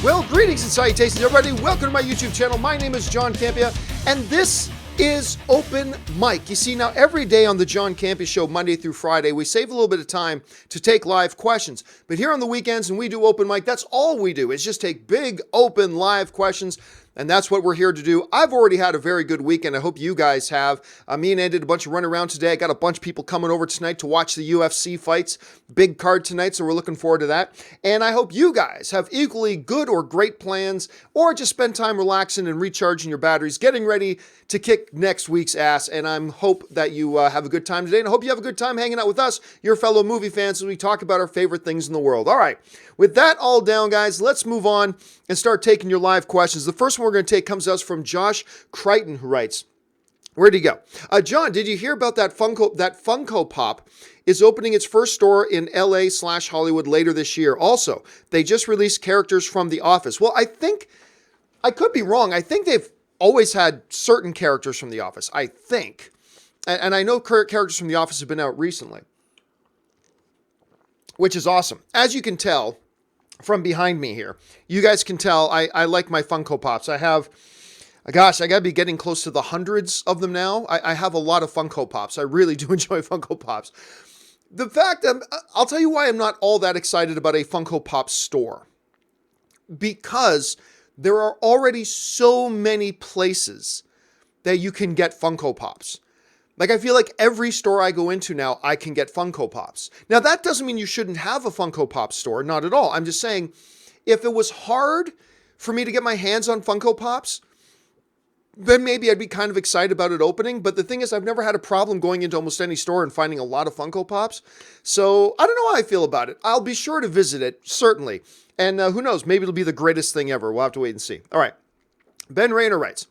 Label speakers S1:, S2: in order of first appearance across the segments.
S1: Well, greetings and salutations, everybody. Welcome to my YouTube channel. My name is John Campea, and this is Open Mic. You see, now every day on the John Campea Show, Monday through Friday, we save a little bit of time to take live questions. But here on the weekends, when we do Open Mic, that's all we do is just take big, open, live questions. And that's what we're here to do. I've already had a very good weekend. I hope you guys have. Me and Ann did a bunch of run around today. I got a bunch of people coming over tonight to watch the UFC fights. Big card tonight, so we're looking forward to that. And I hope you guys have equally good or great plans, or just spend time relaxing and recharging your batteries, getting ready to kick next week's ass. And I hope that you have a good time today. And I hope you have a good time hanging out with us, your fellow movie fans, as we talk about our favorite things in the world. All right. With that all down, guys, let's move on and start taking your live questions. The first one we're going to take comes to us from Josh Crichton, who writes, where'd he go? John, did you hear about that Funko Pop is opening its first store in LA/Hollywood later this year? Also, they just released characters from The Office. Well, I think, I could be wrong. I think they've always had certain characters from The Office, I think. And I know characters from The Office have been out recently, which is awesome. As you can tell from behind me here, you guys can tell I like my Funko Pops. I have, gosh, I got to be getting close to the hundreds of them now. I have a lot of Funko Pops. I really do enjoy Funko Pops. The fact that, I'll tell you why I'm not all that excited about a Funko Pop store. Because there are already so many places that you can get Funko Pops. Like, I feel like every store I go into now, I can get Funko Pops. Now, that doesn't mean you shouldn't have a Funko Pop store. Not at all. I'm just saying, if it was hard for me to get my hands on Funko Pops, then maybe I'd be kind of excited about it opening. But the thing is, I've never had a problem going into almost any store and finding a lot of Funko Pops. So, I don't know how I feel about it. I'll be sure to visit it, certainly. And who knows, maybe it'll be the greatest thing ever. We'll have to wait and see. All right. Ben Rayner writes,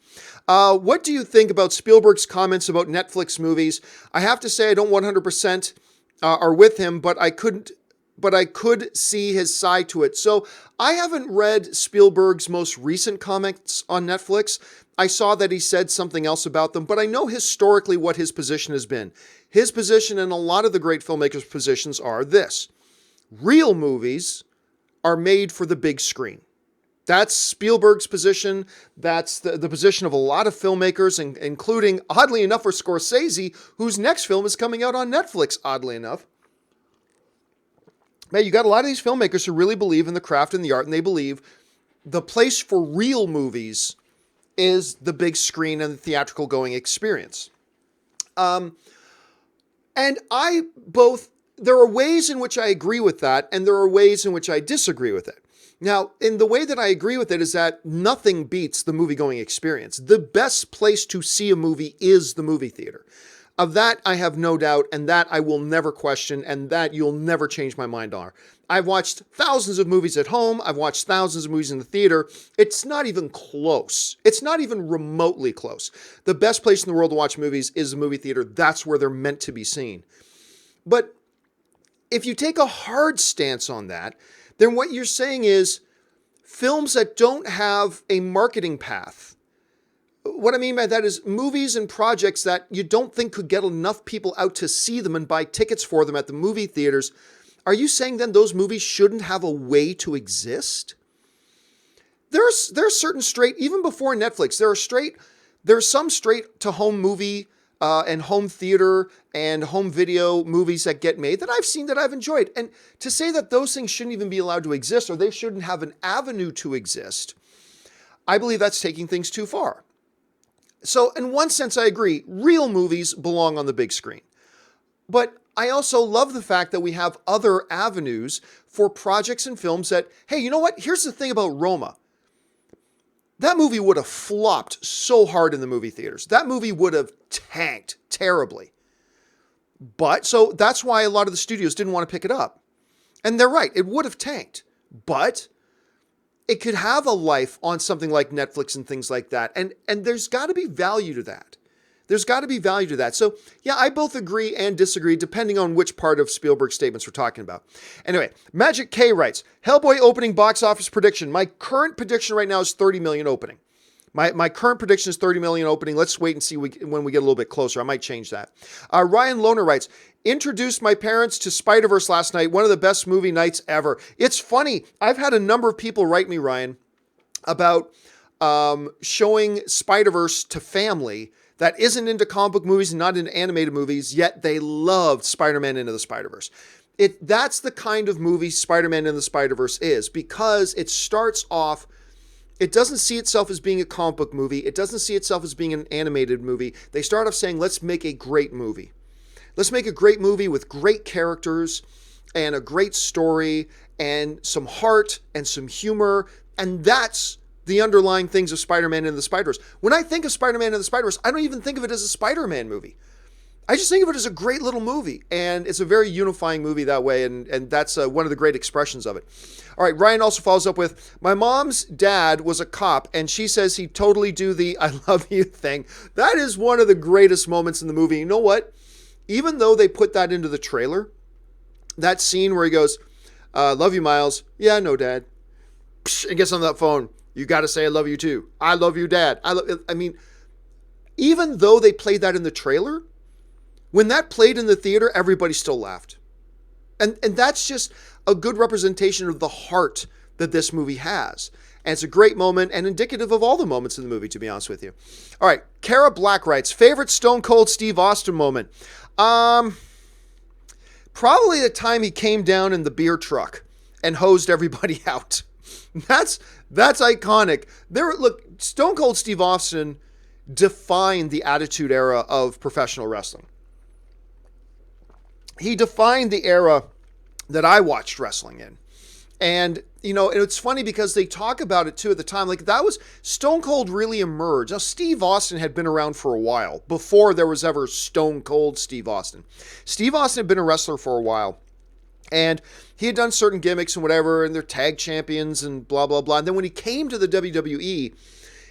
S1: what do you think about Spielberg's comments about Netflix movies? I have to say I don't 100% are with him, but I could see his side to it. So I haven't read Spielberg's most recent comments on Netflix. I saw that he said something else about them, but I know historically what his position has been. His position and a lot of the great filmmakers' positions are this: real movies are made for the big screen. That's Spielberg's position. That's the position of a lot of filmmakers, including, oddly enough, for Scorsese, whose next film is coming out on Netflix, oddly enough. Man, you got a lot of these filmmakers who really believe in the craft and the art, and they believe the place for real movies is the big screen and the theatrical going experience. And there are ways in which I agree with that, and there are ways in which I disagree with it. Now, in the way that I agree with it is that nothing beats the movie-going experience. The best place to see a movie is the movie theater. Of that, I have no doubt, and that I will never question, and that you'll never change my mind on. I've watched thousands of movies at home. I've watched thousands of movies in the theater. It's not even close. It's not even remotely close. The best place in the world to watch movies is the movie theater. That's where they're meant to be seen. But if you take a hard stance on that, then what you're saying is films that don't have a marketing path. What I mean by that is movies and projects that you don't think could get enough people out to see them and buy tickets for them at the movie theaters. Are you saying then those movies shouldn't have a way to exist? There's certain straight, even before Netflix, there's some straight to home movie and home theater and home video movies that get made that I've seen that I've enjoyed. And to say that those things shouldn't even be allowed to exist, or they shouldn't have an avenue to exist, I believe that's taking things too far. So in one sense, I agree. Real movies belong on the big screen. But I also love the fact that we have other avenues for projects and films that, hey, you know what? Here's the thing about Roma. That movie would have flopped so hard in the movie theaters. That movie would have tanked terribly. But, so that's why a lot of the studios didn't want to pick it up. And they're right, it would have tanked. But it could have a life on something like Netflix and things like that. And there's got to be value to that. There's got to be value to that. So, yeah, I both agree and disagree depending on which part of Spielberg's statements we're talking about. Anyway, Magic K writes, Hellboy opening box office prediction. My current prediction right now is 30 million opening. My current prediction is 30 million opening. Let's wait and see when we get a little bit closer. I might change that. Ryan Lohner writes, introduced my parents to Spider-Verse last night. One of the best movie nights ever. It's funny. I've had a number of people write me, Ryan, about showing Spider-Verse to family that isn't into comic book movies and not into animated movies, yet they loved Spider-Man Into the Spider-Verse. That's the kind of movie Spider-Man Into the Spider-Verse is, because it starts off, it doesn't see itself as being a comic book movie. It doesn't see itself as being an animated movie. They start off saying, let's make a great movie. Let's make a great movie with great characters and a great story and some heart and some humor. And that's the underlying things of Spider-Man and the Spider-Verse. When I think of Spider-Man and the Spider-Verse, I don't even think of it as a Spider-Man movie. I just think of it as a great little movie, and it's a very unifying movie that way, and that's one of the great expressions of it. All right, Ryan also follows up with, my mom's dad was a cop, and she says he'd totally do the I love you thing. That is one of the greatest moments in the movie. You know what? Even though they put that into the trailer, that scene where he goes, love you, Miles. Yeah, no, Dad. And gets on that phone. You got to say I love you too. I love you, Dad. I mean, even though they played that in the trailer, when that played in the theater, everybody still laughed. And that's just a good representation of the heart that this movie has. And it's a great moment and indicative of all the moments in the movie, to be honest with you. All right, Kara Black writes, favorite Stone Cold Steve Austin moment? Probably the time he came down in the beer truck and hosed everybody out. That's iconic. Look, Stone Cold Steve Austin defined the Attitude Era of professional wrestling. He defined the era that I watched wrestling in. And, you know, it's funny because they talk about it too at the time. Like, that was, Stone Cold really emerged. Now, Steve Austin had been around for a while before there was ever Stone Cold Steve Austin. Steve Austin had been a wrestler for a while. And he had done certain gimmicks and whatever, and they're tag champions and blah, blah, blah. And then when he came to the WWE,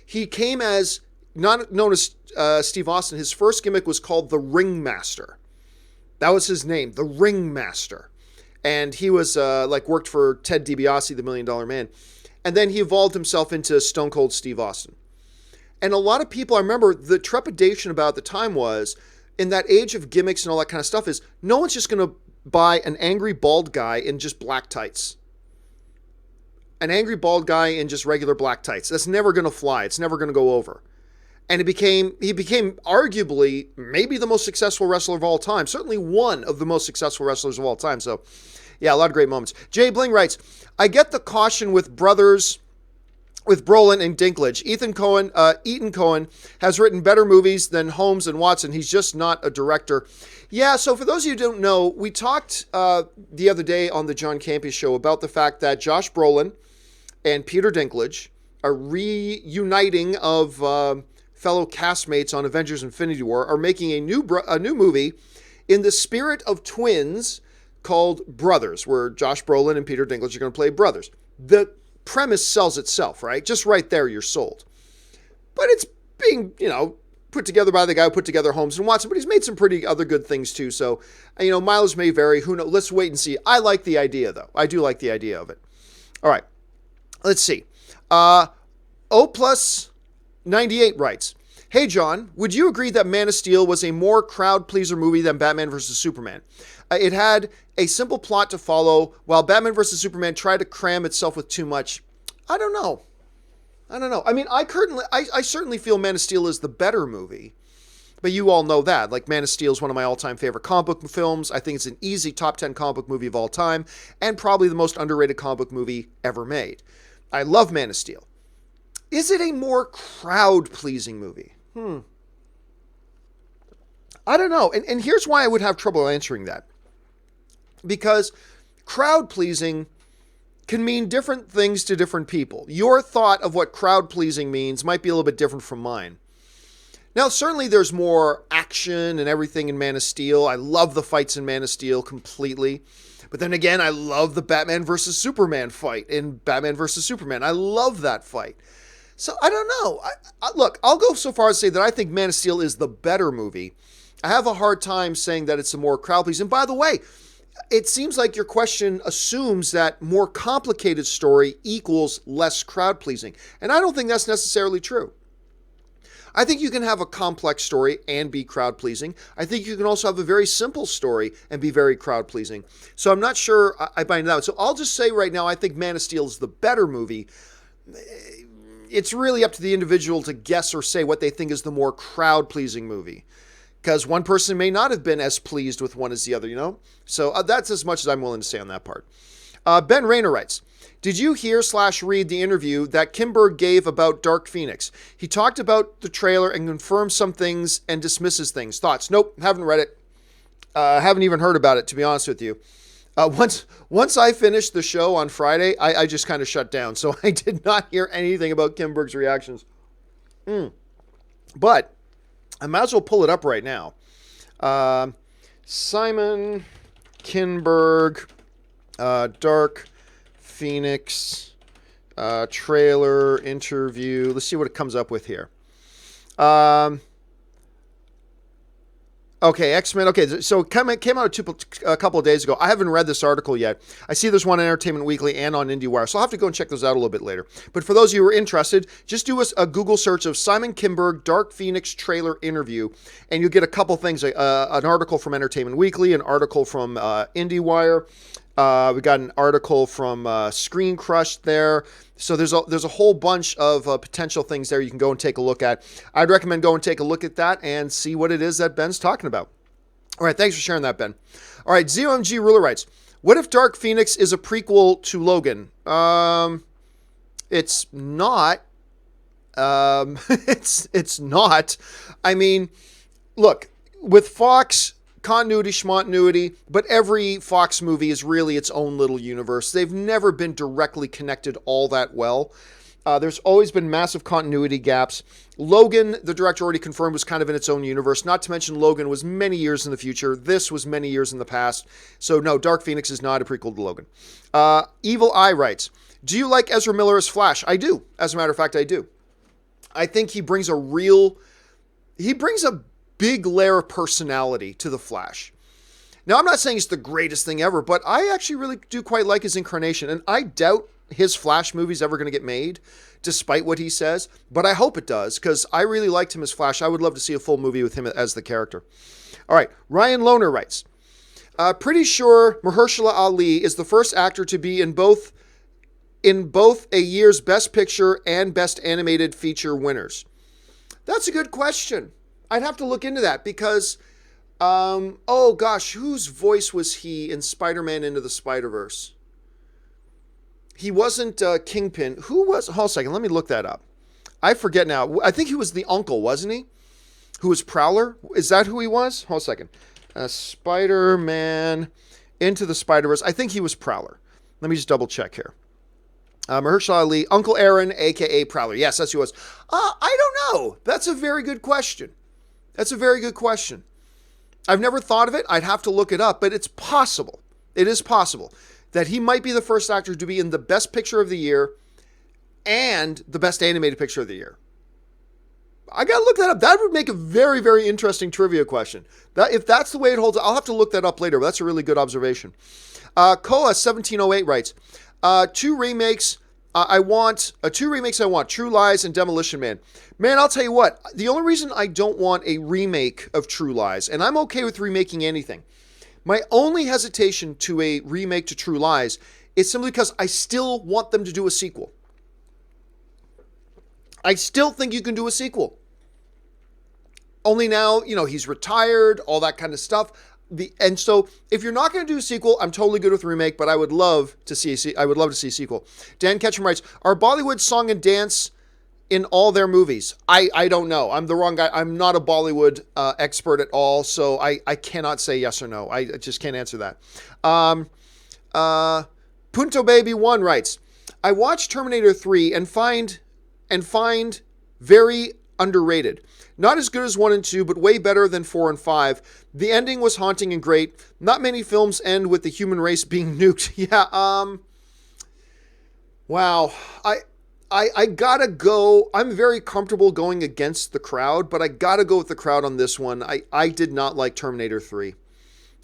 S1: he came as, not known as Steve Austin. His first gimmick was called the Ringmaster. That was his name, the Ringmaster. And he was worked for Ted DiBiase, the $1 Million Man. And then he evolved himself into Stone Cold Steve Austin. And a lot of people, I remember the trepidation about the time was, in that age of gimmicks and all that kind of stuff, is no one's just going to buy an angry bald guy in just black tights. An angry bald guy in just regular black tights. That's never going to fly. It's never going to go over. And he became arguably maybe the most successful wrestler of all time. Certainly one of the most successful wrestlers of all time. So, yeah, a lot of great moments. Jay Bling writes, I get the caution with brothers, with Brolin and Dinklage. Ethan Cohen has written better movies than Holmes and Watson. He's just not a director. Yeah, so for those of you who don't know, we talked the other day on the John Campea show about the fact that Josh Brolin and Peter Dinklage are reuniting of fellow castmates on Avengers Infinity War, are making a new movie in the spirit of twins called Brothers, where Josh Brolin and Peter Dinklage are going to play brothers. The premise sells itself, right? Just right there, you're sold. But it's being, put together by the guy who put together Holmes and Watson, but he's made some pretty other good things too. So, mileage may vary. Who knows? Let's wait and see. I like the idea, though. I do like the idea of it. All right. Let's see. O+98 writes, hey, John, would you agree that Man of Steel was a more crowd-pleaser movie than Batman vs. Superman? It had a simple plot to follow, while Batman vs. Superman tried to cram itself with too much. I don't know. I mean, I certainly feel Man of Steel is the better movie, but you all know that. Like, Man of Steel is one of my all-time favorite comic book films. I think it's an easy top 10 comic book movie of all time, and probably the most underrated comic book movie ever made. I love Man of Steel. Is it a more crowd-pleasing movie? I don't know. And here's why I would have trouble answering that. Because crowd-pleasing can mean different things to different people. Your thought of what crowd-pleasing means might be a little bit different from mine. Now, certainly there's more action and everything in Man of Steel. I love the fights in Man of Steel completely. But then again, I love the Batman versus Superman fight in Batman versus Superman. I love that fight. So I don't know. Look, I'll go so far as to say that I think Man of Steel is the better movie. I have a hard time saying that it's a more crowd-pleasing. And by the way, it seems like your question assumes that more complicated story equals less crowd-pleasing. And I don't think that's necessarily true. I think you can have a complex story and be crowd pleasing. I think you can also have a very simple story and be very crowd pleasing. So I'm not sure I buy into that. So I'll just say right now, I think Man of Steel is the better movie. It's really up to the individual to guess or say what they think is the more crowd pleasing movie. Because one person may not have been as pleased with one as the other, you know? So that's as much as I'm willing to say on that part. Ben Rayner writes, did you hear/read the interview that Kinberg gave about Dark Phoenix? He talked about the trailer and confirmed some things and dismisses things. Thoughts? Nope, haven't read it. Haven't even heard about it, to be honest with you. Once I finished the show on Friday, I just kind of shut down. So I did not hear anything about Kinberg's reactions. But I might as well pull it up right now. Simon Kinberg, Dark Phoenix, trailer, interview. Let's see what it comes up with here. Okay, X-Men. Okay, so it came out a couple of days ago. I haven't read this article yet. I see there's one on Entertainment Weekly and on IndieWire, so I'll have to go and check those out a little bit later. But for those of you who are interested, just do a Google search of Simon Kinberg, Dark Phoenix trailer interview, and you'll get a couple things, an article from Entertainment Weekly, an article from IndieWire. We got an article from Screen Crush there. So there's a whole bunch of potential things there you can go and take a look at. I'd recommend go and take a look at that and see what it is that Ben's talking about. All right, thanks for sharing that, Ben. All right, ZOMG Ruler writes, what if Dark Phoenix is a prequel to Logan? It's not. It's not. I mean, look, with Fox, continuity, schmontinuity, but every Fox movie is really its own little universe. They've never been directly connected all that well. There's always been massive continuity gaps. Logan, the director already confirmed, was kind of in its own universe. Not to mention Logan was many years in the future. This was many years in the past. So no, Dark Phoenix is not a prequel to Logan. Evil Eye writes, do you like Ezra Miller as Flash? I do. As a matter of fact, I do. I think he brings a big layer of personality to the Flash. Now, I'm not saying it's the greatest thing ever, but I actually really do quite like his incarnation, and I doubt his Flash movie's ever going to get made, despite what he says, but I hope it does, because I really liked him as Flash. I would love to see a full movie with him as the character. All right, Ryan Lohner writes, pretty sure Mahershala Ali is the first actor to be in both a year's Best Picture and Best Animated Feature winners. That's a good question. I'd have to look into that because, oh gosh, whose voice was he in Spider-Man Into the Spider-Verse? He wasn't Kingpin. Who was? Hold on a second, let me look that up. I forget now. I think he was the uncle, wasn't he? Who was Prowler? Is that who he was? Hold on a second. Spider-Man Into the Spider-Verse. I think he was Prowler. Let me just double check here. Mahershala Ali, Uncle Aaron, a.k.a. Prowler. Yes, that's who he was. I don't know. That's a very good question. That's a very good question. I've never thought of it. I'd have to look it up, but it's possible. It is possible that he might be the first actor to be in the Best Picture of the Year and the Best Animated Picture of the Year. I got to look that up. That would make a very, very interesting trivia question. If that's the way it holds, I'll have to look that up later, but that's a really good observation. Koa1708 writes, two remakes I want, True Lies and Demolition Man. Man, I'll tell you what, the only reason I don't want a remake of True Lies, and I'm okay with remaking anything, my only hesitation to a remake to True Lies is simply because I still want them to do a sequel. I still think you can do a sequel. Only now, he's retired, all that kind of stuff. And so, if you're not going to do a sequel, I'm totally good with remake, but I would love to see a sequel. Dan Ketchum writes, are Bollywood song and dance in all their movies? I don't know. I'm the wrong guy. I'm not a Bollywood expert at all, so I cannot say yes or no. I just can't answer that. Punto Baby 1 writes, I watched Terminator 3 and find very underrated. Not as good as 1 and 2, but way better than 4 and 5. The ending was haunting and great. Not many films end with the human race being nuked. Yeah, wow. I gotta go. I'm very comfortable going against the crowd, but I gotta go with the crowd on this one. I did not like Terminator 3.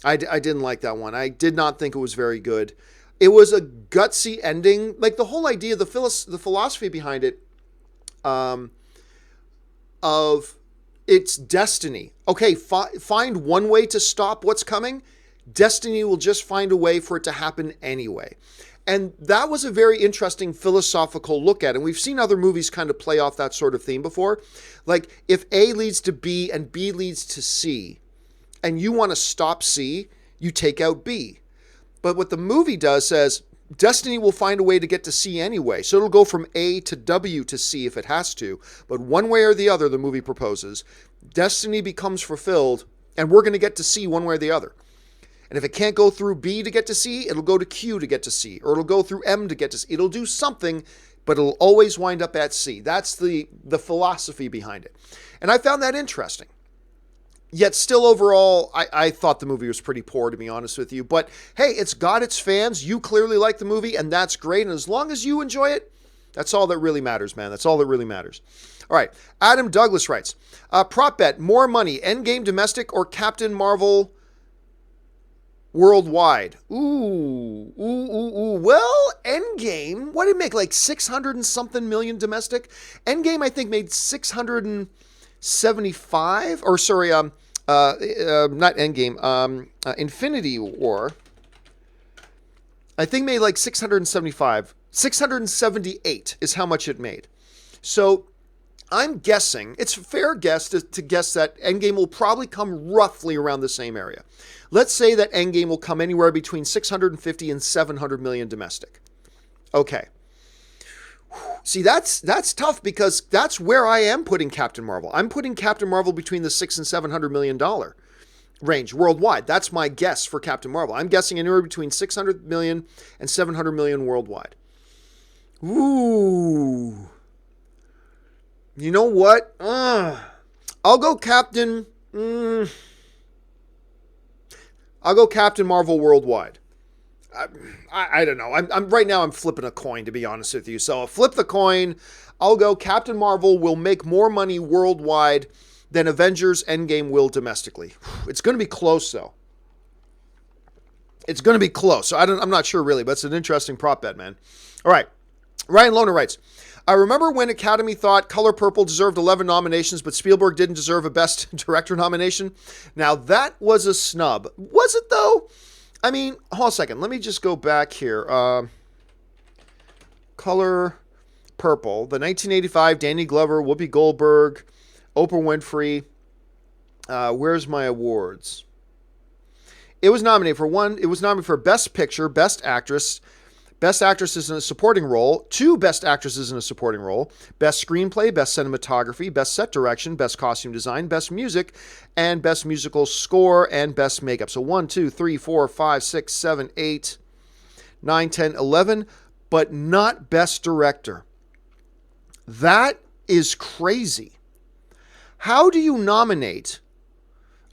S1: I didn't like that one. I did not think it was very good. It was a gutsy ending. Like the whole idea, the philosophy behind it, of its destiny. Okay, find one way to stop what's coming. Destiny will just find a way for it to happen anyway. And that was a very interesting philosophical look at it. And we've seen other movies kind of play off that sort of theme before. Like, if A leads to B and B leads to C, and you want to stop C, you take out B. But what the movie does says, destiny will find a way to get to C anyway. So it'll go from A to W to C if it has to. But one way or the other, the movie proposes, destiny becomes fulfilled, and we're going to get to C one way or the other. And if it can't go through B to get to C, it'll go to Q to get to C, or it'll go through M to get to C. It'll do something, but it'll always wind up at C. That's the philosophy behind it. And I found that interesting. Yet still overall, I thought the movie was pretty poor, to be honest with you. But hey, it's got its fans. You clearly like the movie, and that's great. And as long as you enjoy it, that's all that really matters, man. That's all that really matters. All right. Adam Douglas writes, prop bet, more money, Endgame domestic or Captain Marvel worldwide? Ooh. Well, Endgame, what did it make? Like 600 and something million domestic? Endgame, I think, made 675, or sorry, not Endgame, Infinity War, I think made like 675, 678 is how much it made. So I'm guessing, it's a fair guess to guess that Endgame will probably come roughly around the same area. Let's say that Endgame will come anywhere between 650 and 700 million domestic. Okay. See, that's tough because that's where I am putting Captain Marvel. I'm putting Captain Marvel between the $600 and $700 million range worldwide. That's my guess for Captain Marvel. I'm guessing anywhere between 600 million and 700 million worldwide. Ooh. You know what? I'll go Captain Marvel worldwide. I don't know. I'm right now I'm flipping a coin, to be honest with you. So I'll flip the coin. I'll go Captain Marvel will make more money worldwide than Avengers Endgame will domestically. It's going to be close, though. It's going to be close. So I'm not sure really, but it's an interesting prop bet, man. All right. Ryan Lohner writes, I remember when Academy thought Color Purple deserved 11 nominations, but Spielberg didn't deserve a Best Director nomination. Now, that was a snub. Was it, though? I mean, hold on a second. Let me just go back here. Color Purple, the 1985 Danny Glover, Whoopi Goldberg, Oprah Winfrey. Where's my awards? It was nominated for one. It was nominated for Best Picture, Best Actress, Best Actresses in a Supporting Role, 2 Best Actresses in a Supporting Role, Best Screenplay, Best Cinematography, Best Set Direction, Best Costume Design, Best Music, and Best Musical Score, and Best Makeup. So 1, 2, 3, 4, 5, 6, 7, 8, 9, 10, 11, but not Best Director. That is crazy. How do you nominate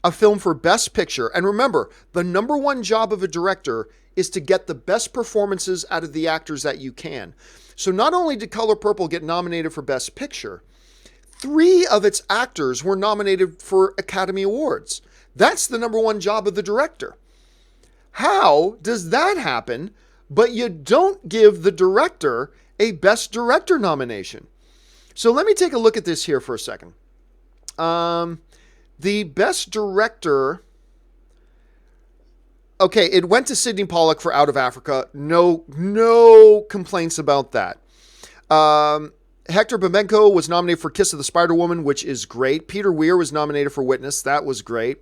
S1: a film for Best Picture? And remember, the number one job of a director is to get the best performances out of the actors that you can. So not only did Color Purple get nominated for Best Picture, 3 of its actors were nominated for Academy Awards. That's the number one job of the director. How does that happen, but you don't give the director a Best Director nomination? So let me take a look at this here for a second. The Best Director... Okay, it went to Sidney Pollack for Out of Africa. No complaints about that. Hector Babenco was nominated for Kiss of the Spider-Woman, which is great. Peter Weir was nominated for Witness. That was great.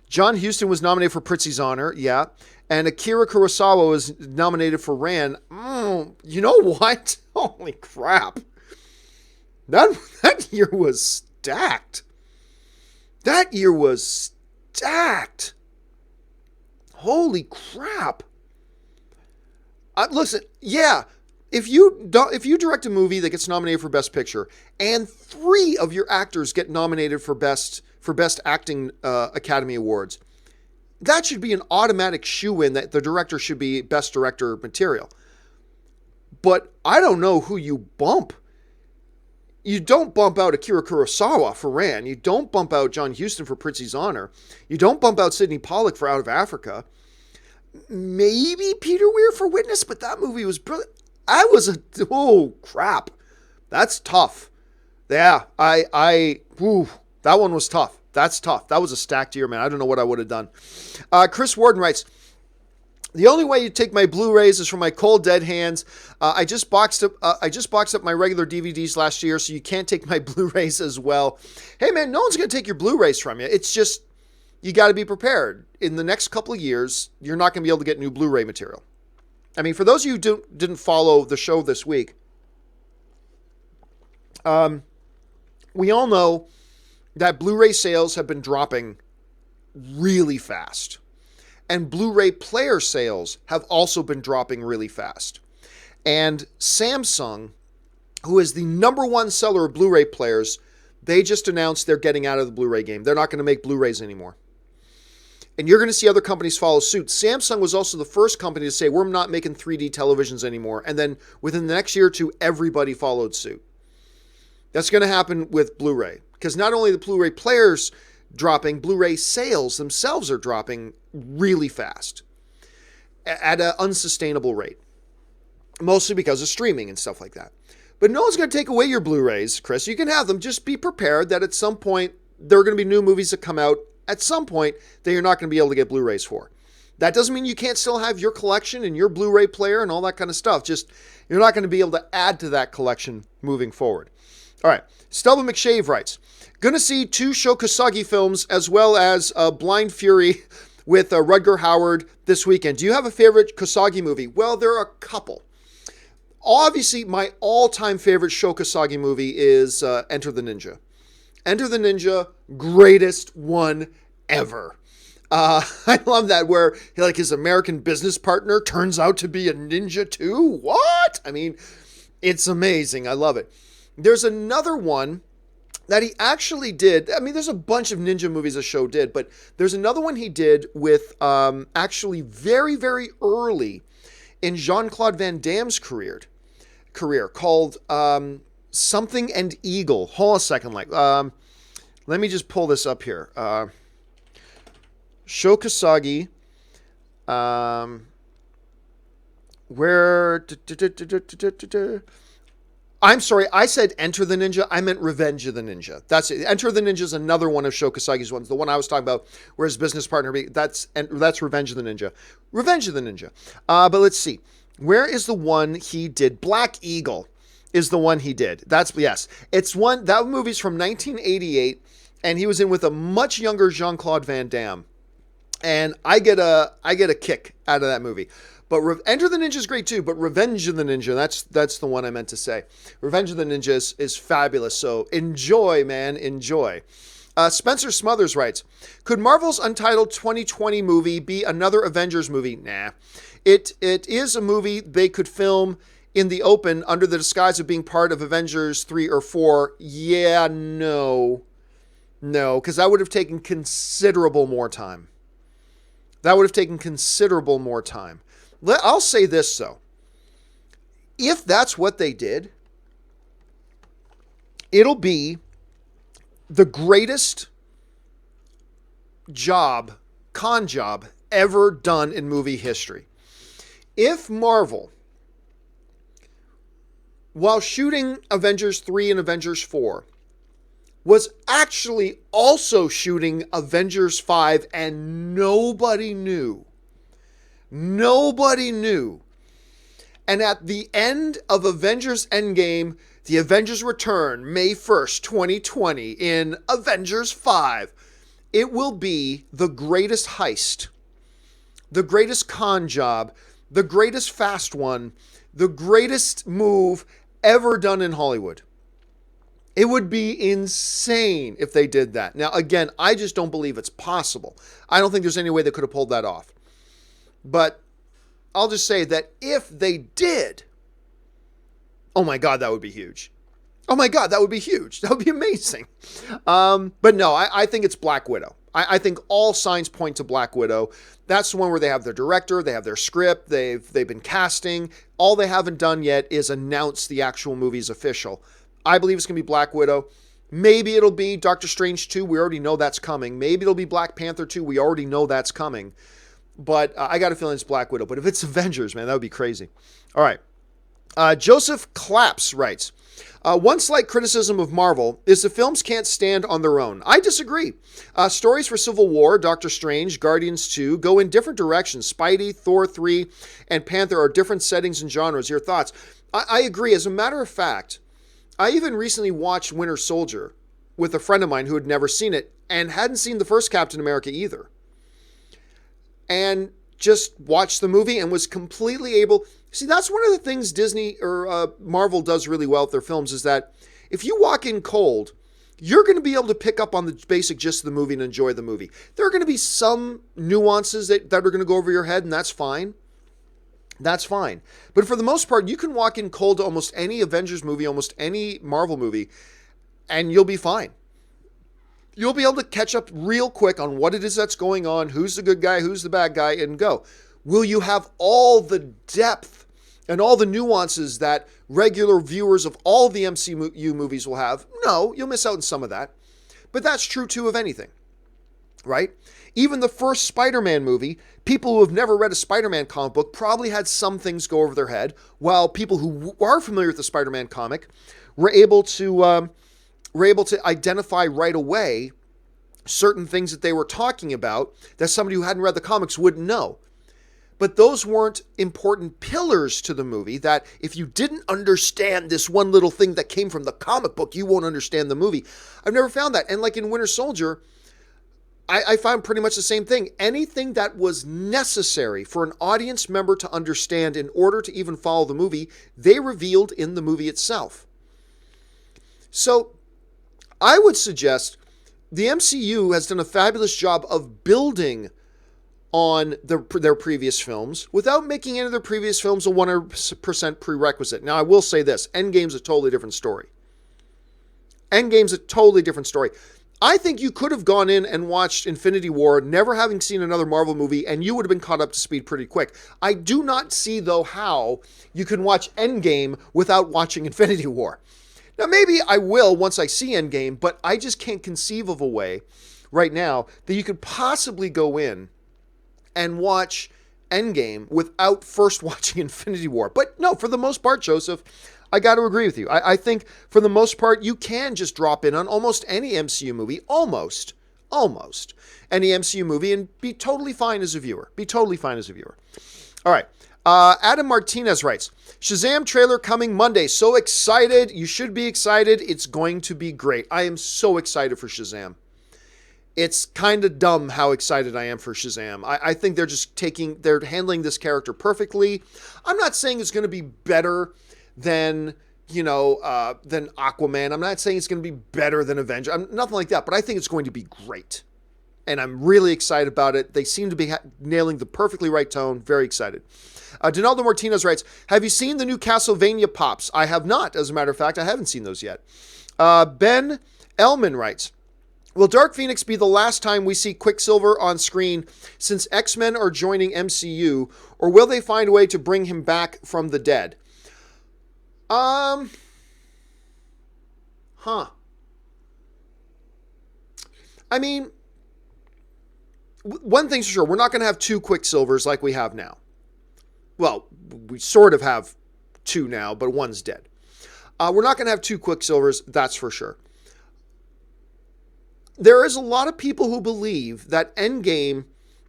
S1: John Huston was nominated for Prizzi's Honor. Yeah. And Akira Kurosawa was nominated for Ran. You know what? Holy crap. That year was stacked. That year was stacked. Holy crap. Listen, yeah, if you direct a movie that gets nominated for Best Picture and 3 of your actors get nominated for Best Acting Academy Awards, that should be an automatic shoo-in that the director should be Best Director material. But I don't know who you bump. You don't bump out Akira Kurosawa for Ran. You don't bump out John Huston for Prizzi's Honor. You don't bump out Sidney Pollack for Out of Africa. Maybe Peter Weir for Witness, but that movie was brilliant. Oh crap. That's tough. Yeah, I Ooh, that one was tough. That's tough. That was a stacked year, man. I don't know what I would have done. Chris Warden writes, the only way you take my Blu-rays is from my cold dead hands. I just boxed up my regular DVDs last year, so you can't take my Blu-rays as well. Hey, man, no one's going to take your Blu-rays from you. It's just, you got to be prepared. In the next couple of years, you're not going to be able to get new Blu-ray material. I mean, for those of you who didn't follow the show this week, we all know that Blu-ray sales have been dropping really fast. And Blu-ray player sales have also been dropping really fast. And Samsung, who is the number one seller of Blu-ray players, they just announced they're getting out of the Blu-ray game. They're not going to make Blu-rays anymore. And you're going to see other companies follow suit. Samsung was also the first company to say, we're not making 3D televisions anymore. And then within the next year or two, everybody followed suit. That's going to happen with Blu-ray. Because not only the Blu-ray players dropping, Blu-ray sales themselves are dropping really fast at an unsustainable rate. Mostly because of streaming and stuff like that. But no one's going to take away your Blu-rays, Chris. You can have them. Just be prepared that at some point, there are going to be new movies that come out at some point that you're not going to be able to get Blu-rays for. That doesn't mean you can't still have your collection and your Blu-ray player and all that kind of stuff. Just, you're not going to be able to add to that collection moving forward. All right. Stelba McShave writes, going to see 2 Sho Kasagi films as well as Blind Fury with Rutger Hauer this weekend. Do you have a favorite Kasagi movie? Well, there are a couple. Obviously, my all-time favorite Sho Kasagi movie is Enter the Ninja. Enter the Ninja, greatest one ever. I love that where his American business partner turns out to be a ninja too. What? I mean, it's amazing. I love it. There's another one that he actually did. I mean, there's a bunch of ninja movies the show did, but there's another one he did with actually very, very early in Jean-Claude Van Damme's career called Something and Eagle. Hold on a second. Let me just pull this up here. Sho Kasagi. I'm sorry, I said Enter the Ninja. I meant Revenge of the Ninja. That's it. Enter the Ninja is another one of Sho Kasagi's ones. The one I was talking about where his business partner, that's Revenge of the Ninja. Revenge of the Ninja. But let's see. Where is the one he did? Black Eagle is the one he did. Yes. It's one, that movie's from 1988, and he was in with a much younger Jean-Claude Van Damme. And I get a kick out of that movie. But Enter the Ninja is great too, but Revenge of the Ninja, that's the one I meant to say. Revenge of the Ninja is fabulous, so enjoy, man, enjoy. Spencer Smothers writes, could Marvel's Untitled 2020 movie be another Avengers movie? Nah. It is a movie they could film in the open under the disguise of being part of Avengers 3 or 4. Yeah, no, because that would have taken considerable more time. I'll say this, though. If that's what they did, it'll be the greatest con job ever done in movie history. If Marvel, while shooting Avengers 3 and Avengers 4, was actually also shooting Avengers 5 and nobody knew. And at the end of Avengers Endgame, the Avengers return May 1st, 2020 in Avengers 5. It will be the greatest heist, the greatest con job, the greatest fast one, the greatest move ever done in Hollywood. It would be insane if they did that. Now, again, I just don't believe it's possible. I don't think there's any way they could have pulled that off. But I'll just say that if they did, oh my God, that would be huge. That would be amazing. But no, I think it's Black Widow. I think all signs point to Black Widow. That's the one where they have their director, they have their script, they've been casting. All they haven't done yet is announce the actual movie's official. I believe it's going to be Black Widow. Maybe it'll be Doctor Strange 2. We already know that's coming. Maybe it'll be Black Panther 2. We already know that's coming. But I got a feeling it's Black Widow. But if it's Avengers, man, that would be crazy. All right. Joseph Claps writes, One slight criticism of Marvel is the films can't stand on their own. I disagree. Stories for Civil War, Doctor Strange, Guardians 2 go in different directions. Spidey, Thor 3, and Panther are different settings and genres. Your thoughts? I agree. As a matter of fact, I even recently watched Winter Soldier with a friend of mine who had never seen it and hadn't seen the first Captain America either. And just watched the movie and was completely able... See, that's one of the things Disney or Marvel does really well with their films is that if you walk in cold, you're going to be able to pick up on the basic gist of the movie and enjoy the movie. There are going to be some nuances that are going to go over your head, and that's fine. That's fine. But for the most part, you can walk in cold to almost any Avengers movie, almost any Marvel movie, and you'll be fine. You'll be able to catch up real quick on what it is that's going on, who's the good guy, who's the bad guy, and go. Will you have all the depth and all the nuances that regular viewers of all the MCU movies will have? No, you'll miss out on some of that. But that's true too of anything, right? Even the first Spider-Man movie, people who have never read a Spider-Man comic book probably had some things go over their head, while people who are familiar with the Spider-Man comic were able to identify right away certain things that they were talking about that somebody who hadn't read the comics wouldn't know. But those weren't important pillars to the movie that if you didn't understand this one little thing that came from the comic book, you won't understand the movie. I've never found that. And like in Winter Soldier, I found pretty much the same thing. Anything that was necessary for an audience member to understand in order to even follow the movie, they revealed in the movie itself. So I would suggest the MCU has done a fabulous job of building on their previous films without making any of their previous films a 100% prerequisite. Now, I will say this. Endgame's a totally different story. Endgame's a totally different story. I think you could have gone in and watched Infinity War, never having seen another Marvel movie, and you would have been caught up to speed pretty quick. I do not see, though, how you can watch Endgame without watching Infinity War. Now, maybe I will once I see Endgame, but I just can't conceive of a way right now that you could possibly go in and watch Endgame without first watching Infinity War. But no, for the most part, Joseph, I got to agree with you. I think for the most part, you can just drop in on almost any MCU movie, almost any MCU movie, and be totally fine as a viewer. All right. Adam Martinez writes, Shazam trailer coming Monday. So excited. You should be excited. It's going to be great. I am so excited for Shazam. It's kind of dumb how excited I am for Shazam. I think they're handling this character perfectly. I'm not saying it's going to be better than Aquaman. I'm not saying it's going to be better than Avengers. Nothing like that, but I think it's going to be great. And I'm really excited about it. They seem to be nailing the perfectly right tone. Very excited. Donaldo Martinez writes, have you seen the new Castlevania pops? I have not. As a matter of fact, I haven't seen those yet. Ben Elman writes, will Dark Phoenix be the last time we see Quicksilver on screen since X-Men are joining MCU, or will they find a way to bring him back from the dead? I mean, one thing's for sure, we're not going to have two Quicksilvers like we have now. Well, we sort of have two now, but one's dead. We're not going to have two Quicksilvers, that's for sure. There is a lot of people who believe that Endgame,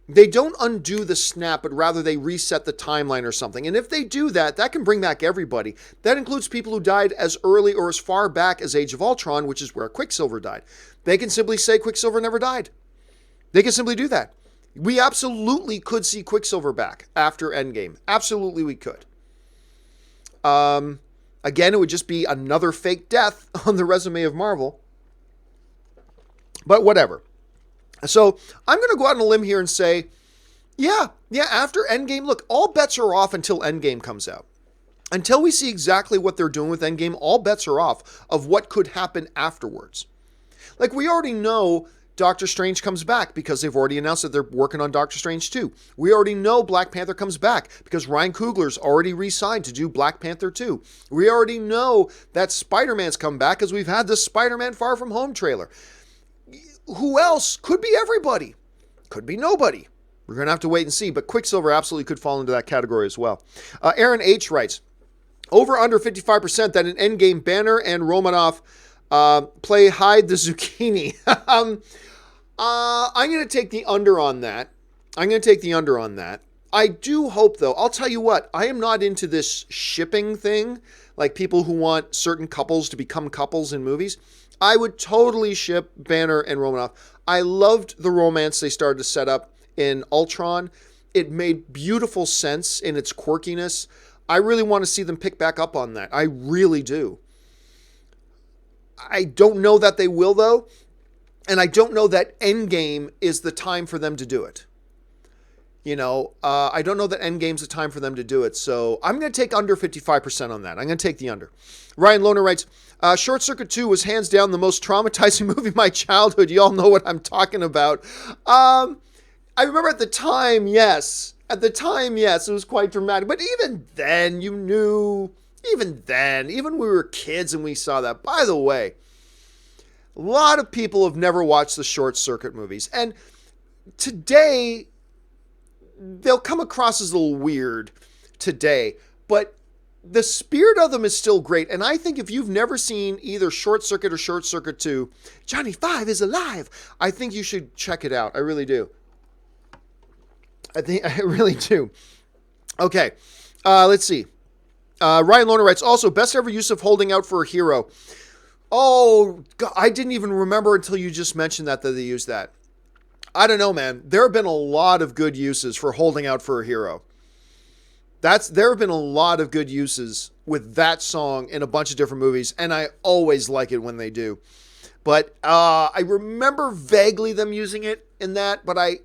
S1: they don't undo the snap, but rather they reset the timeline or something. And if they do that, that can bring back everybody. That includes people who died as early or as far back as Age of Ultron, which is where Quicksilver died. They can simply say Quicksilver never died. They can simply do that. We absolutely could see Quicksilver back after Endgame. Absolutely we could. Again, it would just be another fake death on the resume of Marvel. But whatever. So I'm going to go out on a limb here and say, yeah, after Endgame, look, all bets are off until Endgame comes out. Until we see exactly what they're doing with Endgame, all bets are off of what could happen afterwards. Like, we already know Doctor Strange comes back because they've already announced that they're working on Doctor Strange 2. We already know Black Panther comes back because Ryan Coogler's already re-signed to do Black Panther 2. We already know that Spider-Man's come back because we've had the Spider-Man Far From Home trailer. Who else? Could be everybody. Could be nobody. We're going to have to wait and see, but Quicksilver absolutely could fall into that category as well. Aaron H. writes, Over under 55% that an Endgame Banner and Romanoff play hide the zucchini. I'm going to take the under on that. I do hope, though, I'll tell you what, I am not into this shipping thing, like people who want certain couples to become couples in movies. I would totally ship Banner and Romanoff. I loved the romance they started to set up in Ultron. It made beautiful sense in its quirkiness. I really want to see them pick back up on that. I really do. I don't know that they will, though. And I don't know that Endgame is the time for them to do it. I don't know that Endgame's the time for them to do it. So I'm going to take under 55% on that. I'm going to take the under. Ryan Lohner writes, Short Circuit 2 was hands down the most traumatizing movie of my childhood. You all know what I'm talking about. I remember at the time, yes. It was quite dramatic. But even then, you knew, even when we were kids and we saw that. By the way, a lot of people have never watched the Short Circuit movies. And today, they'll come across as a little weird today. But the spirit of them is still great. And I think if you've never seen either Short Circuit or Short Circuit 2, Johnny 5 is alive. I think you should check it out. I really do. I really do. Okay, let's see. Ryan Lohner writes, also, best ever use of holding out for a hero. Oh, God, I didn't even remember until you just mentioned that they used that. I don't know, man. There have been a lot of good uses for holding out for a hero. There have been a lot of good uses with that song in a bunch of different movies, and I always like it when they do. But I remember vaguely them using it in that, but I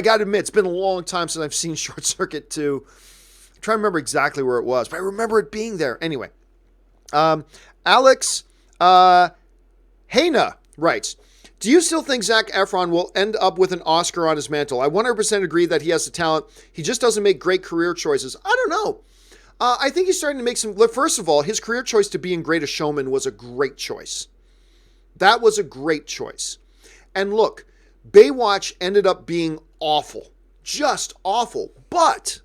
S1: got to admit, it's been a long time since I've seen Short Circuit 2. I'm trying to remember exactly where it was, but I remember it being there. Anyway, Alex Hena writes, do you still think Zac Efron will end up with an Oscar on his mantle? I 100% agree that he has the talent. He just doesn't make great career choices. I don't know. I think he's starting to make some... First of all, his career choice to be in Greatest Showman was a great choice. That was a great choice. And look, Baywatch ended up being awful. Just awful. But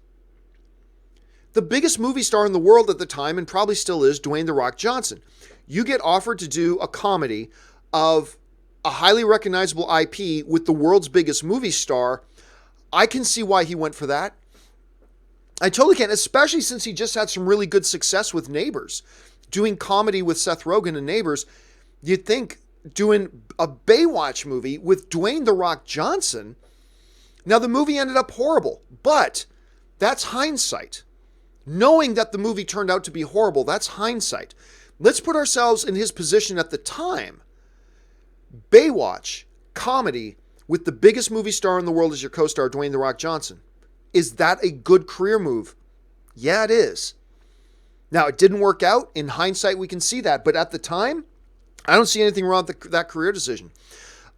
S1: the biggest movie star in the world at the time, and probably still is, Dwayne "The Rock" Johnson. You get offered to do a comedy of a highly recognizable IP with the world's biggest movie star. I can see why he went for that. I totally can, especially since he just had some really good success with Neighbors. Doing comedy with Seth Rogen and Neighbors, you'd think doing a Baywatch movie with Dwayne "The Rock" Johnson. Now, the movie ended up horrible, but that's hindsight. Knowing that the movie turned out to be horrible, that's hindsight. Let's put ourselves in his position at the time. Baywatch, comedy, with the biggest movie star in the world as your co-star, Dwayne "The Rock" Johnson. Is that a good career move? Yeah, it is. Now, it didn't work out. In hindsight, we can see that. But at the time, I don't see anything wrong with that career decision.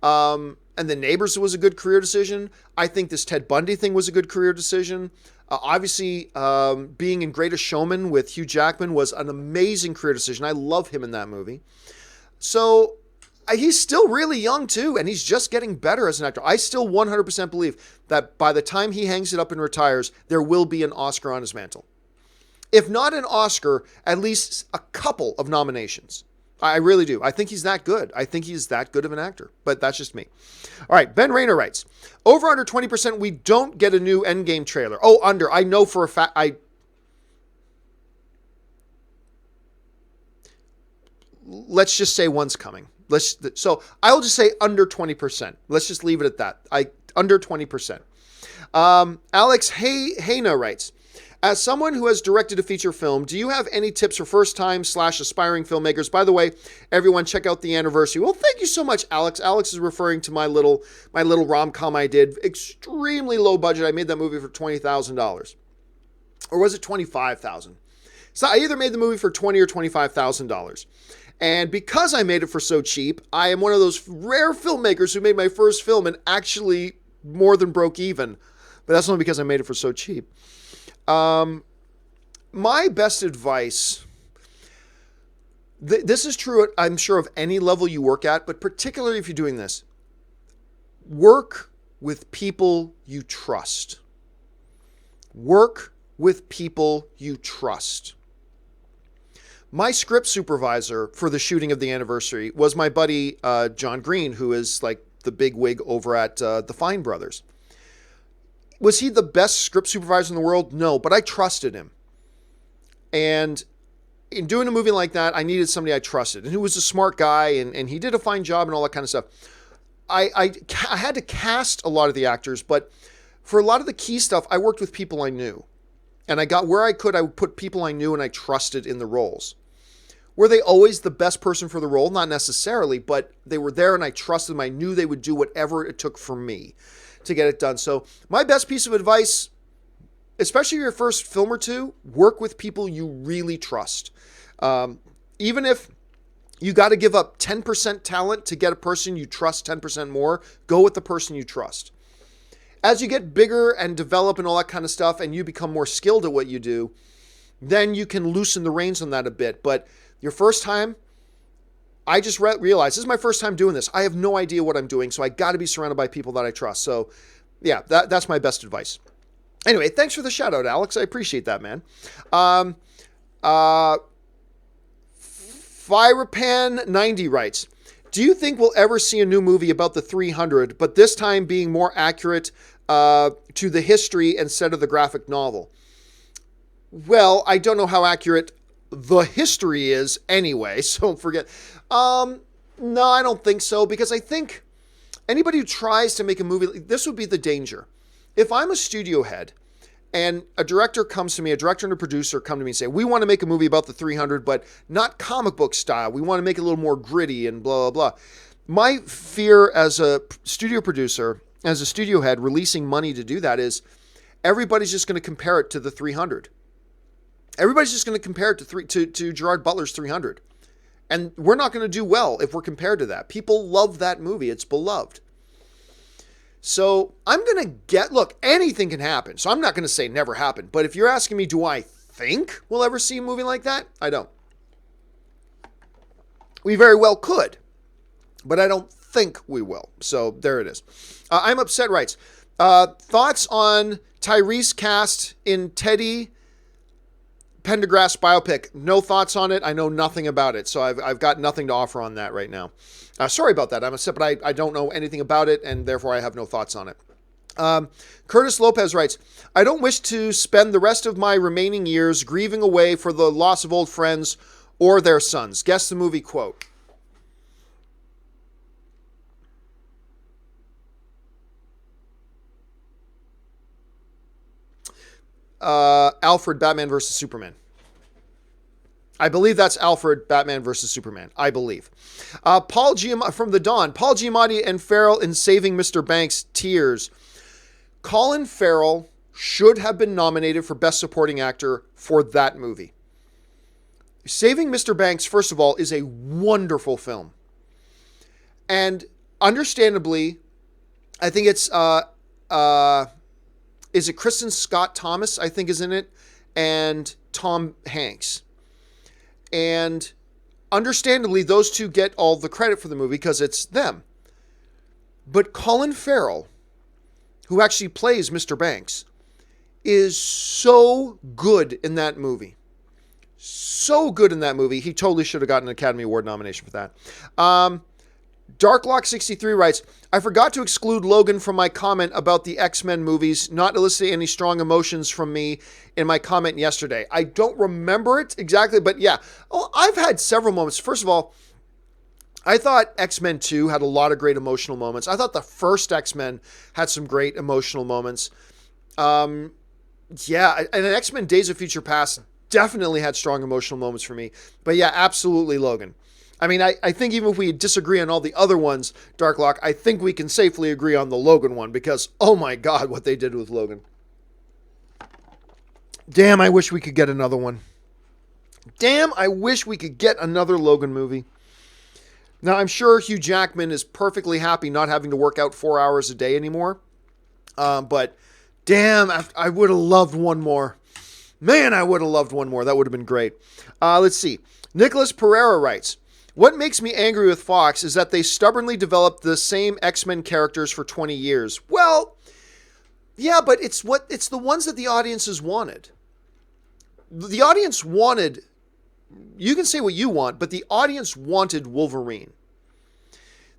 S1: And the Neighbors was a good career decision. I think this Ted Bundy thing was a good career decision. Obviously, being in Greatest Showman with Hugh Jackman was an amazing career decision. I love him in that movie. So he's still really young too, and he's just getting better as an actor. I still 100% believe that by the time he hangs it up and retires, there will be an Oscar on his mantle. If not an Oscar, at least a couple of nominations. I really do. I think he's that good. I think he's that good of an actor, but that's just me. All right, Ben Rayner writes, over under 20%, we don't get a new Endgame trailer. Oh, under. I know for a fact. Let's just say one's coming. So I'll just say under 20%. Let's just leave it at that. Under 20%. Alex Hena writes, as someone who has directed a feature film, do you have any tips for first-time / aspiring filmmakers? By the way, everyone, check out the anniversary. Well, thank you so much, Alex. Alex is referring to my little rom-com I did. Extremely low budget. I made that movie for $20,000. Or was it $25,000? So I either made the movie for $20,000 or $25,000. And because I made it for so cheap, I am one of those rare filmmakers who made my first film and actually more than broke even. But that's only because I made it for so cheap. My best advice, this is true, I'm sure, of any level you work at, but particularly if you're doing this, work with people you trust. Work with people you trust. My script supervisor for the shooting of the anniversary was my buddy John Green, who is like the big wig over at the Fine Brothers. Was he the best script supervisor in the world? No, but I trusted him. And in doing a movie like that, I needed somebody I trusted and who was a smart guy, and he did a fine job and all that kind of stuff. I had to cast a lot of the actors, but for a lot of the key stuff, I worked with people I knew. And I got where I could, I would put people I knew and I trusted in the roles. Were they always the best person for the role? Not necessarily, but they were there and I trusted them. I knew they would do whatever it took for me to get it done. So my best piece of advice, especially your first film or two, work with people you really trust. Even if you got to give up 10% talent to get a person you trust 10% more, go with the person you trust. As you get bigger and develop and all that kind of stuff, and you become more skilled at what you do, then you can loosen the reins on that a bit. But your first time, I just realized, this is my first time doing this. I have no idea what I'm doing, so I got to be surrounded by people that I trust. So yeah, that's my best advice. Anyway, thanks for the shout out, Alex. I appreciate that, man. Firepan90 writes, do you think we'll ever see a new movie about the 300, but this time being more accurate to the history instead of the graphic novel? Well, I don't know how accurate the history is anyway, so forget. No, I don't think so, because I think anybody who tries to make a movie, this would be the danger. If I'm a studio head and a director comes to me, a director and a producer come to me and say, we want to make a movie about the 300, but not comic book style. We want to make it a little more gritty and blah, blah, blah. My fear as a studio producer, as a studio head releasing money to do that is everybody's just going to compare it to the 300. Everybody's just going to compare it to Gerard Butler's 300. And we're not going to do well if we're compared to that. People love that movie. It's beloved. So I'm going to look, anything can happen. So I'm not going to say never happened. But if you're asking me, do I think we'll ever see a movie like that? I don't. We very well could. But I don't think we will. So there it is. I'm Upset writes, thoughts on Tyreese cast in Teddy Pendergrass biopic. No thoughts on it. I know nothing about it. So I've got nothing to offer on that right now. Sorry about that. I'm upset, but I don't know anything about it, and therefore I have no thoughts on it. Curtis Lopez writes, I don't wish to spend the rest of my remaining years grieving away for the loss of old friends or their sons. Guess the movie quote. Alfred, Batman versus Superman. I believe that's Alfred, Batman versus Superman. I believe. Paul Giamatti from The Dawn. Paul Giamatti and Farrell in Saving Mr. Banks. Tears. Colin Farrell should have been nominated for Best Supporting Actor for that movie. Saving Mr. Banks, first of all, is a wonderful film. And understandably, I think it's is it Kristen Scott Thomas, I think, is in it, and Tom Hanks. And understandably, those two get all the credit for the movie because it's them. But Colin Farrell, who actually plays Mr. Banks, is so good in that movie. So good in that movie. He totally should have gotten an Academy Award nomination for that. Darklock63 writes, I forgot to exclude Logan from my comment about the X-Men movies, not eliciting any strong emotions from me in my comment yesterday. I don't remember it exactly, but yeah. Oh, I've had several moments. First of all, I thought X-Men 2 had a lot of great emotional moments. I thought the first X-Men had some great emotional moments. And X-Men Days of Future Past definitely had strong emotional moments for me. But yeah, absolutely Logan. I mean, I think even if we disagree on all the other ones, Darklock, I think we can safely agree on the Logan one because, oh my God, what they did with Logan. Damn, I wish we could get another one. Damn, I wish we could get another Logan movie. Now, I'm sure Hugh Jackman is perfectly happy not having to work out 4 hours a day anymore. But damn, I would have loved one more. Man, I would have loved one more. That would have been great. Let's see. Nicholas Pereira writes, what makes me angry with Fox is that they stubbornly developed the same X-Men characters for 20 years. Well, yeah, but it's the ones that the audiences wanted. the audience wanted, you can say what you want, but the audience wanted Wolverine.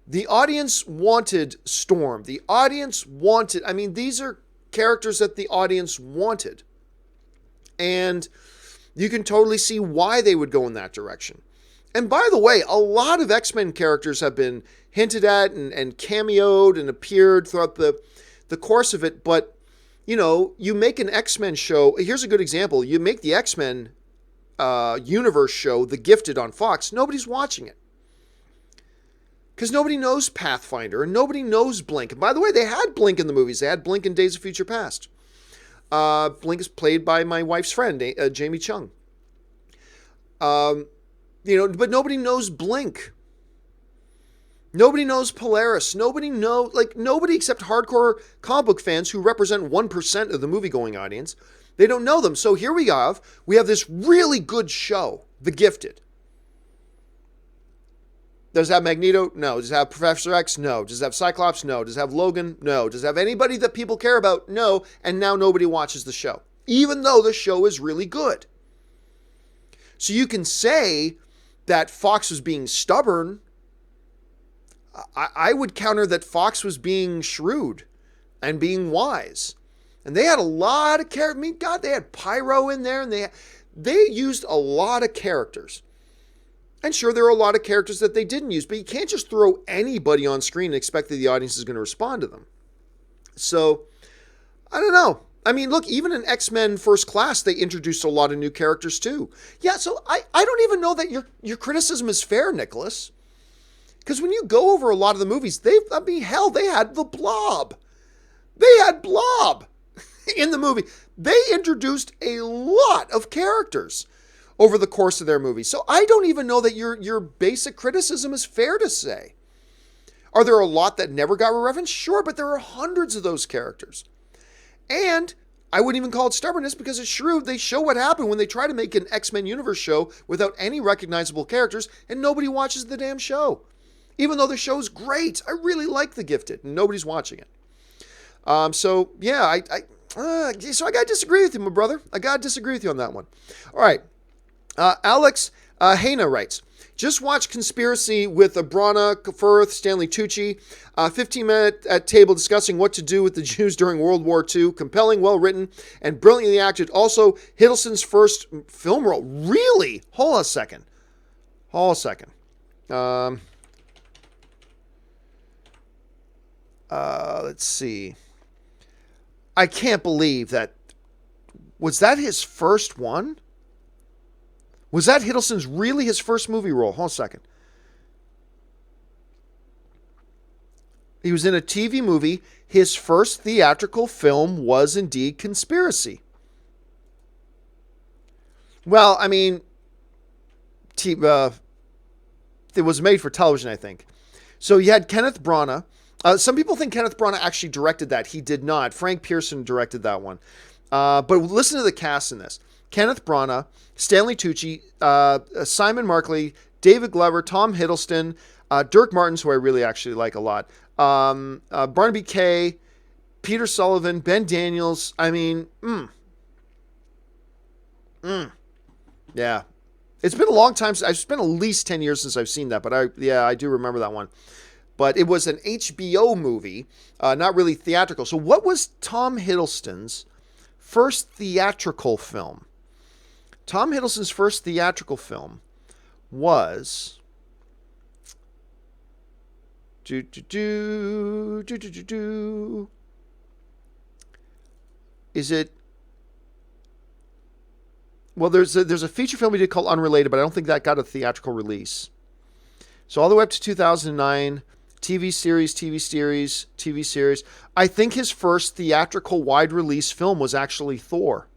S1: The audience wanted Storm. The audience wanted, I mean, these are characters that the audience wanted. And you can totally see why they would go in that direction. And by the way, a lot of X-Men characters have been hinted at and cameoed and appeared throughout the course of it. But, you know, you make an X-Men show. Here's a good example. You make the X-Men universe show, The Gifted, on Fox. Nobody's watching it. Because nobody knows Pathfinder and nobody knows Blink. And by the way, they had Blink in the movies. They had Blink in Days of Future Past. Blink is played by my wife's friend, Jamie Chung. You know, but nobody knows Blink. Nobody knows Polaris. Nobody except hardcore comic book fans who represent 1% of the movie-going audience. They don't know them. So here we have this really good show, The Gifted. Does it have Magneto? No. Does it have Professor X? No. Does it have Cyclops? No. Does it have Logan? No. Does it have anybody that people care about? No. And now nobody watches the show, even though the show is really good. So you can say that Fox was being stubborn. I would counter that Fox was being shrewd and being wise. And they had a lot of characters. I mean, God, they had Pyro in there, and they used a lot of characters. And sure, there are a lot of characters that they didn't use, but you can't just throw anybody on screen and expect that the audience is going to respond to them. So, I don't know. I mean, look, even in X-Men First Class, they introduced a lot of new characters too. Yeah, so I don't even know that your criticism is fair, Nicholas. Because when you go over a lot of the movies, they had the Blob. They had Blob in the movie. They introduced a lot of characters over the course of their movie. So I don't even know that your basic criticism is fair to say. Are there a lot that never got referenced? Sure, but there are hundreds of those characters. And I wouldn't even call it stubbornness because it's shrewd. They show what happened when they try to make an X-Men universe show without any recognizable characters and nobody watches the damn show. Even though the show's great. I really like The Gifted and nobody's watching it. So yeah, so I got to disagree with you, my brother. I got to disagree with you on that one. All right. Alex Hena writes, just watch Conspiracy with Brana Firth, Stanley Tucci. 15-minute at table discussing what to do with the Jews during World War II. Compelling, well-written, and brilliantly acted. Also, Hiddleston's first film role. Really? Hold on a second. Let's see. I can't believe that. Was that his first one? Was that Hiddleston's really his first movie role? Hold on a second. He was in a TV movie. His first theatrical film was indeed Conspiracy. Well, I mean, it was made for television, I think. So you had Kenneth Branagh. Some people think Kenneth Branagh actually directed that. He did not. Frank Pearson directed that one. But listen to the cast in this. Kenneth Branagh, Stanley Tucci, Simon Markley, David Glover, Tom Hiddleston, Dirk Martins, who I really actually like a lot, Barnaby Kay, Peter Sullivan, Ben Daniels. I mean, yeah. It's been a long time. It's been at least 10 years since I've seen that, but I do remember that one. But it was an HBO movie, not really theatrical. So what was Tom Hiddleston's first theatrical film? Tom Hiddleston's first theatrical film was Is it? Well, there's a feature film he did called Unrelated, but I don't think that got a theatrical release. So all the way up to 2009, TV series. I think his first theatrical wide release film was actually Thor.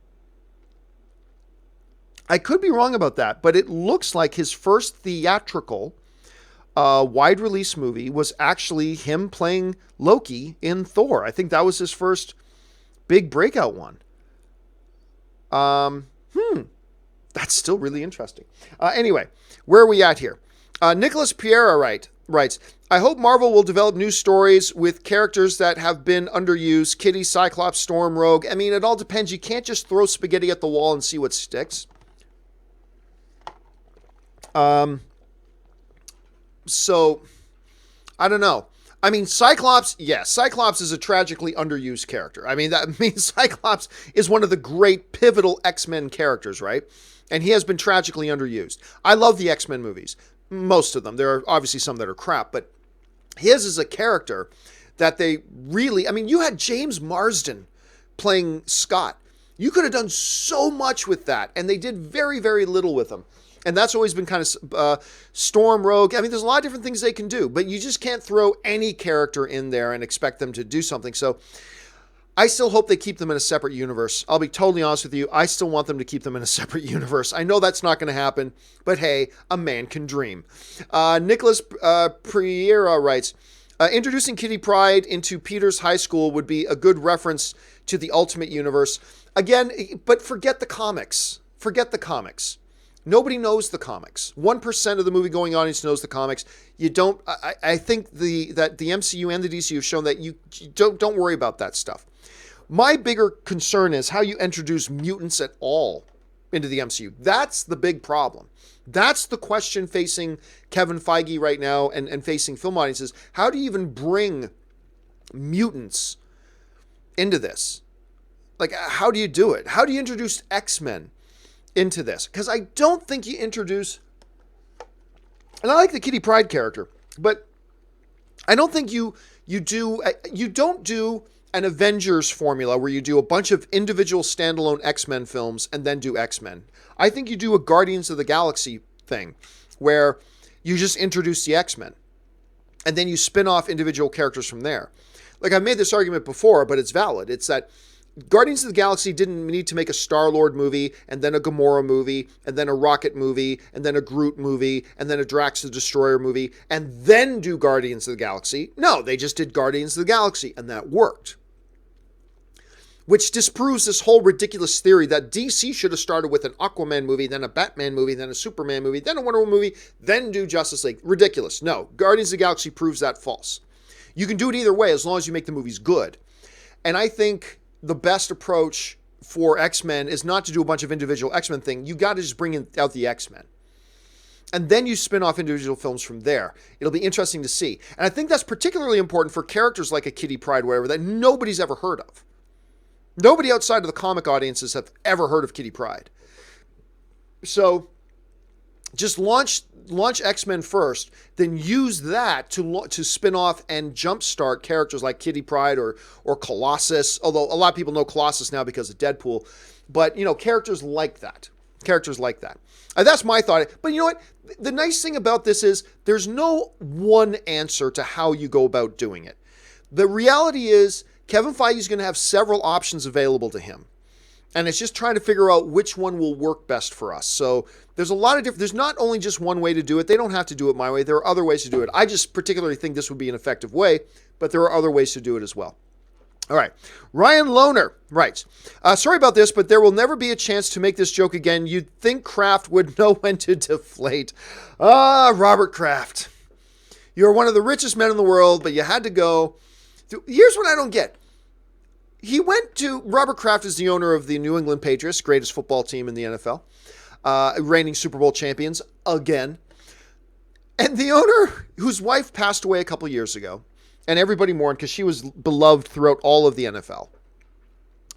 S1: I could be wrong about that, but it looks like his first theatrical wide release movie was actually him playing Loki in Thor. I think that was his first big breakout one. That's still really interesting. Anyway, where are we at here? Nicholas Piera writes, I hope Marvel will develop new stories with characters that have been underused. Kitty, Cyclops, Storm, Rogue. I mean, it all depends. You can't just throw spaghetti at the wall and see what sticks. So, I don't know. I mean, Cyclops, yes, Cyclops is a tragically underused character. I mean, that means Cyclops is one of the great pivotal X-Men characters, right? And he has been tragically underused. I love the X-Men movies. Most of them. There are obviously some that are crap, but his is a character that they really, I mean, you had James Marsden playing Scott. You could have done so much with that, and they did very, very little with him. And that's always been kind of Storm, Rogue. I mean, there's a lot of different things they can do, but you just can't throw any character in there and expect them to do something. So I still hope they keep them in a separate universe. I'll be totally honest with you. I still want them to keep them in a separate universe. I know that's not going to happen, but hey, a man can dream. Nicholas Priera writes, introducing Kitty Pryde into Peter's high school would be a good reference to the Ultimate Universe. Again, but forget the comics. Forget the comics. Nobody knows the comics. 1% of the movie-going audience knows the comics. You don't. I think that the MCU and the DCU have shown that you don't worry about that stuff. My bigger concern is how you introduce mutants at all into the MCU. That's the big problem. That's the question facing Kevin Feige right now and facing film audiences. How do you even bring mutants into this? Like, how do you do it? How do you introduce X-Men into this? Because I don't think you introduce, and I like the Kitty Pryde character, but I don't think you don't do an Avengers formula where you do a bunch of individual standalone X-Men films and then do X-Men. I think you do a Guardians of the Galaxy thing where you just introduce the X-Men and then you spin off individual characters from there. Like, I've made this argument before, but it's valid. It's that Guardians of the Galaxy didn't need to make a Star-Lord movie, and then a Gamora movie, and then a Rocket movie, and then a Groot movie, and then a Drax the Destroyer movie, and then do Guardians of the Galaxy. No, they just did Guardians of the Galaxy, and that worked. Which disproves this whole ridiculous theory that DC should have started with an Aquaman movie, then a Batman movie, then a Superman movie, then a Wonder Woman movie, then do Justice League. Ridiculous. No, Guardians of the Galaxy proves that false. You can do it either way as long as you make the movies good. And I think the best approach for X-Men is not to do a bunch of individual X-Men thing. You got to just bring out the X-Men. And then you spin off individual films from there. It'll be interesting to see. And I think that's particularly important for characters like a Kitty Pryde, whatever, that nobody's ever heard of. Nobody outside of the comic audiences have ever heard of Kitty Pryde. So just launch X-Men first, then use that to spin off and jumpstart characters like Kitty Pryde or Colossus, although a lot of people know Colossus now because of Deadpool. But, characters like that. That's my thought. But you know what? The nice thing about this is there's no one answer to how you go about doing it. The reality is Kevin Feige is going to have several options available to him. And it's just trying to figure out which one will work best for us. So there's a lot of different, there's not only just one way to do it. They don't have to do it my way. There are other ways to do it. I just particularly think this would be an effective way, but there are other ways to do it as well. All right. Ryan Lohner writes, sorry about this, but there will never be a chance to make this joke again. You'd think Kraft would know when to deflate. Robert Kraft. You're one of the richest men in the world, but you had to go. Here's what I don't get. Robert Kraft is the owner of the New England Patriots, greatest football team in the NFL, reigning Super Bowl champions again. And the owner, whose wife passed away a couple years ago, and everybody mourned because she was beloved throughout all of the NFL.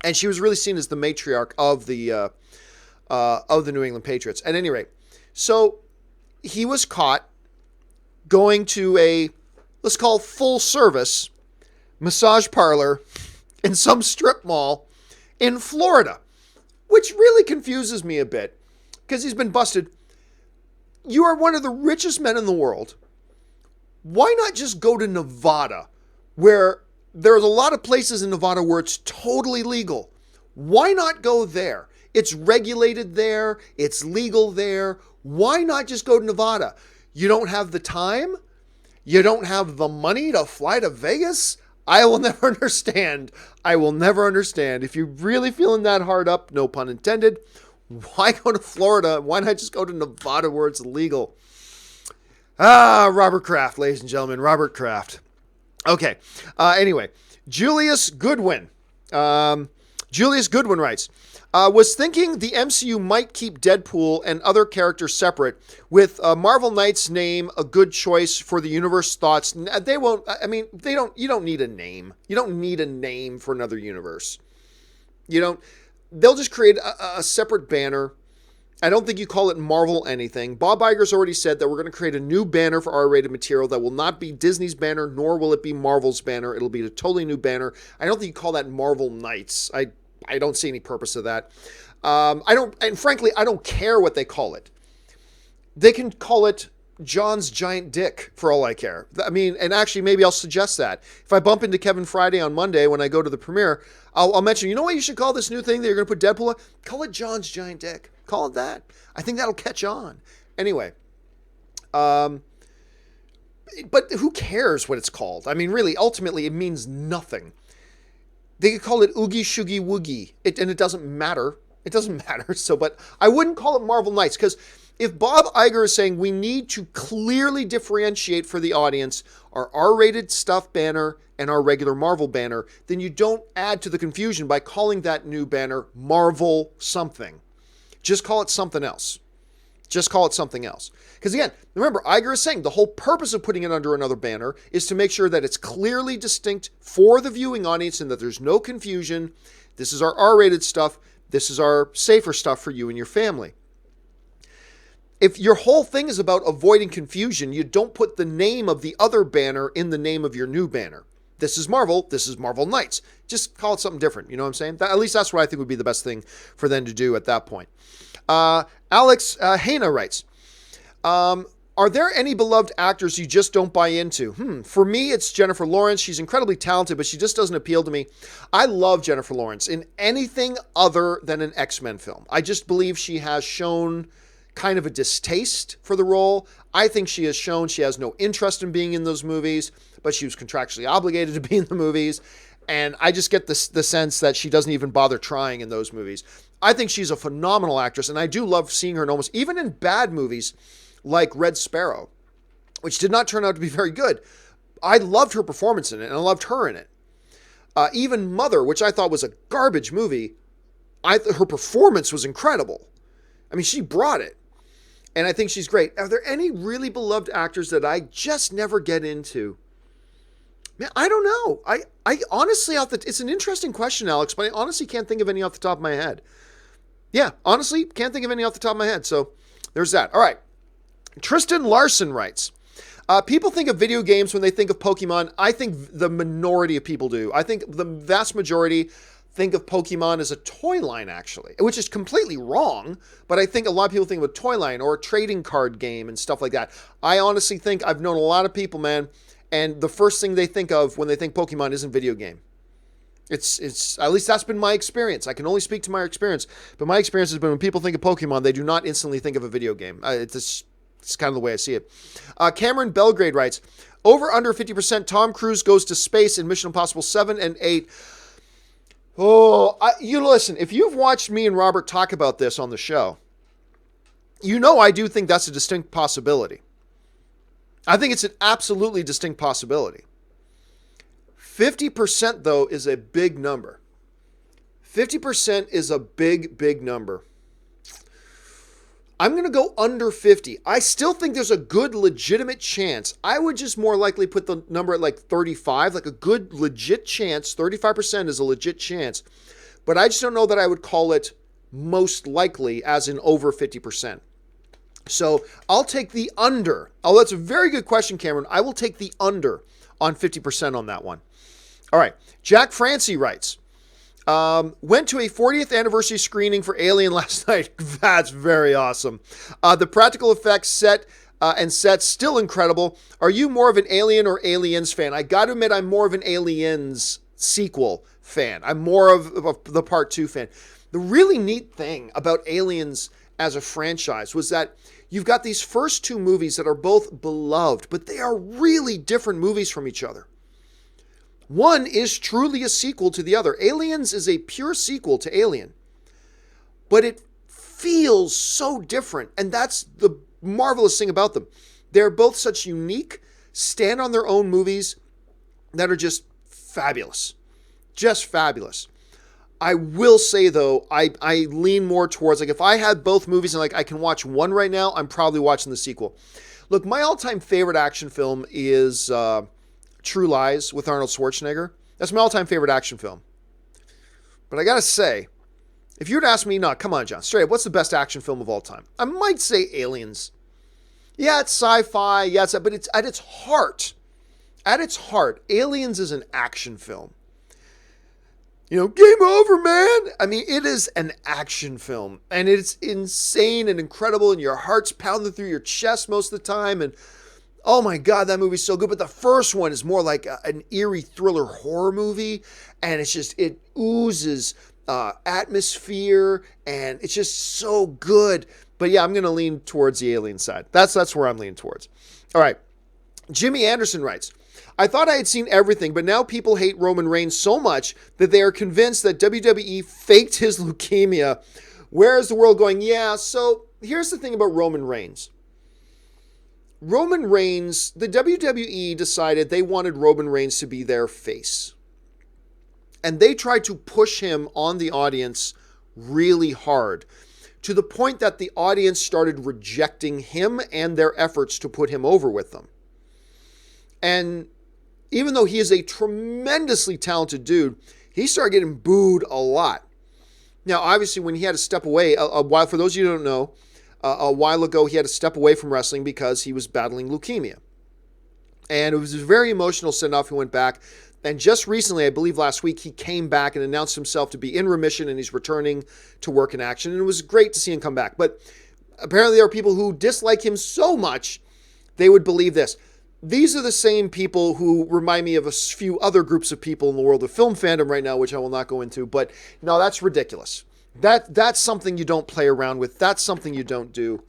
S1: And she was really seen as the matriarch of the New England Patriots. At any rate, so he was caught going to a, let's call full service massage parlor in some strip mall in Florida, which really confuses me a bit because he's been busted. You are one of the richest men in the world. Why not just go to Nevada, where there's a lot of places in Nevada where it's totally legal? Why not go there? It's regulated there. It's legal there. Why not just go to Nevada? You don't have the time? You don't have the money to fly to Vegas? I will never understand. If you're really feeling that hard up, no pun intended, why go to Florida? Why not just go to Nevada where it's legal? Robert Kraft, ladies and gentlemen, Robert Kraft. Okay. Anyway, Julius Goodwin. Julius Goodwin writes, was thinking the MCU might keep Deadpool and other characters separate, with Marvel Knight's name a good choice for the universe thoughts. They won't, I mean, they don't, you don't need a name. You don't need a name for another universe. You don't, they'll just create a separate banner. I don't think you call it Marvel anything. Bob Iger's already said that we're going to create a new banner for R-rated material that will not be Disney's banner, nor will it be Marvel's banner. It'll be a totally new banner. I don't think you call that Marvel Knights. I don't see any purpose of that. And frankly, I don't care what they call it. They can call it John's Giant Dick for all I care. I mean, and actually, maybe I'll suggest that. If I bump into Kevin Friday on Monday when I go to the premiere, I'll mention, you know what you should call this new thing that you're going to put Deadpool on? Call it John's Giant Dick. Call it that. I think that'll catch on. Anyway. But who cares what it's called? I mean, really, ultimately, it means nothing. They could call it Oogie Shoogie Woogie, and it doesn't matter. It doesn't matter. But I wouldn't call it Marvel Knights, because if Bob Iger is saying we need to clearly differentiate for the audience our R-rated stuff banner and our regular Marvel banner, then you don't add to the confusion by calling that new banner Marvel something. Just call it something else. Just call it something else. Because again, remember, Iger is saying the whole purpose of putting it under another banner is to make sure that it's clearly distinct for the viewing audience and that there's no confusion. This is our R-rated stuff. This is our safer stuff for you and your family. If your whole thing is about avoiding confusion, you don't put the name of the other banner in the name of your new banner. This is Marvel. This is Marvel Knights. Just call it something different. You know what I'm saying? At least that's what I think would be the best thing for them to do at that point. Alex Hana writes, are there any beloved actors you just don't buy into? For me, it's Jennifer Lawrence. She's incredibly talented, but she just doesn't appeal to me. I love Jennifer Lawrence in anything other than an X-Men film. I just believe she has shown kind of a distaste for the role. I think she has shown she has no interest in being in those movies, but she was contractually obligated to be in the movies. And I just get the sense that she doesn't even bother trying in those movies. I think she's a phenomenal actress, and I do love seeing her in almost, even in bad movies like Red Sparrow, which did not turn out to be very good. I loved her performance in it, and I loved her in it. Even Mother, which I thought was a garbage movie, her performance was incredible. I mean, she brought it. And I think she's great. Are there any really beloved actors that I just never get into? Man, I don't know. I honestly, it's an interesting question, Alex, but I honestly can't think of any off the top of my head. Yeah, honestly, can't think of any off the top of my head. So there's that. All right. Tristan Larson writes, people think of video games when they think of Pokemon. I think the minority of people do. I think the vast majority think of Pokemon as a toy line, actually, which is completely wrong. But I think a lot of people think of a toy line or a trading card game and stuff like that. I honestly think I've known a lot of people, man, and the first thing they think of when they think Pokemon isn't video game. It's at least that's been my experience. I can only speak to my experience, but my experience has been when people think of Pokemon, they do not instantly think of a video game. It's kind of the way I see it. Cameron Belgrade writes, over under 50% Tom Cruise goes to space in Mission Impossible 7 and 8. You listen, if you've watched me and Robert talk about this on the show, you know I do think that's a distinct possibility. I think it's an absolutely distinct possibility. 50%, though, is a big number. 50% is a big, big number. I'm going to go under 50. I still think there's a good, legitimate chance. I would just more likely put the number at like 35, like a good, legit chance. 35% is a legit chance. But I just don't know that I would call it most likely as in over 50%. So I'll take the under. Oh, that's a very good question, Cameron. I will take the under on 50% on that one. All right. Jack Francie writes, went to a 40th anniversary screening for Alien last night. That's very awesome. The practical effects set and sets still incredible. Are you more of an Alien or Aliens fan? I got to admit, I'm more of an Aliens sequel fan. I'm more of the Part 2 fan. The really neat thing about Aliens as a franchise was that you've got these first two movies that are both beloved, but they are really different movies from each other. One is truly a sequel to the other. Aliens is a pure sequel to Alien, but it feels so different, and that's the marvelous thing about them. They're both such unique, stand on their own movies that are just fabulous. Just fabulous. I will say, though, I lean more towards, like, if I had both movies and, like, I can watch one right now, I'm probably watching the sequel. Look, my all-time favorite action film is True Lies with Arnold Schwarzenegger. That's my all-time favorite action film. But I gotta say, if you were to ask me, no, come on, John, straight up, what's the best action film of all time? I might say Aliens. Yeah, it's sci-fi, yeah, but it's at its heart, Aliens is an action film. You know, game over, man. I mean, it is an action film, and it's insane and incredible, and your heart's pounding through your chest most of the time, and oh my God, that movie's so good. But the first one is more like an eerie thriller horror movie, and it's just, it oozes atmosphere, and it's just so good. But yeah, I'm going to lean towards the Alien side. That's where I'm leaning towards. All right. Jimmy Anderson writes, I thought I had seen everything, but now people hate Roman Reigns so much that they are convinced that WWE faked his leukemia. Where is the world going? Yeah, so here's the thing about Roman Reigns. Roman Reigns, the WWE decided they wanted Roman Reigns to be their face. And they tried to push him on the audience really hard, to the point that the audience started rejecting him and their efforts to put him over with them. And even though he is a tremendously talented dude, he started getting booed a lot. Now, obviously, when he had to step away, a while, for those of you who don't know, a while ago, he had to step away from wrestling because he was battling leukemia. And it was a very emotional send-off. He went back. And just recently, I believe last week, he came back and announced himself to be in remission, and he's returning to work in action. And it was great to see him come back. But apparently, there are people who dislike him so much, they would believe this. These are the same people who remind me of a few other groups of people in the world of film fandom right now, which I will not go into. But no, that's ridiculous. That's something you don't play around with. That's something you don't do.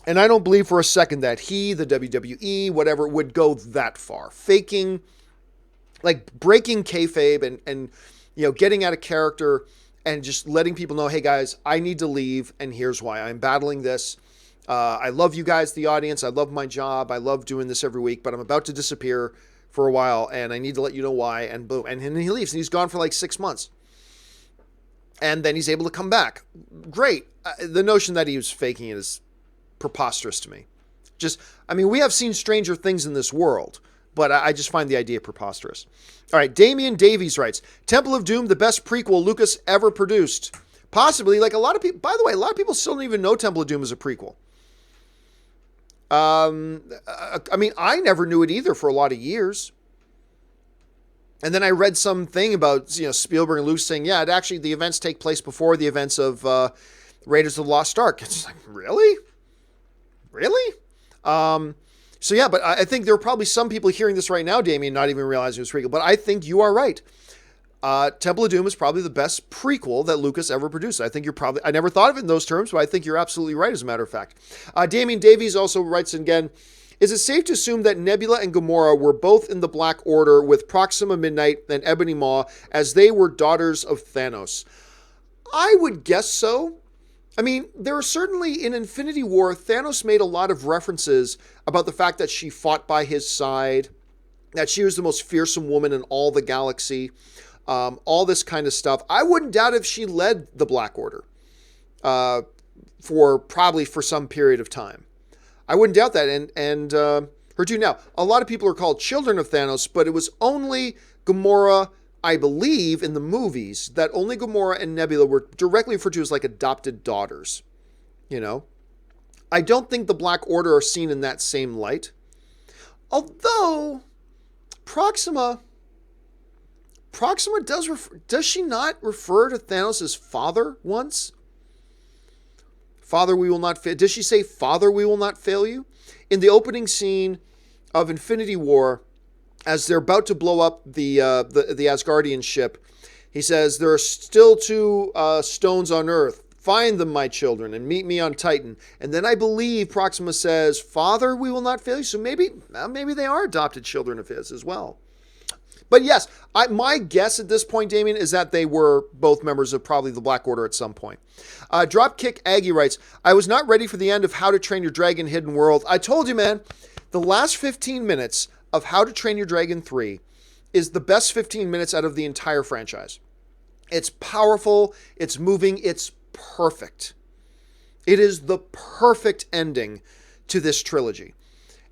S1: And I don't believe for a second that he, the WWE, whatever, would go that far. Faking, like breaking kayfabe and you know, getting out of character and just letting people know, hey guys, I need to leave and here's why. I'm battling this. I love you guys, the audience. I love my job. I love doing this every week, but I'm about to disappear for a while and I need to let you know why. And boom. And then he leaves and he's gone for like 6 months. And then he's able to come back. Great. The notion that he was faking it is preposterous to me. We have seen stranger things in this world, but I just find the idea preposterous. All right. Damian Davies writes, Temple of Doom, the best prequel Lucas ever produced. Possibly, like a lot of people, by the way, a lot of people still don't even know Temple of Doom is a prequel. I never knew it either for a lot of years. And then I read something about, Spielberg and Lucas saying, yeah, the events take place before the events of Raiders of the Lost Ark. It's like, really? Really? So yeah, but I think there are probably some people hearing this right now, Damien, not even realizing it was prequel. But I think you are right. Temple of Doom is probably the best prequel that Lucas ever produced. I never thought of it in those terms, but I think you're absolutely right, as a matter of fact. Damian Davies also writes again, is it safe to assume that Nebula and Gamora were both in the Black Order with Proxima Midnight and Ebony Maw, as they were daughters of Thanos? I would guess so. I mean, there are certainly, in Infinity War, Thanos made a lot of references about the fact that she fought by his side, that she was the most fearsome woman in all the galaxy, all this kind of stuff. I wouldn't doubt if she led the Black Order for some period of time. I wouldn't doubt that. And her too. Now, a lot of people are called children of Thanos, but it was only Gamora, I believe, in the movies, that only Gamora and Nebula were directly referred to as like adopted daughters. I don't think the Black Order are seen in that same light. Although Proxima does she not refer to Thanos as father once? Father, we will not fail. Does she say, Father, we will not fail you? In the opening scene of Infinity War, as they're about to blow up the Asgardian ship, he says, there are still 2 stones on Earth. Find them, my children, and meet me on Titan. And then I believe Proxima says, Father, we will not fail you. So maybe they are adopted children of his as well. But yes, my guess at this point, Damien, is that they were both members of probably the Black Order at some point. Dropkick Aggie writes, I was not ready for the end of How to Train Your Dragon Hidden World. I told you, man, the last 15 minutes of How to Train Your Dragon 3 is the best 15 minutes out of the entire franchise. It's powerful, it's moving, it's perfect. It is the perfect ending to this trilogy.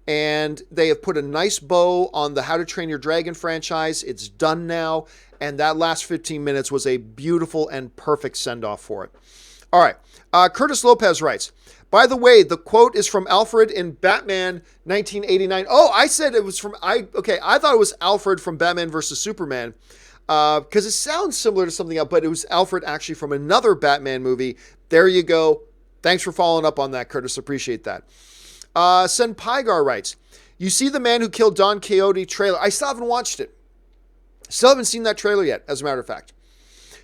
S1: And they have put a nice bow on the How to Train Your Dragon franchise. It's done now. And that last 15 minutes was a beautiful and perfect send-off for it. All right. Curtis Lopez writes, by the way, the quote is from Alfred in Batman 1989. Oh, I said it was from, I thought it was Alfred from Batman versus Superman. Because it sounds similar to something else, but it was Alfred actually from another Batman movie. There you go. Thanks for following up on that, Curtis. Appreciate that. Sen Pygar writes, you see the Man Who Killed Don Quixote trailer. I still haven't watched it. Still haven't seen that trailer yet, as a matter of fact.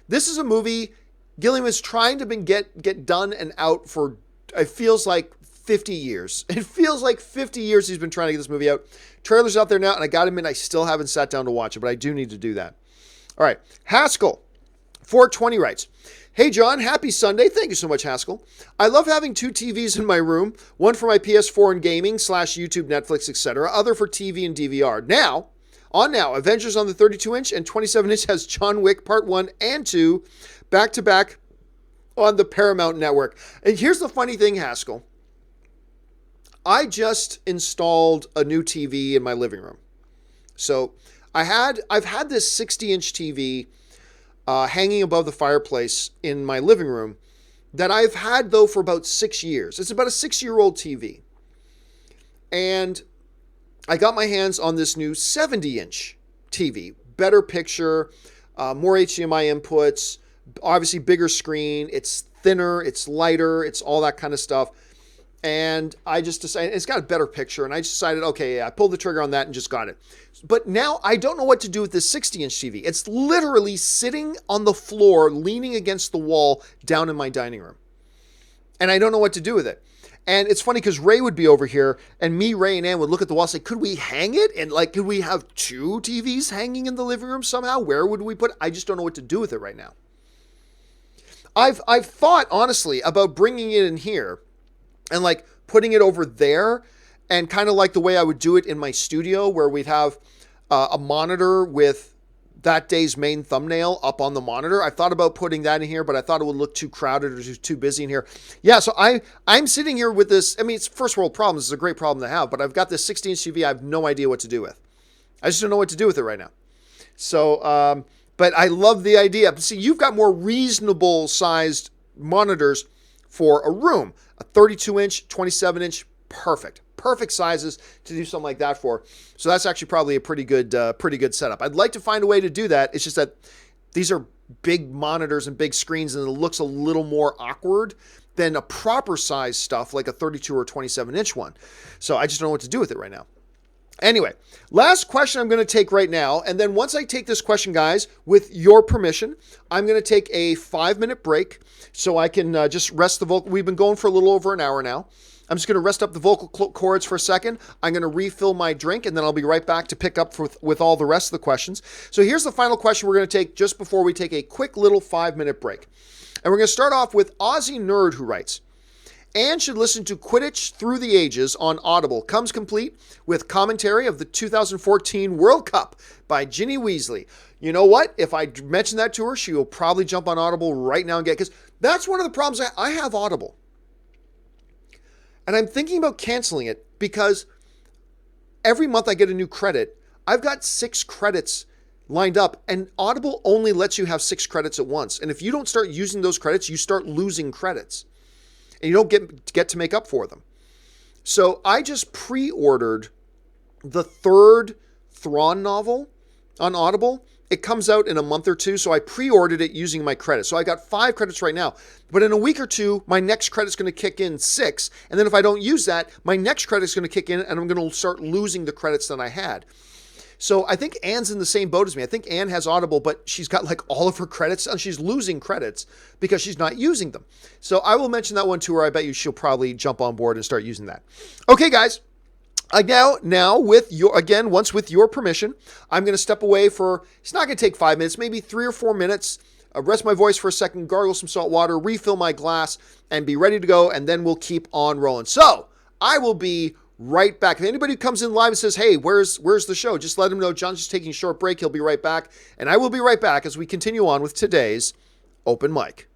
S1: This is a movie Gilliam is trying to get done and out for, it feels like 50 years. It feels like 50 years he's been trying to get this movie out. Trailer's out there now, and I gotta admit, I still haven't sat down to watch it, but I do need to do that. All right. Haskell, 420 writes, hey, John, happy Sunday. Thank you so much, Haskell. I love having 2 TVs in my room, one for my PS4 and gaming / YouTube, Netflix, etc., other for TV and DVR. Now, Avengers on the 32-inch and 27-inch has John Wick Part 1 and 2 back-to-back on the Paramount Network. And here's the funny thing, Haskell. I just installed a new TV in my living room. So I've had this 60-inch TV hanging above the fireplace in my living room that I've had, though, for about 6 years. It's about a 6-year-old TV. And I got my hands on this new 70-inch TV. Better picture, more HDMI inputs, obviously bigger screen. It's thinner, it's lighter, it's all that kind of stuff. And I just decided, it's got a better picture, and I just decided, okay, yeah, I pulled the trigger on that and just got it. But now I don't know what to do with this 60-inch TV. It's literally sitting on the floor, leaning against the wall down in my dining room. And I don't know what to do with it. And it's funny because Ray would be over here, and me, Ray, and Ann would look at the wall and say, could we hang it? And could we have 2 TVs hanging in the living room somehow? Where would we put it? I just don't know what to do with it right now. I've thought, honestly, about bringing it in here and putting it over there, and kind of like the way I would do it in my studio, where we'd have a monitor with that day's main thumbnail up on the monitor. I thought about putting that in here, but I thought it would look too crowded or too busy in here. Yeah, so I'm sitting here with this. I mean, it's first world problems. It's a great problem to have, but I've got this 60-inch TV I have no idea what to do with. I just don't know what to do with it right now. So, but I love the idea. See, you've got more reasonable sized monitors for a room. A 32-inch, 27-inch, perfect sizes to do something like that for. So that's actually probably a pretty good setup. I'd like to find a way to do that. It's just that these are big monitors and big screens, and it looks a little more awkward than a proper size stuff like a 32 or 27-inch one. So I just don't know what to do with it right now. Anyway, last question I'm going to take right now. And then once I take this question, guys, with your permission, I'm going to take a 5-minute break so I can just rest the vocal. We've been going for a little over an hour now. I'm just going to rest up the vocal cords for a second. I'm going to refill my drink, and then I'll be right back to pick up with all the rest of the questions. So here's the final question we're going to take just before we take a quick little 5-minute break. And we're going to start off with Aussie Nerd, who writes, Anne should listen to Quidditch Through the Ages on Audible. Comes complete with commentary of the 2014 World Cup by Ginny Weasley. You know what? If I mention that to her, she will probably jump on Audible right now and get it. Because that's one of the problems. I have Audible. And I'm thinking about canceling it because every month I get a new credit. I've got 6 credits lined up, and Audible only lets you have 6 credits at once. And if you don't start using those credits, you start losing credits. And you don't get to make up for them. So I just pre-ordered the 3rd Thrawn novel on Audible. It comes out in a month or 2, so I pre-ordered it using my credits. So I got 5 credits right now. But in a week or 2, my next credit's going to kick in 6. And then if I don't use that, my next credit's going to kick in, and I'm going to start losing the credits that I had. So I think Anne's in the same boat as me. I think Anne has Audible, but she's got all of her credits, and she's losing credits because she's not using them. So I will mention that one to her. I bet you she'll probably jump on board and start using that. Okay, guys. Now with your, again, once with your permission, I'm going to step away for, it's not going to take 5 minutes, maybe 3 or 4 minutes, rest my voice for a second, gargle some salt water, refill my glass, and be ready to go, and then we'll keep on rolling. So I will be right back. If anybody who comes in live and says, hey, where's the show? Just let him know John's just taking a short break. He'll be right back. And I will be right back as we continue on with today's open mic.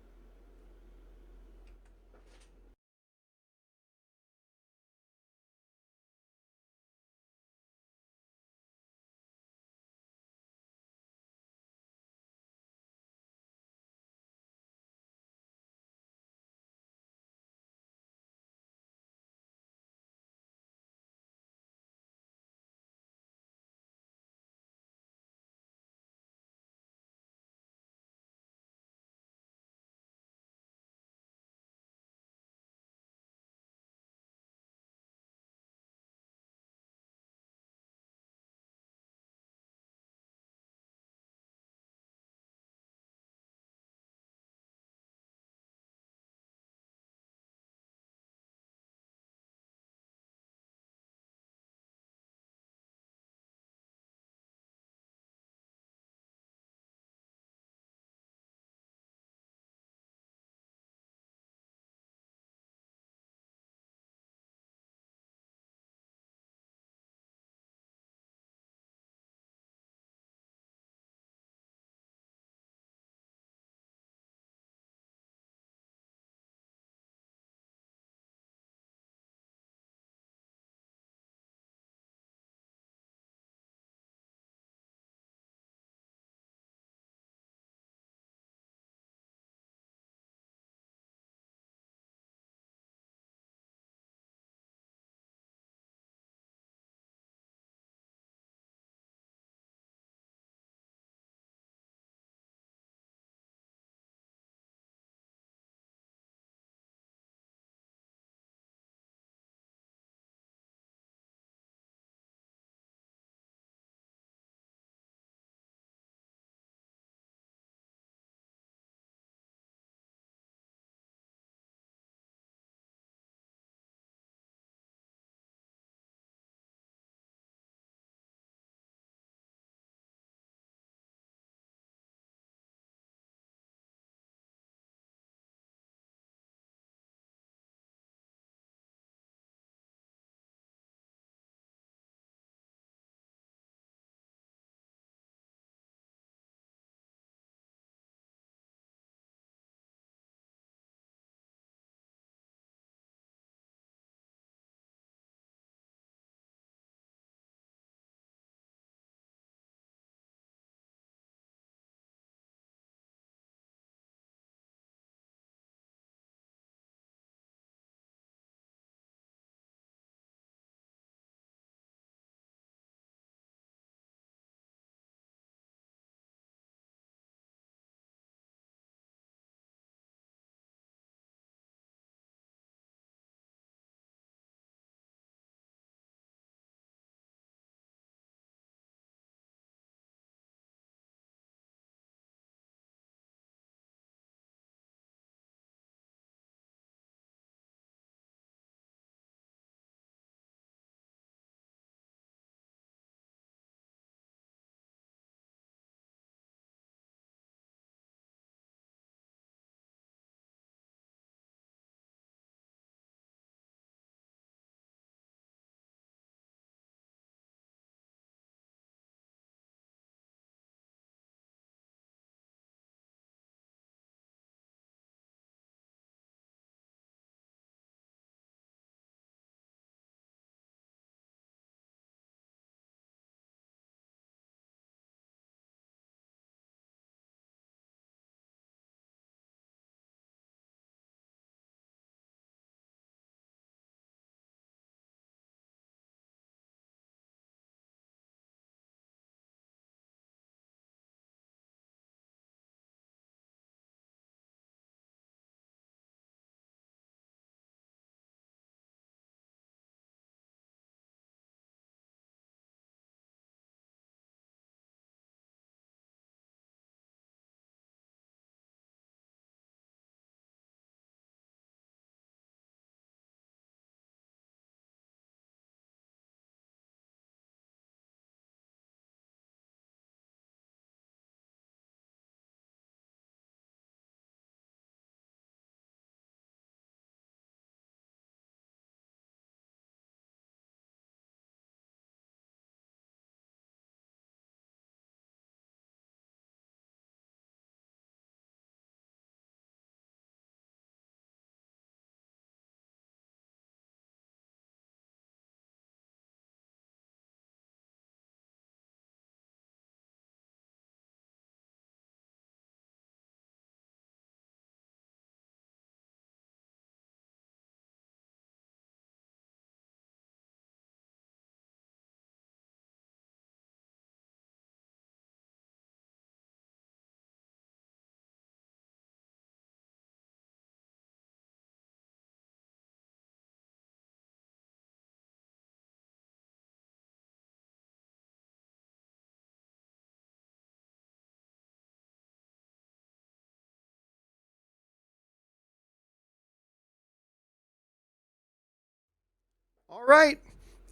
S1: All right.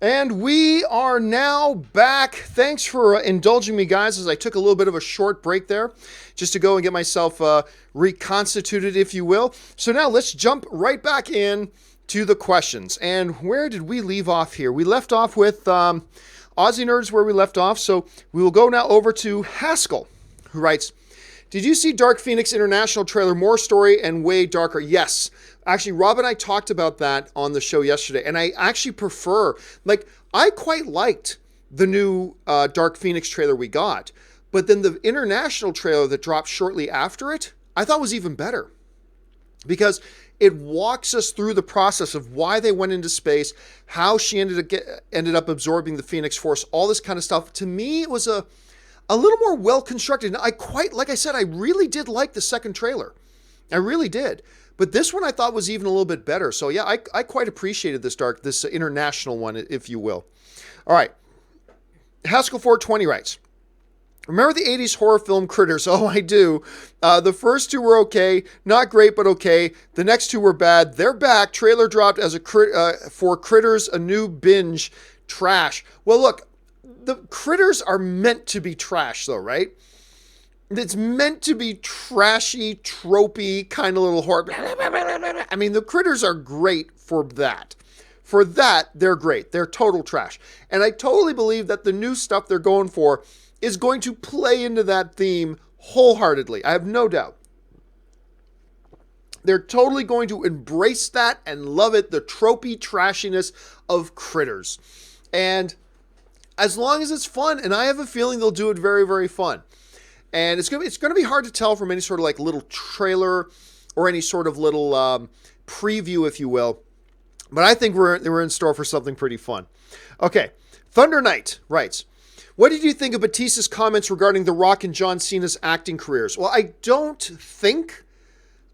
S1: And we are now back. Thanks for indulging me, guys, as I took a little bit of a short break there just to go and get myself reconstituted, if you will. So now let's jump right back in to the questions. And where did we leave off here? We left off with Aussie Nerds where we left off. So we will go now over to Haskell, who writes, did you see Dark Phoenix International trailer? More story and way darker. Yes. Actually, Rob and I talked about that on the show yesterday, and I actually prefer, I quite liked the new Dark Phoenix trailer we got, but then the international trailer that dropped shortly after it, I thought was even better, because it walks us through the process of why they went into space, how she ended up absorbing the Phoenix Force, all this kind of stuff. To me, it was a little more well-constructed. Like I said, I really did like the second trailer. I really did. But this one I thought was even a little bit better. So yeah, I quite appreciated this international one, if you will. All right. Haskell 420 writes, remember the 80s horror film Critters? Oh, I do. The first two were okay. Not great, but okay. The next two were bad. They're back. Trailer dropped as for Critters, a new binge. Trash. Well, look, the Critters are meant to be trash, though, right? It's meant to be trashy, tropey, kind of little horror. I mean, the Critters are great for that. For that, they're great. They're total trash. And I totally believe that the new stuff they're going for is going to play into that theme wholeheartedly. I have no doubt. They're totally going to embrace that and love it, the tropey trashiness of Critters. And as long as it's fun, and I have a feeling they'll do it very, very fun. And it's going to be hard to tell from any sort of little trailer or any sort of little preview, if you will. But I think we're in store for something pretty fun. Okay, Thunder Knight writes, what did you think of Batista's comments regarding The Rock and John Cena's acting careers? Well, I don't think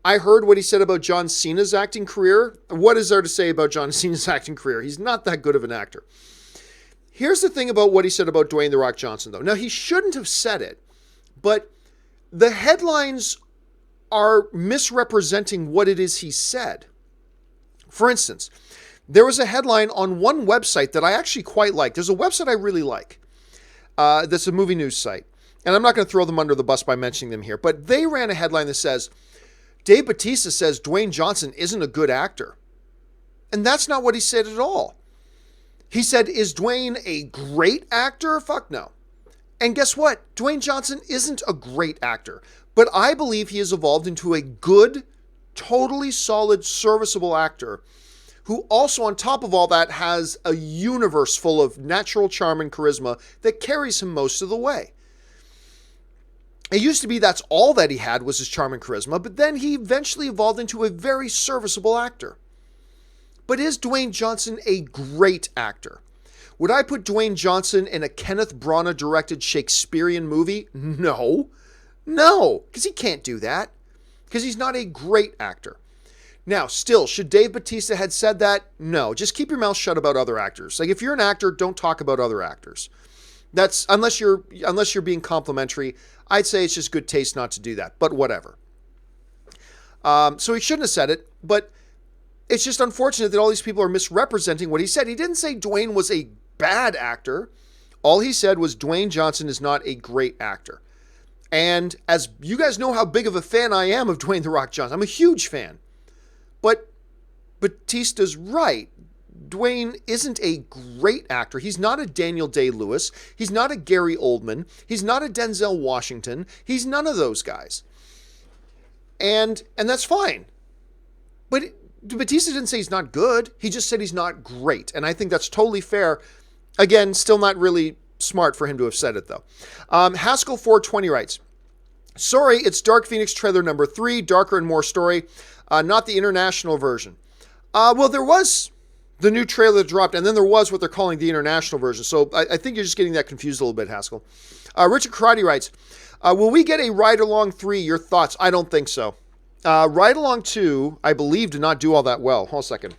S1: I heard what he said about John Cena's acting career. What is there to say about John Cena's acting career? He's not that good of an actor. Here's the thing about what he said about Dwayne The Rock Johnson, though. Now, he shouldn't have said it. But the headlines are misrepresenting what it is he said. For instance, there was a headline on one website that I actually quite like. There's a website I really like. That's a movie news site. And I'm not going to throw them under the bus by mentioning them here. But they ran a headline that says, Dave Bautista says Dwayne Johnson isn't a good actor. And that's not what he said at all. He said, is Dwayne a great actor? Fuck no. And guess what? Dwayne Johnson isn't a great actor, but I believe he has evolved into a good, totally solid, serviceable actor who also, on top of all that, has a universe full of natural charm and charisma that carries him most of the way. It used to be that's all that he had was his charm and charisma, but then he eventually evolved into a very serviceable actor. But is Dwayne Johnson a great actor? Would I put Dwayne Johnson in a Kenneth Branagh-directed Shakespearean movie? No, because he can't do that, because he's not a great actor. Now, still, should Dave Bautista had said that? No, just keep your mouth shut about other actors. If you're an actor, don't talk about other actors. That's unless you're being complimentary. I'd say it's just good taste not to do that, but whatever. So he shouldn't have said it, but it's just unfortunate that all these people are misrepresenting what he said. He didn't say Dwayne was a bad actor. All he said was Dwayne Johnson is not a great actor. And as you guys know how big of a fan I am of Dwayne The Rock Johnson, I'm a huge fan. But Bautista's right. Dwayne isn't a great actor. He's not a Daniel Day-Lewis. He's not a Gary Oldman. He's not a Denzel Washington. He's none of those guys. And that's fine. But Bautista didn't say he's not good. He just said he's not great. And I think that's totally fair. Again, still not really smart for him to have said it, though. Haskell 420 writes, sorry, it's Dark Phoenix trailer number 3, darker and more story, not the international version. Well, there was the new trailer that dropped, and then there was what they're calling the international version. So I think you're just getting that confused a little bit, Haskell. Richard Karate writes, will we get a Ride Along 3? Your thoughts? I don't think so. Ride Along 2, I believe, did not do all that well. Hold on a second.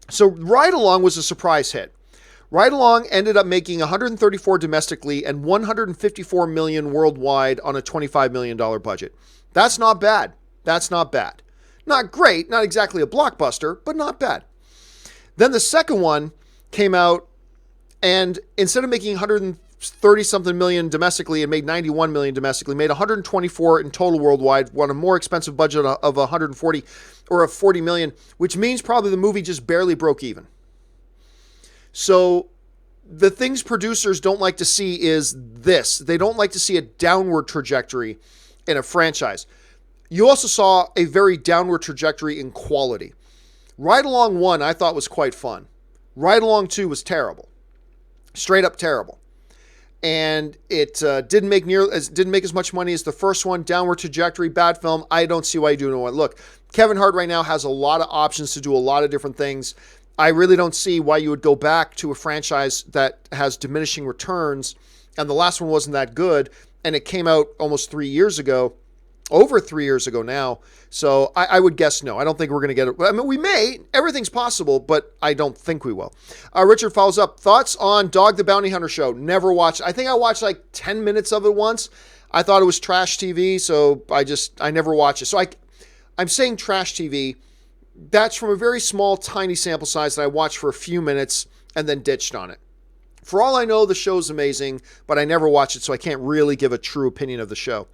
S1: So Ride Along was a surprise hit. Ride Along ended up making 134 domestically and 154 million worldwide on a $25 million budget. That's not bad. That's not bad. Not great, not exactly a blockbuster, but not bad. Then the second one came out, and instead of making 130 something million domestically, it made 91 million domestically, made 124 in total worldwide, won a more expensive budget of 140 or of 40 million, which means probably the movie just barely broke even. So the things producers don't like to see is this. They don't like to see a downward trajectory in a franchise. You also saw a very downward trajectory in quality. Ride Along 1 I thought was quite fun. Ride Along 2 was terrible. Straight up terrible. And it didn't make as much money as the first one. Downward trajectory, bad film. I don't see why you do it. Look, Kevin Hart right now has a lot of options to do a lot of different things. I really don't see why you would go back to a franchise that has diminishing returns, and the last one wasn't that good, and it came out almost 3 years ago, over 3 years ago now. So I would guess no. I don't think we're going to get it. I mean, we may. Everything's possible, but I don't think we will. Richard follows up. Thoughts on Dog the Bounty Hunter show? Never watched. I think I watched like 10 minutes of it once. I thought it was trash TV, so I never watched it. So I'm saying trash TV. That's from a very small, tiny sample size that I watched for a few minutes and then ditched on it. For all I know, the show's amazing, but I never watched it, so I can't really give a true opinion of the show.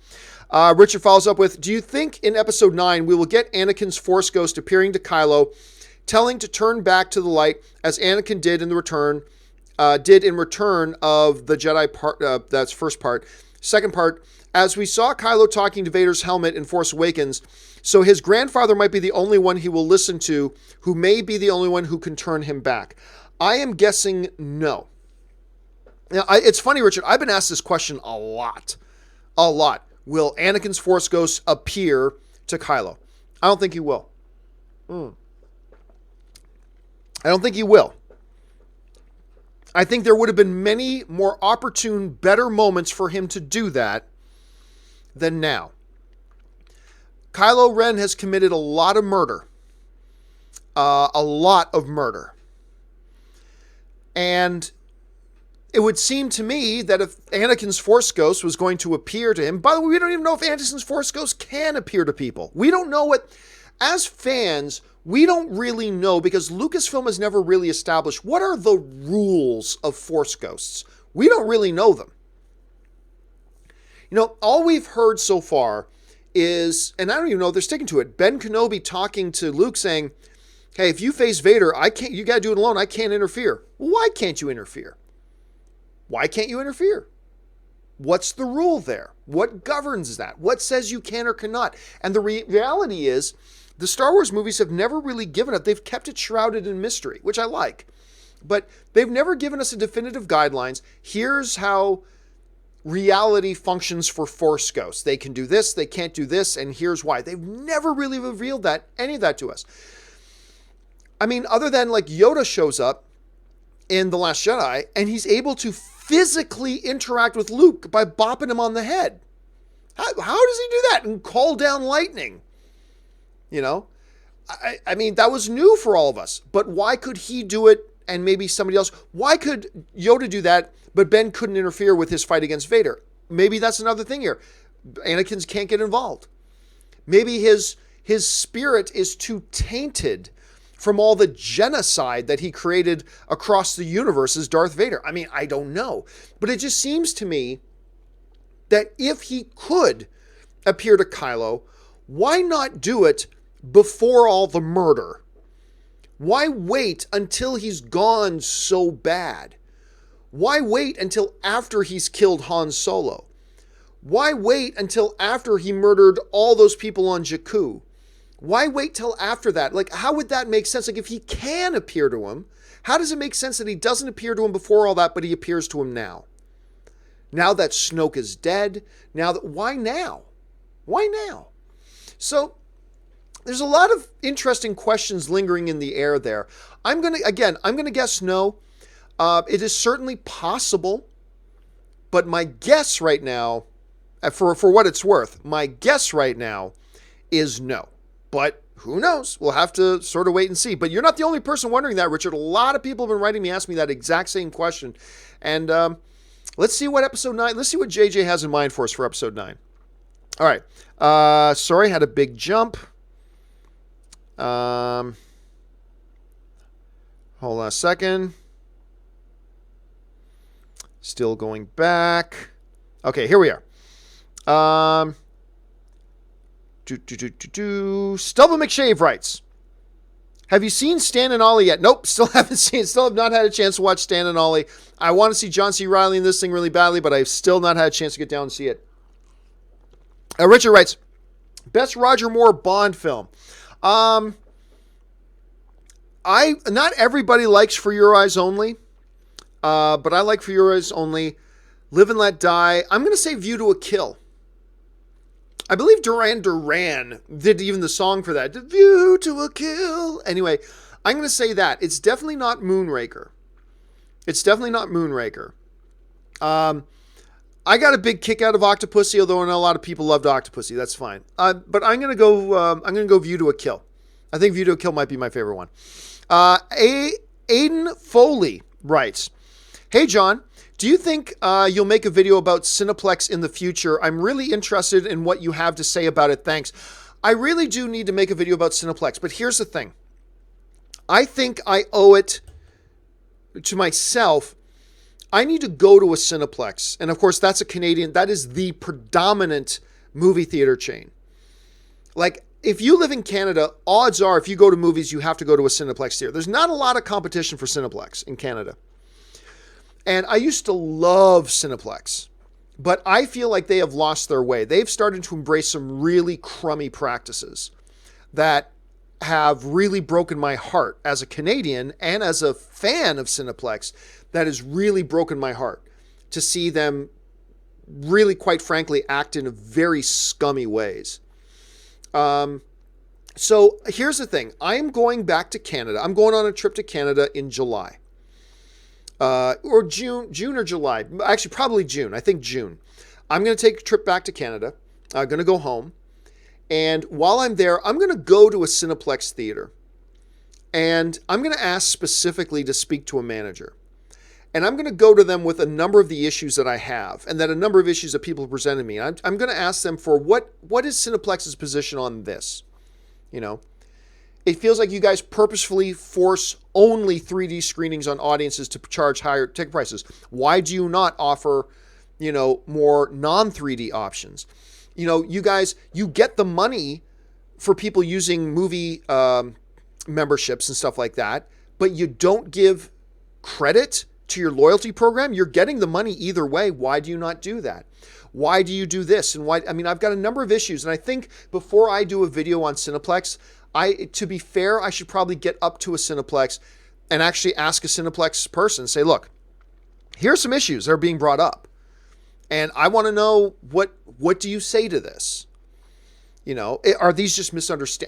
S1: Richard follows up with, do you think in episode 9 we will get Anakin's Force Ghost appearing to Kylo, telling to turn back to the light as Anakin did in Return of the Jedi part? That's first part. Second part, as we saw Kylo talking to Vader's helmet in Force Awakens, so his grandfather might be the only one he will listen to, who may be the only one who can turn him back. I am guessing no. Now, it's funny, Richard, I've been asked this question a lot. Will Anakin's Force Ghost appear to Kylo? I don't think he will. I don't think he will. I think there would have been many more opportune, better moments for him to do that than now. Kylo Ren has committed a lot of murder. And it would seem to me that if Anakin's Force Ghost was going to appear to him, by the way, we don't even know if Anakin's Force Ghost can appear to people. We don't know as fans, we don't really know because Lucasfilm has never really established what are the rules of Force Ghosts. We don't really know them. All we've heard so far is, and I don't even know if they're sticking to it, Ben Kenobi talking to Luke saying, hey, if you face Vader, you got to do it alone. I can't interfere. Well, why can't you interfere? Why can't you interfere? What's the rule there? What governs that? What says you can or cannot? And the reality is, the Star Wars movies have never really given it. They've kept it shrouded in mystery, which I like. But they've never given us a definitive guidelines. Here's how reality functions for Force Ghosts. They can do this, they can't do this, and here's why. They've never really revealed any of that to us. I mean, other than like Yoda shows up in The Last Jedi, and he's able to physically interact with Luke by bopping him on the head. How does he do that and call down lightning? I mean, that was new for all of us. But why could he do it and maybe somebody else? Why could Yoda do that, but Ben couldn't interfere with his fight against Vader? Maybe that's another thing here. Anakin can't get involved. Maybe his spirit is too tainted from all the genocide that he created across the universe as Darth Vader. I mean, I don't know. But it just seems to me that if he could appear to Kylo, why not do it before all the murder? Why wait until he's gone so bad? Why wait until after he's killed Han Solo? Why wait until after he murdered all those people on Jakku? Why wait till after that? Like, how would that make sense? Like, if he can appear to him, how does it make sense that he doesn't appear to him before all that, but he appears to him now? Now that Snoke is dead, why now? Why now? So, there's a lot of interesting questions lingering in the air there. I'm going to guess no. It is certainly possible, but my guess right now, for what it's worth, my guess right now is no. But who knows? We'll have to sort of wait and see. But you're not the only person wondering that, Richard. A lot of people have been writing me, asking me that exact same question. And let's see what episode 9, let's see what JJ has in mind for us for episode 9. All right. Sorry, had a big jump. Hold on a second. Still going back. Okay, here we are. Stubble McShave writes, have you seen Stan and Ollie yet? Nope, still haven't seen it. Still have not had a chance to watch Stan and Ollie. I want to see John C. Reilly in this thing really badly, but I've still not had a chance to get down and see it. Richard writes, best Roger Moore Bond film. Not everybody likes For Your Eyes Only, but I like For Your Eyes Only. Live and Let Die. I'm going to say View to a Kill. I believe Duran Duran did even the song for that. View to a Kill. Anyway, I'm going to say that. It's definitely not Moonraker. I got a big kick out of Octopussy, although I know a lot of people loved Octopussy. That's fine. But I'm going to go View to a Kill. I think View to a Kill might be my favorite one. Aiden Foley writes, hey, John, do you think you'll make a video about Cineplex in the future? I'm really interested in what you have to say about it. Thanks. I really do need to make a video about Cineplex, but here's the thing. I think I owe it to myself. I need to go to a Cineplex. And of course, that is the predominant movie theater chain. Like, if you live in Canada, odds are if you go to movies, you have to go to a Cineplex theater. There's not a lot of competition for Cineplex in Canada. And I used to love Cineplex, but I feel like they have lost their way. They've started to embrace some really crummy practices that have really broken my heart as a Canadian and as a fan of Cineplex. That has really broken my heart to see them really, quite frankly, act in very scummy ways. So here's the thing. I'm going back to Canada. I'm going on a trip to Canada in July. Or June or July. Actually, probably June. I think June. I'm going to take a trip back to Canada. I'm going to go home. And while I'm there, I'm going to go to a Cineplex theater. And I'm going to ask specifically to speak to a manager. And I'm going to go to them with a number of the issues that I have and that a number of issues that people have presented me. I'm going to ask them for what is Cineplex's position on this? You know, it feels like you guys purposefully force only 3D screenings on audiences to charge higher ticket prices. Why do you not offer, more non-3D options? You guys, you get the money for people using movie memberships and stuff like that, but you don't give credit to your loyalty program. You're getting the money either way. Why do you not do that? Why do you do this? And why? I mean, I've got a number of issues, and I think before I do a video on Cineplex, to be fair, I should probably get up to a Cineplex and actually ask a Cineplex person, say, look, here's some issues that are being brought up. And I want to know what do you say to this? Are these just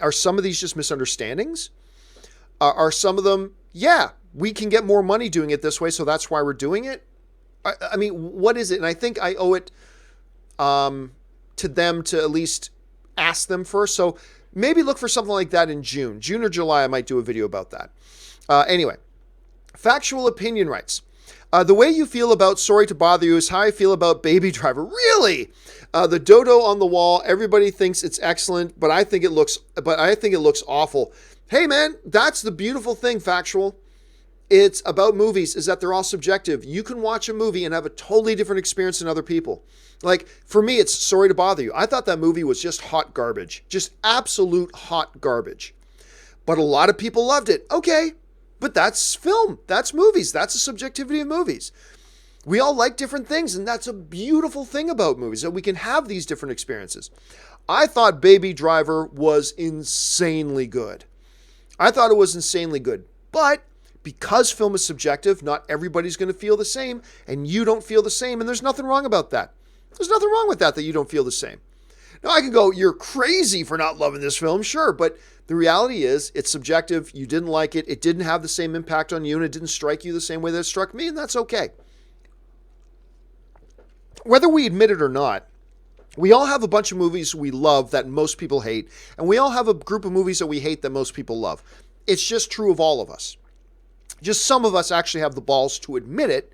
S1: are some of these just misunderstandings? Are some of them, yeah, we can get more money doing it this way, so that's why we're doing it? I mean, what is it? And I think I owe it to them to at least ask them first. So maybe look for something like that in June or July. I might do a video about that. Anyway, Factual Opinion writes, the way you feel about Sorry to Bother You is how I feel about Baby Driver. Really? The dodo on the wall. Everybody thinks it's excellent, but I think it looks awful. Hey man, that's the beautiful thing, Factual. It's about movies is that they're all subjective. You can watch a movie and have a totally different experience than other people. Like for me, it's Sorry to Bother You. I thought that movie was just hot garbage, just absolute hot garbage. But a lot of people loved it. Okay, but that's film. That's movies. That's the subjectivity of movies. We all like different things, and that's a beautiful thing about movies, that we can have these different experiences. I thought Baby Driver was insanely good. But because film is subjective, not everybody's going to feel the same, and you don't feel the same, and there's nothing wrong about that. There's nothing wrong with that you don't feel the same. Now, I can go, you're crazy for not loving this film, sure, but the reality is it's subjective. You didn't like it. It didn't have the same impact on you, and it didn't strike you the same way that it struck me, and that's okay. Whether we admit it or not, we all have a bunch of movies we love that most people hate, and we all have a group of movies that we hate that most people love. It's just true of all of us. Just some of us actually have the balls to admit it,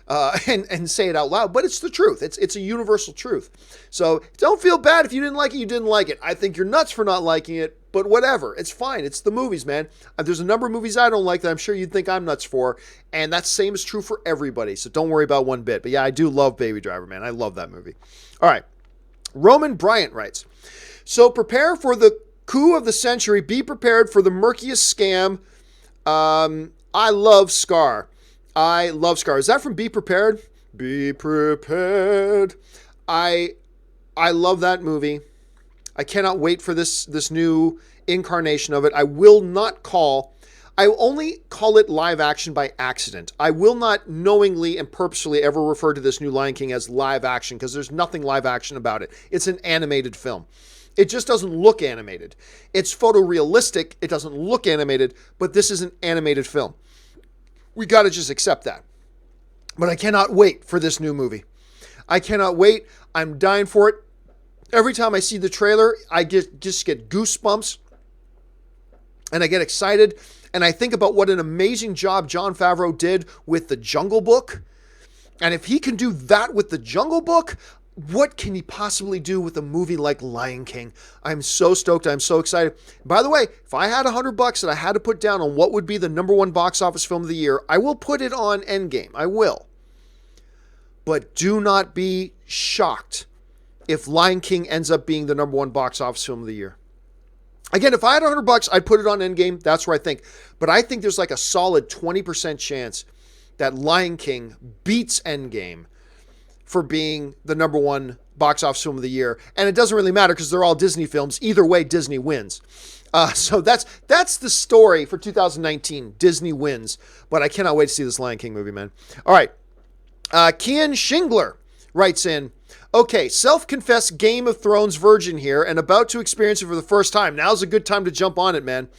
S1: and say it out loud, but it's the truth. It's a universal truth. So don't feel bad if you didn't like it, you didn't like it. I think you're nuts for not liking it, but whatever. It's fine. It's the movies, man. There's a number of movies I don't like that I'm sure you'd think I'm nuts for, and that same is true for everybody, so don't worry about one bit. But yeah, I do love Baby Driver, man. I love that movie. All right. Roman Bryant writes, so prepare for the coup of the century. Be prepared for the murkiest scam. I love Scar. I love Scar. Is that from Be Prepared? Be prepared. I love that movie. I cannot wait for this new incarnation of it. I only call it live action by accident. I will not knowingly and purposefully ever refer to this new Lion King as live action because there's nothing live action about it. It's an animated film. It just doesn't look animated. It's photorealistic. It doesn't look animated, but this is an animated film. We got to just accept that. But I cannot wait for this new movie. I cannot wait. I'm dying for it. Every time I see the trailer, I just get goosebumps and I get excited. And I think about what an amazing job Jon Favreau did with The Jungle Book. And if he can do that with The Jungle Book, what can he possibly do with a movie like Lion King? I'm so stoked. I'm so excited. By the way, if I had $100 that I had to put down on what would be the number one box office film of the year, I will put it on Endgame. I will. But do not be shocked if Lion King ends up being the number one box office film of the year. Again, if I had $100, I'd put it on Endgame. That's where I think. But I think there's like a solid 20% chance that Lion King beats Endgame for being the number one box office film of the year. And it doesn't really matter because they're all Disney films. Either way, Disney wins. So that's the story for 2019. Disney wins. But I cannot wait to see this Lion King movie, man. All right. Kian Shingler writes in, okay, self-confessed Game of Thrones virgin here and about to experience it for the first time. Now's a good time to jump on it, man.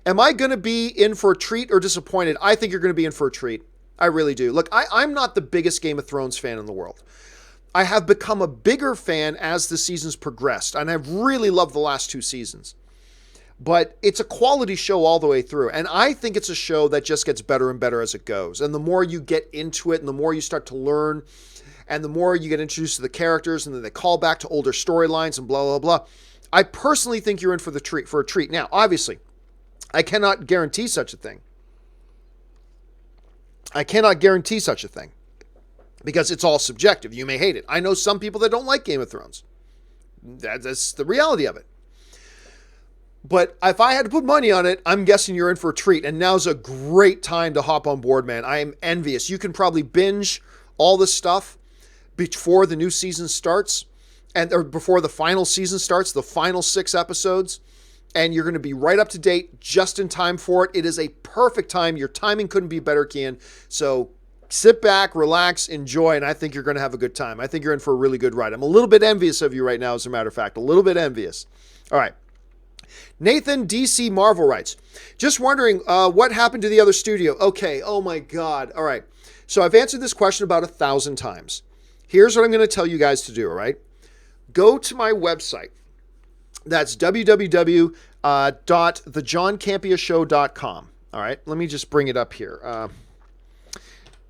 S1: Am I going to be in for a treat or disappointed? I think you're going to be in for a treat. I really do. Look, I'm not the biggest Game of Thrones fan in the world. I have become a bigger fan as the seasons progressed, and I've really loved the last two seasons. But it's a quality show all the way through, and I think it's a show that just gets better and better as it goes. And the more you get into it, and the more you start to learn, and the more you get introduced to the characters, and then they call back to older storylines and blah, blah, blah. I personally think you're in for a treat. Now, obviously, I cannot guarantee such a thing. I cannot guarantee such a thing because it's all subjective. You may hate it. I know some people that don't like Game of Thrones. That's the reality of it. But if I had to put money on it, I'm guessing you're in for a treat. And now's a great time to hop on board, man. I am envious. You can probably binge all this stuff before the new season starts or before the final season starts, the final 6 episodes. And you're going to be right up to date just in time for it. It is a perfect time. Your timing couldn't be better, Kian. So sit back, relax, enjoy, and I think you're going to have a good time. I think you're in for a really good ride. I'm a little bit envious of you right now, as a matter of fact. A little bit envious. All right. Nathan DC Marvel writes, just wondering what happened to the other studio. Okay. Oh, my God. All right. So I've answered this question about 1,000 times. Here's what I'm going to tell you guys to do, all right? Go to my website. That's www.thejohncampeashow.com. All right, let me just bring it up here.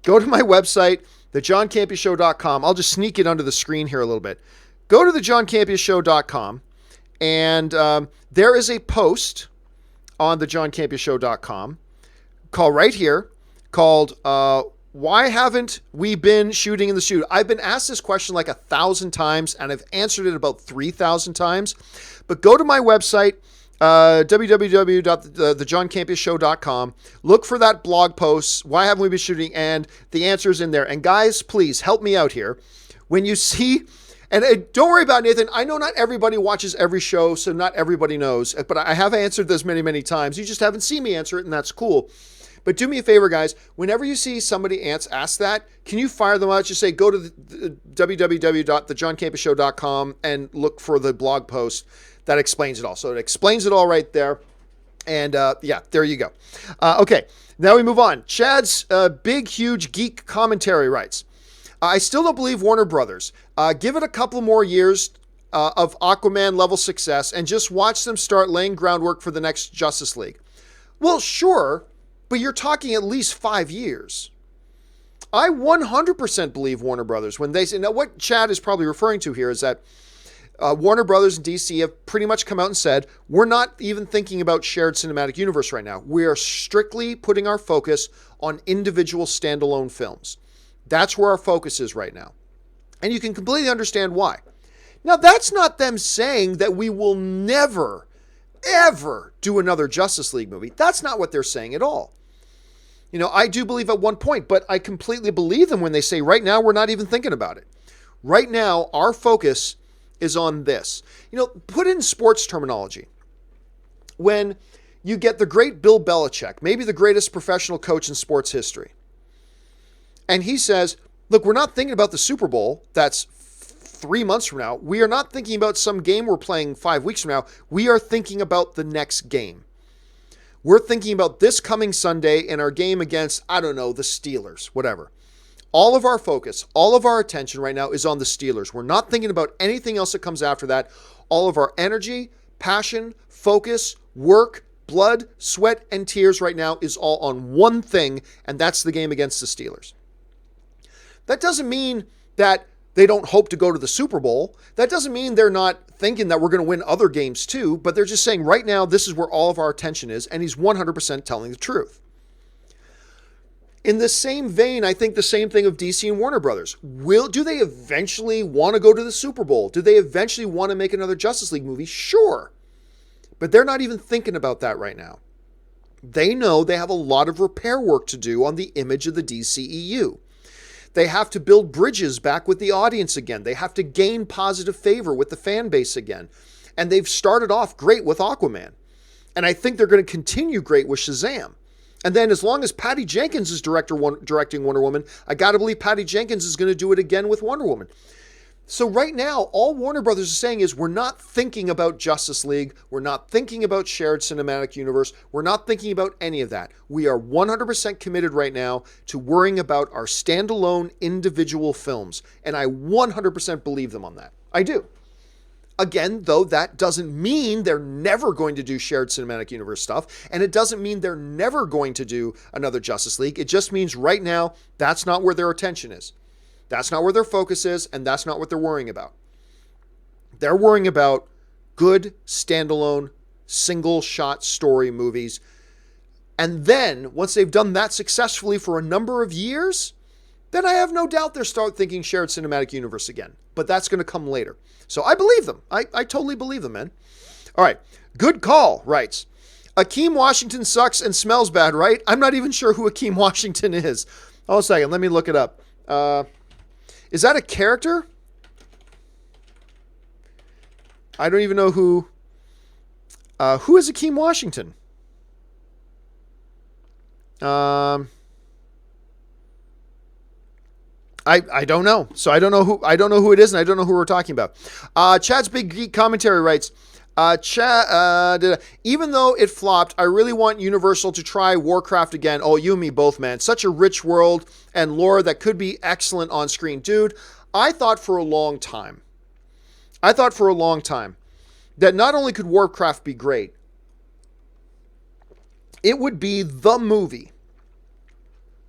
S1: Go to my website, thejohncampeashow.com. I'll just sneak it under the screen here a little bit. Go to thejohncampeashow.com, and there is a post on thejohncampeashow.com right here called why haven't we been shooting in the studio? I've been asked this question like 1,000 times, and I've answered it about 3,000 times. But go to my website, www.thejohncampeashow.com. Look for that blog post, why haven't we been shooting? And the answer is in there. And guys, please help me out here. When you see, and don't worry about it, Nathan, I know not everybody watches every show, so not everybody knows. But I have answered this many, many times. You just haven't seen me answer it, and that's cool. But do me a favor, guys. Whenever you see somebody ask that, can you fire them out? Just say, go to www.thejohncampeashow.com and look for the blog post that explains it all. So it explains it all right there. And yeah, there you go. Okay, now we move on. Chad's big, huge geek commentary writes, I still don't believe Warner Brothers. Give it a couple more years of Aquaman level success and just watch them start laying groundwork for the next Justice League. Well, sure. But you're talking at least 5 years. I 100% believe Warner Brothers when they say, now what Chad is probably referring to here is that Warner Brothers and DC have pretty much come out and said, we're not even thinking about shared cinematic universe right now. We are strictly putting our focus on individual standalone films. That's where our focus is right now. And you can completely understand why. Now, that's not them saying that we will never, ever do another Justice League movie. That's not what they're saying at all. You know, I do believe at one point, but I completely believe them when they say right now we're not even thinking about it. Right now, our focus is on this. You know, put in sports terminology. When you get the great Bill Belichick, maybe the greatest professional coach in sports history, and he says, look, we're not thinking about the Super Bowl. That's 3 months from now. We are not thinking about some game we're playing 5 weeks from now. We are thinking about the next game. We're thinking about this coming Sunday in our game against, I don't know, the Steelers, whatever. All of our focus, all of our attention right now is on the Steelers. We're not thinking about anything else that comes after that. All of our energy, passion, focus, work, blood, sweat, and tears right now is all on one thing, and that's the game against the Steelers. That doesn't mean that they don't hope to go to the Super Bowl. That doesn't mean they're not thinking that we're going to win other games too, but they're just saying right now this is where all of our attention is, and he's 100% telling the truth. In the same vein, I think the same thing of DC and Warner Brothers. Do they eventually want to go to the Super Bowl? Do they eventually want to make another Justice League movie? Sure. But they're not even thinking about that right now. They know they have a lot of repair work to do on the image of the DCEU. They have to build bridges back with the audience again. They have to gain positive favor with the fan base again. And they've started off great with Aquaman. And I think they're going to continue great with Shazam. And then as long as Patty Jenkins is directing Wonder Woman, I got to believe Patty Jenkins is going to do it again with Wonder Woman. So right now, all Warner Brothers is saying is we're not thinking about Justice League. We're not thinking about shared cinematic universe. We're not thinking about any of that. We are 100% committed right now to worrying about our standalone individual films. And I 100% believe them on that. I do. Again, though, that doesn't mean they're never going to do shared cinematic universe stuff. And it doesn't mean they're never going to do another Justice League. It just means right now, that's not where their attention is. That's not where their focus is, and that's not what they're worrying about. They're worrying about good, standalone, single-shot story movies. And then, once they've done that successfully for a number of years, then I have no doubt they'll start thinking shared cinematic universe again. But that's going to come later. So I believe them. I totally believe them, man. All right. Good call, writes. Akeem Washington sucks and smells bad, right? I'm not even sure who Akeem Washington is. Hold a second. Let me look it up. Is that a character? I don't even know who is Akeem Washington? I don't know. So I don't know who it is, and I don't know who we're talking about. Chad's Big Geek Commentary writes, even though it flopped, I really want Universal to try Warcraft again. Oh, you and me both, man. Such a rich world and lore that could be excellent on screen. Dude, I thought for a long time that not only could Warcraft be great, it would be the movie.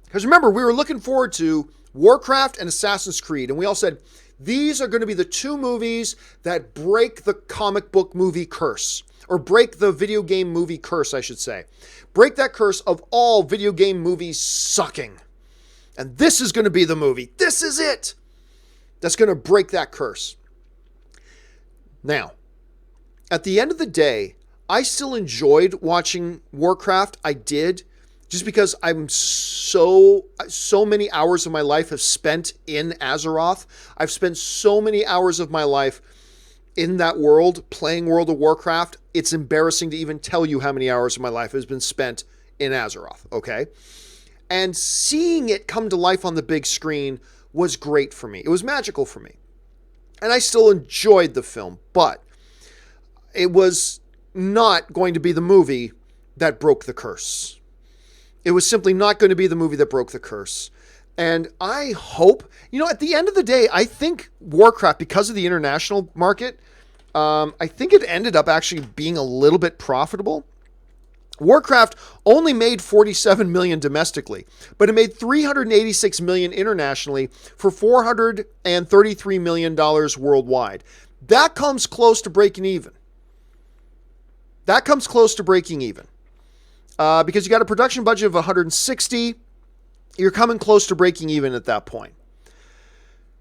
S1: Because remember, we were looking forward to Warcraft and Assassin's Creed, and we all said, these are going to be the two movies that break the comic book movie curse. Or break the video game movie curse, I should say. Break that curse of all video game movies sucking. And this is going to be the movie. This is it. That's going to break that curse. Now, at the end of the day, I still enjoyed watching Warcraft. I did. Just because I'm so many hours of my life have spent in Azeroth. I've spent so many hours of my life in that world playing World of Warcraft. It's embarrassing to even tell you how many hours of my life has been spent in Azeroth, okay? And seeing it come to life on the big screen was great for me. It was magical for me. And I still enjoyed the film, but it was not going to be the movie that broke the curse. It was simply not going to be the movie that broke the curse. And I hope, at the end of the day, I think Warcraft, because of the international market, I think it ended up actually being a little bit profitable. Warcraft only made $47 million domestically, but it made $386 million internationally for $433 million worldwide. That comes close to breaking even. Because you got a production budget of 160, you're coming close to breaking even at that point.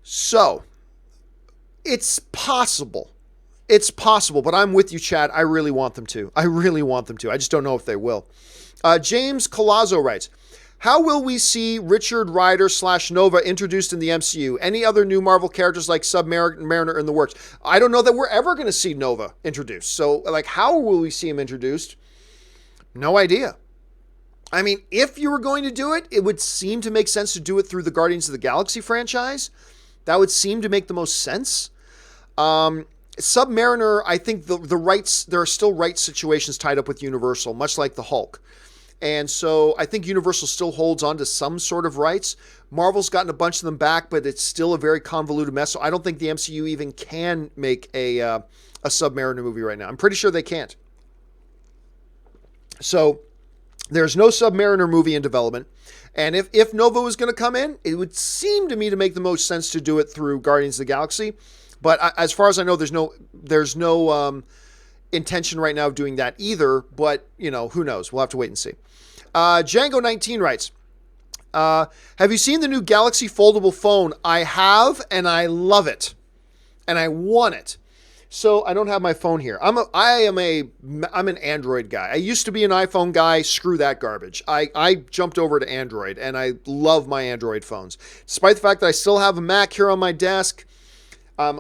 S1: So, it's possible. But I'm with you, Chad. I really want them to. I just don't know if they will. James Colazzo writes, how will we see Richard Rider / Nova introduced in the MCU? Any other new Marvel characters like Submariner in the works? I don't know that we're ever going to see Nova introduced. So, how will we see him introduced? No idea. I mean, if you were going to do it, it would seem to make sense to do it through the Guardians of the Galaxy franchise. That would seem to make the most sense. Submariner, I think the rights, there are still rights situations tied up with Universal, much like the Hulk. And so I think Universal still holds on to some sort of rights. Marvel's gotten a bunch of them back, but it's still a very convoluted mess. So I don't think the MCU even can make a Submariner movie right now. I'm pretty sure they can't. So there's no Submariner movie in development. And if Nova was going to come in, it would seem to me to make the most sense to do it through Guardians of the Galaxy. But as far as I know, there's no intention right now of doing that either. But, who knows? We'll have to wait and see. Django19 writes, have you seen the new Galaxy Foldable phone? I have, and I love it. And I want it. So I don't have my phone here. I'm an Android guy. I used to be an iPhone guy. Screw that garbage. I jumped over to Android, and I love my Android phones. Despite the fact that I still have a Mac here on my desk, I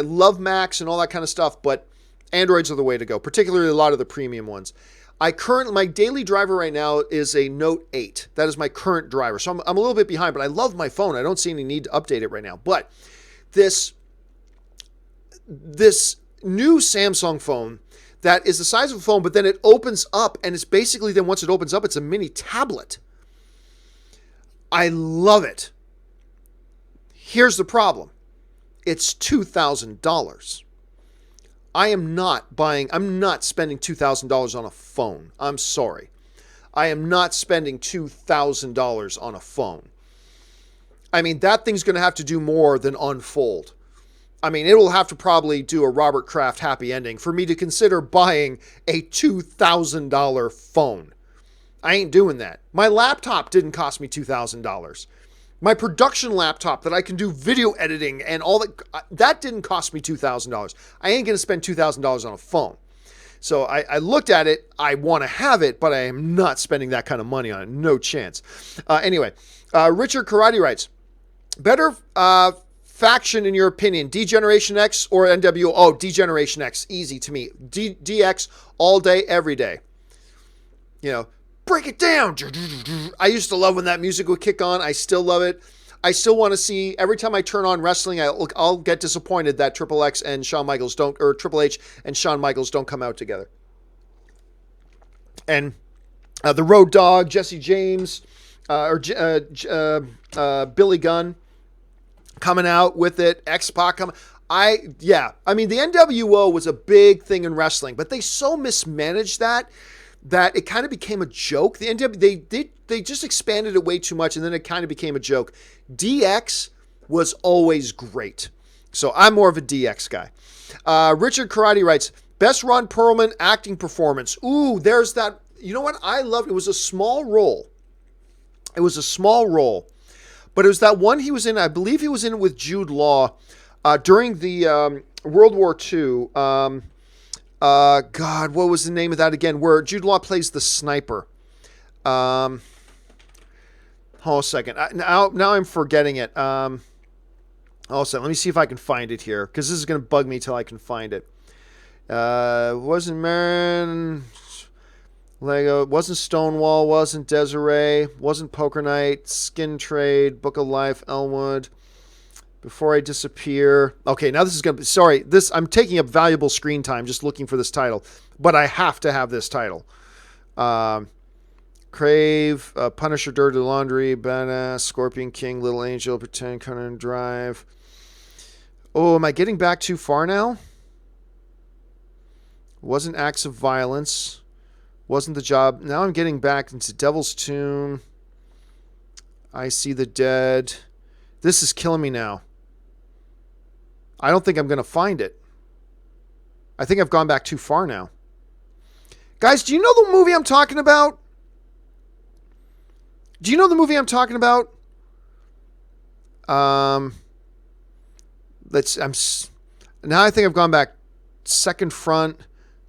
S1: love Macs and all that kind of stuff, but Androids are the way to go, particularly a lot of the premium ones. My daily driver right now is a Note 8. That is my current driver. So I'm a little bit behind, but I love my phone. I don't see any need to update it right now. But this new Samsung phone that is the size of a phone, but then it opens up, and it's basically, then once it opens up, it's a mini tablet. I love it. Here's the problem. It's $2,000. I'm not spending $2,000 on a phone. I'm sorry. I am not spending $2,000 on a phone. I mean, that thing's going to have to do more than unfold. I mean, it will have to probably do a Robert Kraft happy ending for me to consider buying a $2,000 phone. I ain't doing that. My laptop didn't cost me $2,000. My production laptop that I can do video editing and all that didn't cost me $2,000. I ain't going to spend $2,000 on a phone. So I looked at it. I want to have it, but I am not spending that kind of money on it. No chance. Anyway, Richard Karate writes, better faction in your opinion, D-Generation X or NWO? Oh, D-Generation X. Easy to me. DX all day, every day. Break it down. I used to love when that music would kick on. I still love it. I still want to see, every time I turn on wrestling, I'll get disappointed that Triple H and Shawn Michaels don't come out together. And the Road Dogg, Jesse James, Billy Gunn coming out with it, X-Pac coming. I mean, the NWO was a big thing in wrestling, but they so mismanaged that it kind of became a joke. The NWO, they just expanded it way too much, and then it kind of became a joke. DX was always great. So I'm more of a DX guy. Richard Karate writes, best Ron Perlman acting performance. Ooh, there's that. You know what? I loved it. It was a small role. But it was that one he was in. I believe he was in it with Jude Law during the World War II. God, what was the name of that again? Where Jude Law plays the sniper. Hold a second. Now I'm forgetting it. Hold a second. Let me see if I can find it here, because this is going to bug me till I can find it. Wasn't Marin, Lego, wasn't Stonewall, wasn't Desiree, wasn't Poker Night, Skin Trade, Book of Life, Elmwood. Before I Disappear. Okay, now this is going to be... Sorry, I'm taking up valuable screen time just looking for this title. But I have to have this title. Crave, Punisher, Dirty Laundry, Badass, Scorpion King, Little Angel, Pretend, Conan Drive. Oh, am I getting back too far now? Wasn't Acts of Violence. Wasn't the job. Now I'm getting back into Devil's Tomb. I See the Dead. This is killing me now. I don't think I'm going to find it. I think I've gone back too far now. Guys, do you know the movie I'm talking about? Do you know the movie I'm talking about? Now I think I've gone back. Second Front,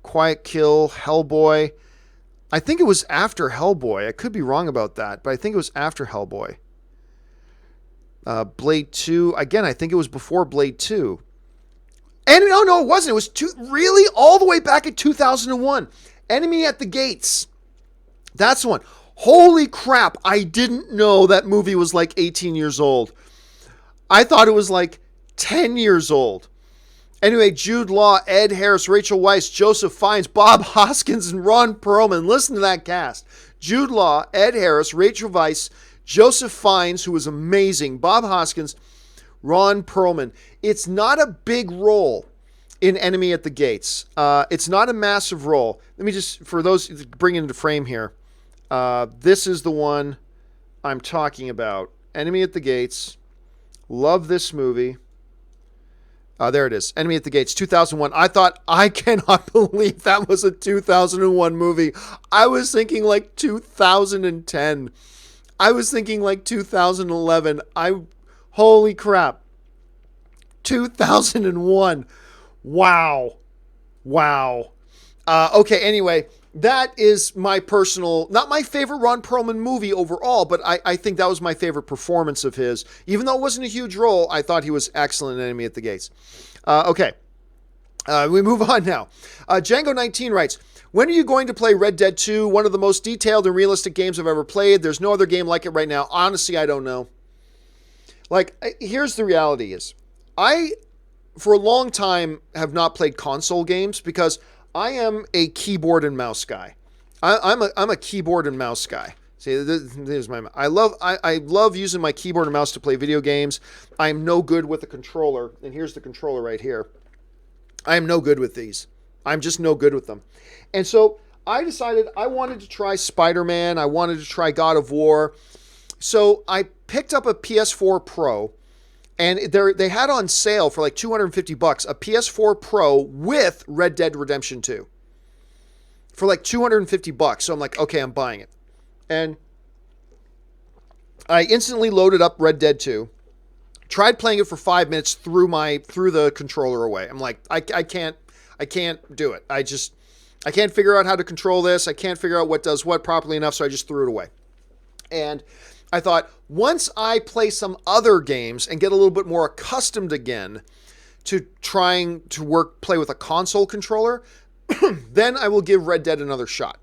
S1: Quiet Kill, Hellboy. I think it was after Hellboy. I could be wrong about that, but I think it was after Hellboy. Blade 2. Again, I think it was before Blade 2. And no, it wasn't. It was really all the way back in 2001. Enemy at the Gates. That's the one. Holy crap. I didn't know that movie was like 18 years old. I thought it was like 10 years old. Anyway, Jude Law, Ed Harris, Rachel Weisz, Joseph Fiennes, Bob Hoskins, and Ron Perlman. Listen to that cast. Jude Law, Ed Harris, Rachel Weisz, Joseph Fiennes, who was amazing, Bob Hoskins, Ron Perlman. It's not a big role in Enemy at the Gates. It's not a massive role. Let me just, for those, bring it into frame here. This is the one I'm talking about. Enemy at the Gates. Love this movie. There it is. Enemy at the Gates, 2001. I cannot believe that was a 2001 movie. I was thinking like 2010. I was thinking like 2011. Holy crap. 2001. Wow. Okay, anyway, that is my personal, not my favorite Ron Perlman movie overall, but I think that was my favorite performance of his. Even though it wasn't a huge role, I thought he was excellent in Enemy at the Gates. Okay, we move on now. Django19 writes, when are you going to play Red Dead 2? One of the most detailed and realistic games I've ever played. There's no other game like it right now. Honestly, I don't know. Here's the reality is, I, for a long time, have not played console games because I am a keyboard and mouse guy. I'm a keyboard and mouse guy. See, there's my. I love using my keyboard and mouse to play video games. I'm no good with a controller, and here's the controller right here. I am no good with these. I'm just no good with them, and so I decided I wanted to try Spider-Man. I wanted to try God of War, so I picked up a PS4 Pro. And they had on sale for like $250 a PS4 Pro with Red Dead Redemption 2 for like $250. So I'm like, okay, I'm buying it. And I instantly loaded up Red Dead 2, tried playing it for 5 minutes, threw the controller away. I'm like, I can't do it. I can't figure out how to control this. I can't figure out what does what properly enough. So I just threw it away. And I thought, once I play some other games and get a little bit more accustomed again to trying to play with a console controller, then I will give Red Dead another shot.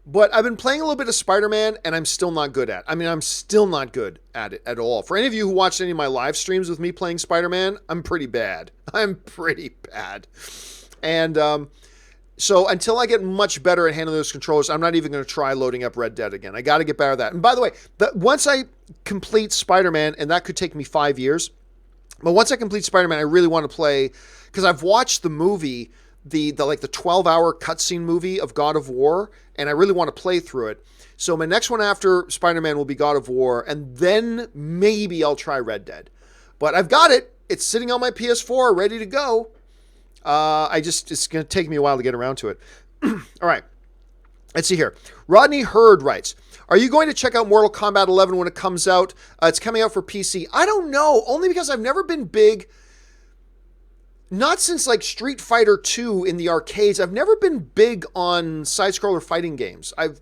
S1: But I've been playing a little bit of Spider-Man, and I'm still not good at it. I'm still not good at it at all. For any of you who watched any of my live streams with me playing Spider-Man, I'm pretty bad. And so until I get much better at handling those controllers, I'm not even going to try loading up Red Dead again. I got to get better at that. And by the way, once I complete Spider-Man, and that could take me 5 years, but once I complete Spider-Man, I really want to play, because I've watched the movie, the 12-hour cutscene movie of God of War, and I really want to play through it. So my next one after Spider-Man will be God of War, and then maybe I'll try Red Dead. But I've got it. It's sitting on my PS4, ready to go. It's going to take me a while to get around to it. All right. Let's see here. Rodney Hurd writes, are you going to check out Mortal Kombat 11 when it comes out? It's coming out for PC. I don't know, only because I've never been big, not since like Street Fighter 2 in the arcades. I've never been big on side-scroller fighting games. I've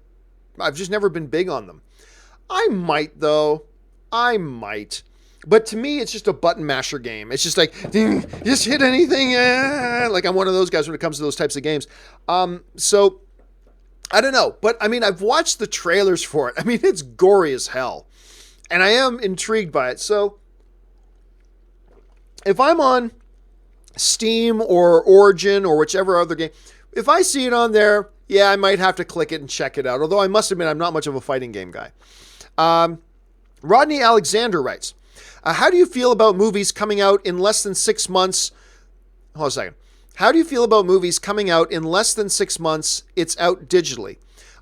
S1: just never been big on them. I might, though. But to me, it's just a button masher game. It's just like, just hit anything. Like I'm one of those guys when it comes to those types of games. So I don't know. But I've watched the trailers for it. It's gory as hell. And I am intrigued by it. So if I'm on Steam or Origin or whichever other game, if I see it on there, yeah, I might have to click it and check it out. Although I must admit, I'm not much of a fighting game guy. Rodney Alexander writes, how do you feel about movies coming out in less than 6 months? Hold on a second. How do you feel about movies coming out in less than 6 months? It's out digitally.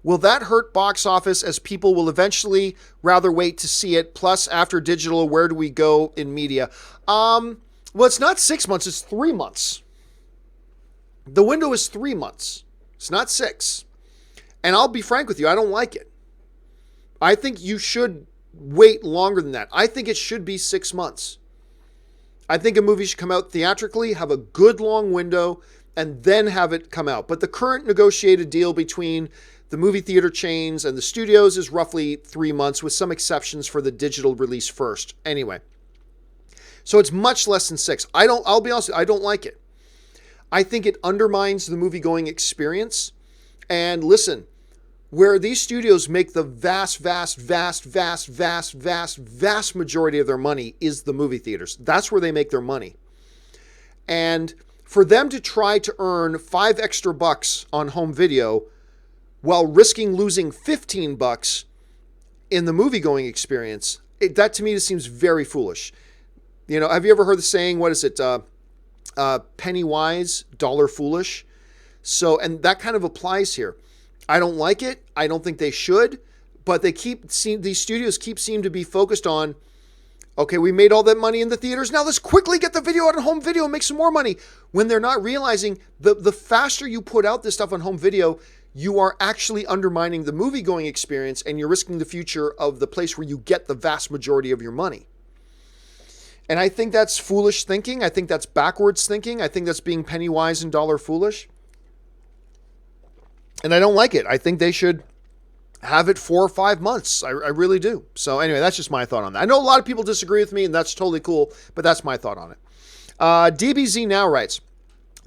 S1: Will that hurt box office as people will eventually rather wait to see it? Plus, after digital, where do we go in media? Well, it's not 6 months, it's 3 months. The window is 3 months. It's not 6. And I'll be frank with you, I don't like it. I think you should wait longer than that. I think it should be 6 months. I think a movie should come out theatrically, have a good long window, and then have it come out. But the current negotiated deal between the movie theater chains and the studios is roughly 3 months, with some exceptions for the digital release first. Anyway, so it's much less than 6. I'll be honest, I don't like it. I think it undermines the movie-going experience. And listen, where these studios make the vast majority of their money is the movie theaters. That's where they make their money. And for them to try to earn $5 extra on home video while risking losing $15 in the movie-going experience, that to me just seems very foolish. You know, have you ever heard the saying, what is it, penny wise, dollar foolish? So, and that kind of applies here. I don't like it. I don't think they should, but these studios seem to be focused on, okay, we made all that money in the theaters. Now let's quickly get the video out on home video and make some more money. When they're not realizing the faster you put out this stuff on home video, you are actually undermining the movie-going experience, and you're risking the future of the place where you get the vast majority of your money. And I think that's foolish thinking. I think that's backwards thinking. I think that's being penny wise and dollar foolish. And I don't like it. I think they should have it 4 or 5 months. I really do. So anyway, that's just my thought on that. I know a lot of people disagree with me, and that's totally cool, but that's my thought on it. DBZ Now writes,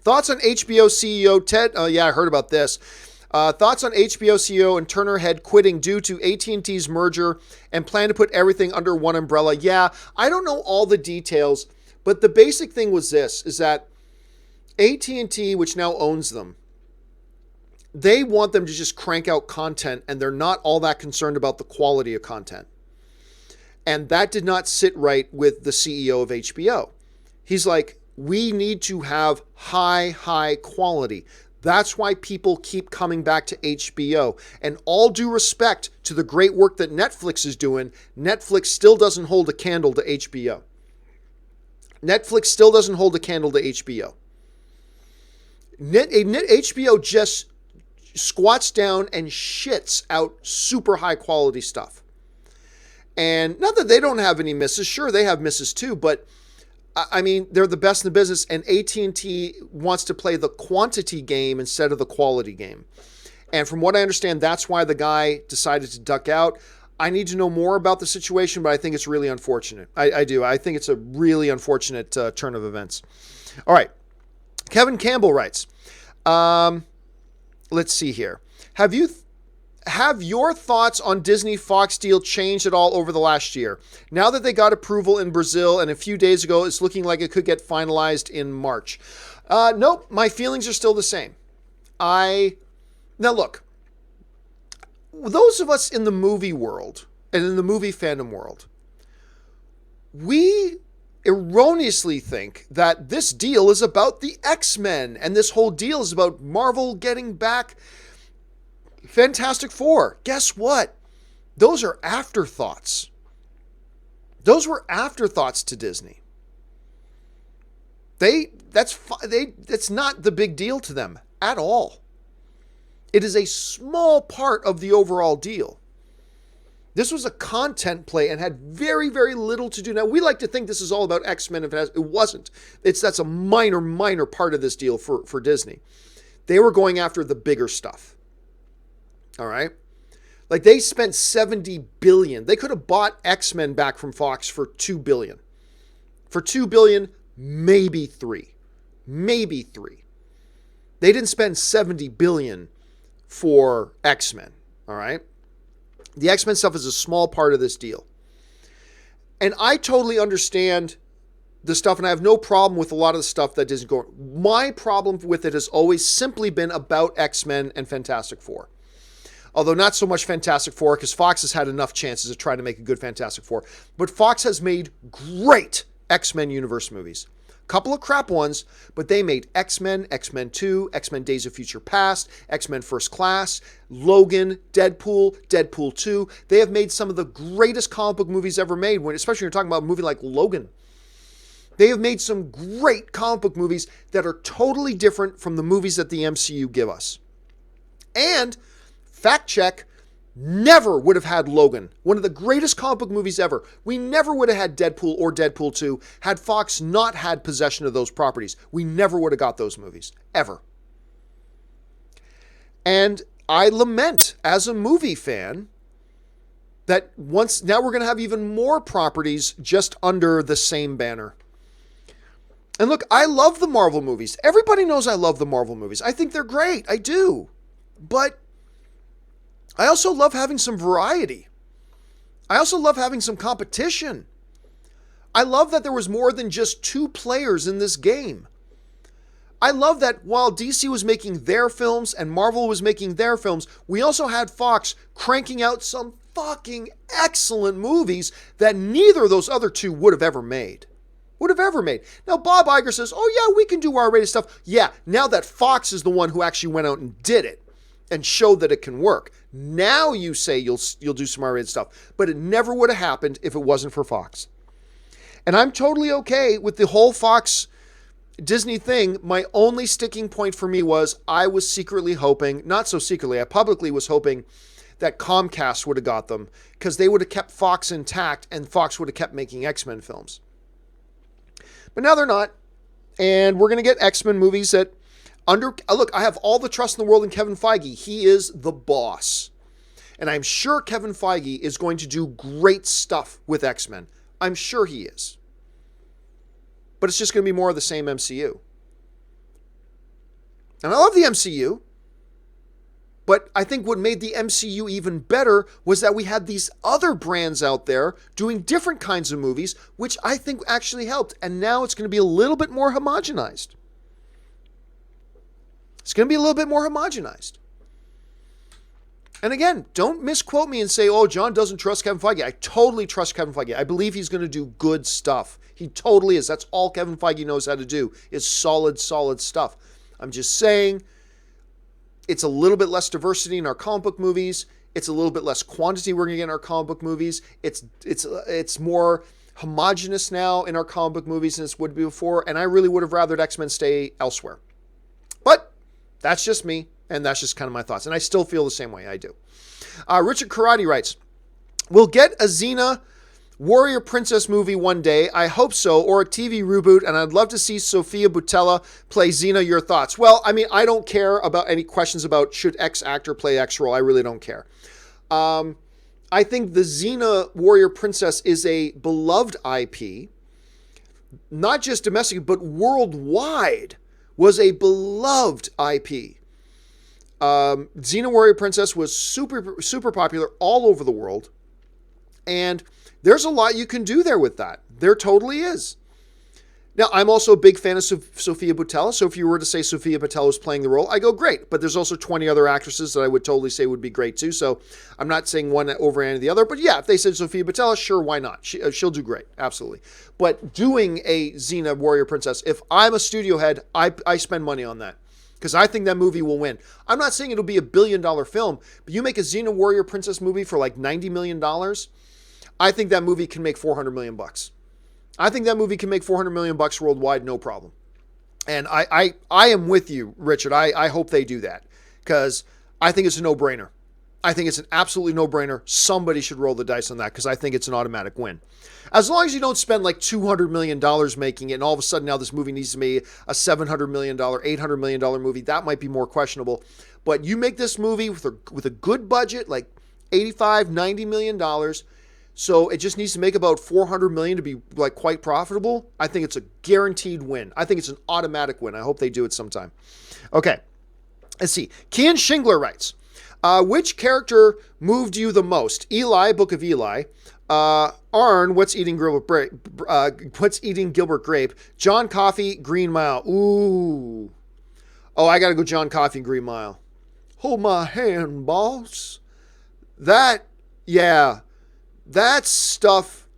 S1: thoughts on HBO CEO Ted? Oh yeah, I heard about this. Thoughts on HBO CEO and Turner Head quitting due to AT&T's merger and plan to put everything under one umbrella. Yeah, I don't know all the details, but the basic thing was this, is that AT&T, which now owns them, they want them to just crank out content, and they're not all that concerned about the quality of content. And that did not sit right with the CEO of HBO. He's like, we need to have high quality. That's why people keep coming back to HBO. And all due respect to the great work that Netflix is doing, Netflix still doesn't hold a candle to HBO. Netflix still doesn't hold a candle to HBO. HBO just squats down and shits out super high quality stuff. And not that they don't have any misses. Sure, they have misses too, but I mean, they're the best in the business, and AT&T wants to play the quantity game instead of the quality game. And from what I understand, that's why the guy decided to duck out. I need to know more about the situation, but I think it's really unfortunate. I do. I think it's a really unfortunate turn of events. All right. Kevin Campbell writes, let's see here. Have your thoughts on Disney Fox deal changed at all over the last year? Now that they got approval in Brazil and a few days ago, it's looking like it could get finalized in March. Nope, my feelings are still the same. Now look, those of us in the movie world and in the movie fandom world, we erroneously think that this deal is about the X-Men and this whole deal is about Marvel getting back Fantastic Four. Guess what? Those are afterthoughts. Those were afterthoughts to Disney. That's not the big deal to them at all. It is a small part of the overall deal. This was a content play and had very, very little to do. Now, we like to think this is all about X-Men. It wasn't. That's a minor part of this deal for Disney. They were going after the bigger stuff. All right. Like they spent $70 billion. They could have bought X-Men back from Fox for $2 billion. For $2 billion, maybe $3. Maybe $3. They didn't spend $70 billion for X-Men. All right. The X-Men stuff is a small part of this deal. And I totally understand the stuff, and I have no problem with a lot of the stuff that Disney going. My problem with it has always simply been about X-Men and Fantastic Four. Although not so much Fantastic Four, because Fox has had enough chances of trying to make a good Fantastic Four. But Fox has made great X-Men universe movies. Couple of crap ones, but they made X-Men, X-Men 2, X-Men Days of Future Past, X-Men First Class, Logan, Deadpool, Deadpool 2. They have made some of the greatest comic book movies ever made, especially when you're talking about a movie like Logan. They have made some great comic book movies that are totally different from the movies that the MCU give us. And, fact check, never would have had Logan, one of the greatest comic book movies ever. We never would have had Deadpool or Deadpool 2 had Fox not had possession of those properties. We never would have got those movies, ever. And I lament, as a movie fan, that now we're going to have even more properties just under the same banner. And look, I love the Marvel movies. Everybody knows I love the Marvel movies. I think they're great. I do. But I also love having some variety. I also love having some competition. I love that there was more than just 2 players in this game. I love that while DC was making their films and Marvel was making their films, we also had Fox cranking out some fucking excellent movies that neither of those other 2 would have ever made. Now, Bob Iger says, oh yeah, we can do R-rated stuff. Yeah, now that Fox is the one who actually went out and did it and showed that it can work. Now you say you'll do some R-rated stuff. But it never would have happened if it wasn't for Fox. And I'm totally okay with the whole Fox Disney thing. My only sticking point for me was I was secretly hoping, not so secretly, I publicly was hoping that Comcast would have got them because they would have kept Fox intact and Fox would have kept making X-Men films. But now they're not. And we're going to get X-Men movies that look, I have all the trust in the world in Kevin Feige. He is the boss. And I'm sure Kevin Feige is going to do great stuff with X-Men. I'm sure he is. But it's just going to be more of the same MCU. And I love the MCU. But I think what made the MCU even better was that we had these other brands out there doing different kinds of movies, which I think actually helped. And now it's going to be a little bit more homogenized. It's going to be a little bit more homogenized. And again, don't misquote me and say, oh, John doesn't trust Kevin Feige. I totally trust Kevin Feige. I believe he's going to do good stuff. He totally is. That's all Kevin Feige knows how to do is solid stuff. I'm just saying it's a little bit less diversity in our comic book movies. It's a little bit less quantity we're going to get in our comic book movies. It's more homogenous now in our comic book movies than it would be before. And I really would have rathered X-Men stay elsewhere. But that's just me, and that's just kind of my thoughts. And I still feel the same way I do. Richard Karate writes, we'll get a Xena Warrior Princess movie one day. I hope so, or a TV reboot, and I'd love to see Sofia Boutella play Xena. Your thoughts? Well, I mean, I don't care about any questions about should X actor play X role. I really don't care. I think the Xena Warrior Princess is a beloved IP, not just domestically, but worldwide. Was a beloved IP. Xena Warrior Princess was super popular all over the world. And there's a lot you can do there with that. There totally is. Now, I'm also a big fan of Sofia Boutella. So if you were to say Sofia Boutella was playing the role, I go, great. But there's also 20 other actresses that I would totally say would be great too. So I'm not saying one over any of the other. But yeah, if they said Sofia Boutella, sure, why not? She'll do great. Absolutely. But doing a Xena Warrior Princess, if I'm a studio head, I spend money on that. Because I think that movie will win. I'm not saying it'll be $1 billion film, but you make a Xena Warrior Princess movie for like $90 million, I think that movie can make $400 million. I think that movie can make $400 million worldwide, no problem. And I am with you, Richard. I hope they do that because I think it's a no-brainer. I think it's an absolutely no-brainer. Somebody should roll the dice on that because I think it's an automatic win. As long as you don't spend like $200 million making it and all of a sudden now this movie needs to be a $700 million, $800 million movie, that might be more questionable. But you make this movie with a good budget, like $85, $90 million, so it just needs to make about $400 million to be like quite profitable. I think it's a guaranteed win. I think it's an automatic win. I hope they do it sometime. Okay, let's see. Kian Shingler writes, which character moved you the most? Eli, Book of Eli. Arn, What's Eating Gilbert Grape? John Coffey, Green Mile. Ooh. Oh, I gotta go John Coffey, Green Mile. Hold my hand, boss. That's stuff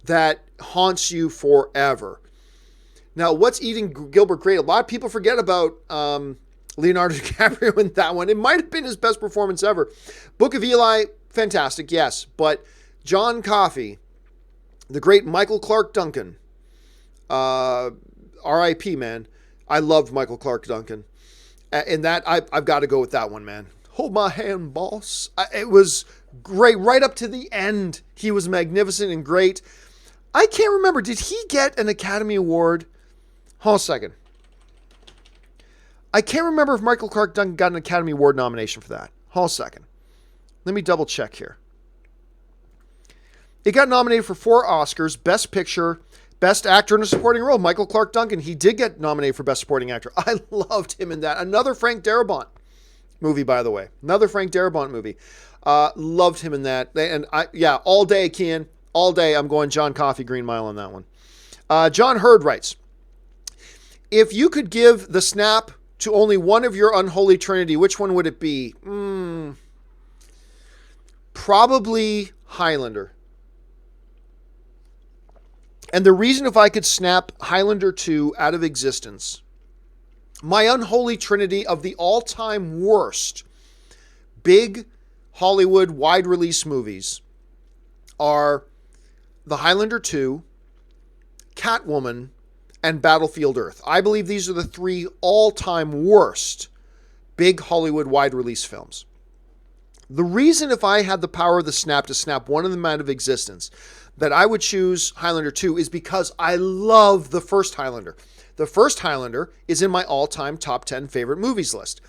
S1: that haunts you forever. Now, What's Eating Gilbert Grape? A lot of people forget about Leonardo DiCaprio in that one. It might have been his best performance ever. Book of Eli, fantastic, yes. But John Coffey, the great Michael Clarke Duncan, R.I.P., man. I loved Michael Clarke Duncan. And that, I've got to go with that one, man. Hold my hand, boss. It was great. Right up to the end, he was magnificent and great. I can't remember. Did he get an Academy Award? Hold on a second. I can't remember if Michael Clarke Duncan got an Academy Award nomination for that. Hold on a second. Let me double check here. It got nominated for 4 Oscars, Best Picture, Best Actor in a Supporting Role. Michael Clarke Duncan, he did get nominated for Best Supporting Actor. I loved him in that. Another Frank Darabont movie, by the way. Another Frank Darabont movie. Loved him in that. And all day, Kian. All day, I'm going John Coffey, Green Mile on that one. John Hurd writes, if you could give the snap to only one of your unholy trinity, which one would it be? Probably Highlander. And the reason if I could snap Highlander 2 out of existence, my unholy trinity of the all-time worst big Hollywood wide release movies are the Highlander 2, Catwoman, and Battlefield Earth. I believe these are the 3 all-time worst big Hollywood wide release films. The reason if I had the power of the snap to snap one of them out of existence that I would choose Highlander 2 is because I love the first Highlander. The first Highlander is in my all-time top 10 favorite movies list.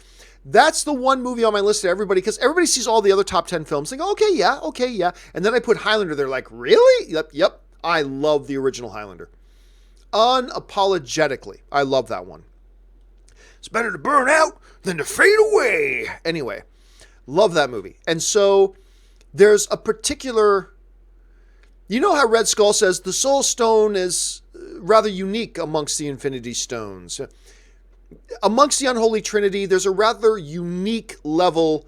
S1: That's the one movie on my list to everybody, because everybody sees all the other top 10 films and go, okay, yeah. And then I put Highlander, they're like, really? Yep. I love the original Highlander. Unapologetically, I love that one. It's better to burn out than to fade away. Anyway, love that movie. And so there's a particular... You know how Red Skull says the Soul Stone is rather unique amongst the Infinity Stones. Amongst the Unholy Trinity, there's a rather unique level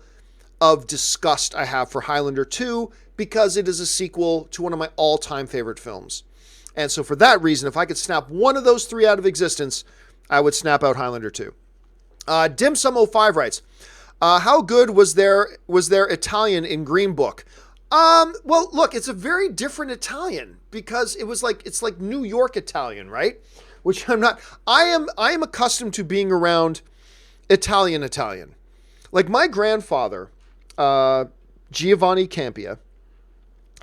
S1: of disgust I have for Highlander 2 because it is a sequel to one of my all-time favorite films. And so for that reason, if I could snap one of those 3 out of existence, I would snap out Highlander 2. Dimsum05 writes, how good was their Italian in Green Book? Well, look, it's a very different Italian because it's like New York Italian, right? Which I'm not. I am accustomed to being around Italian. Like my grandfather, Giovanni Campea.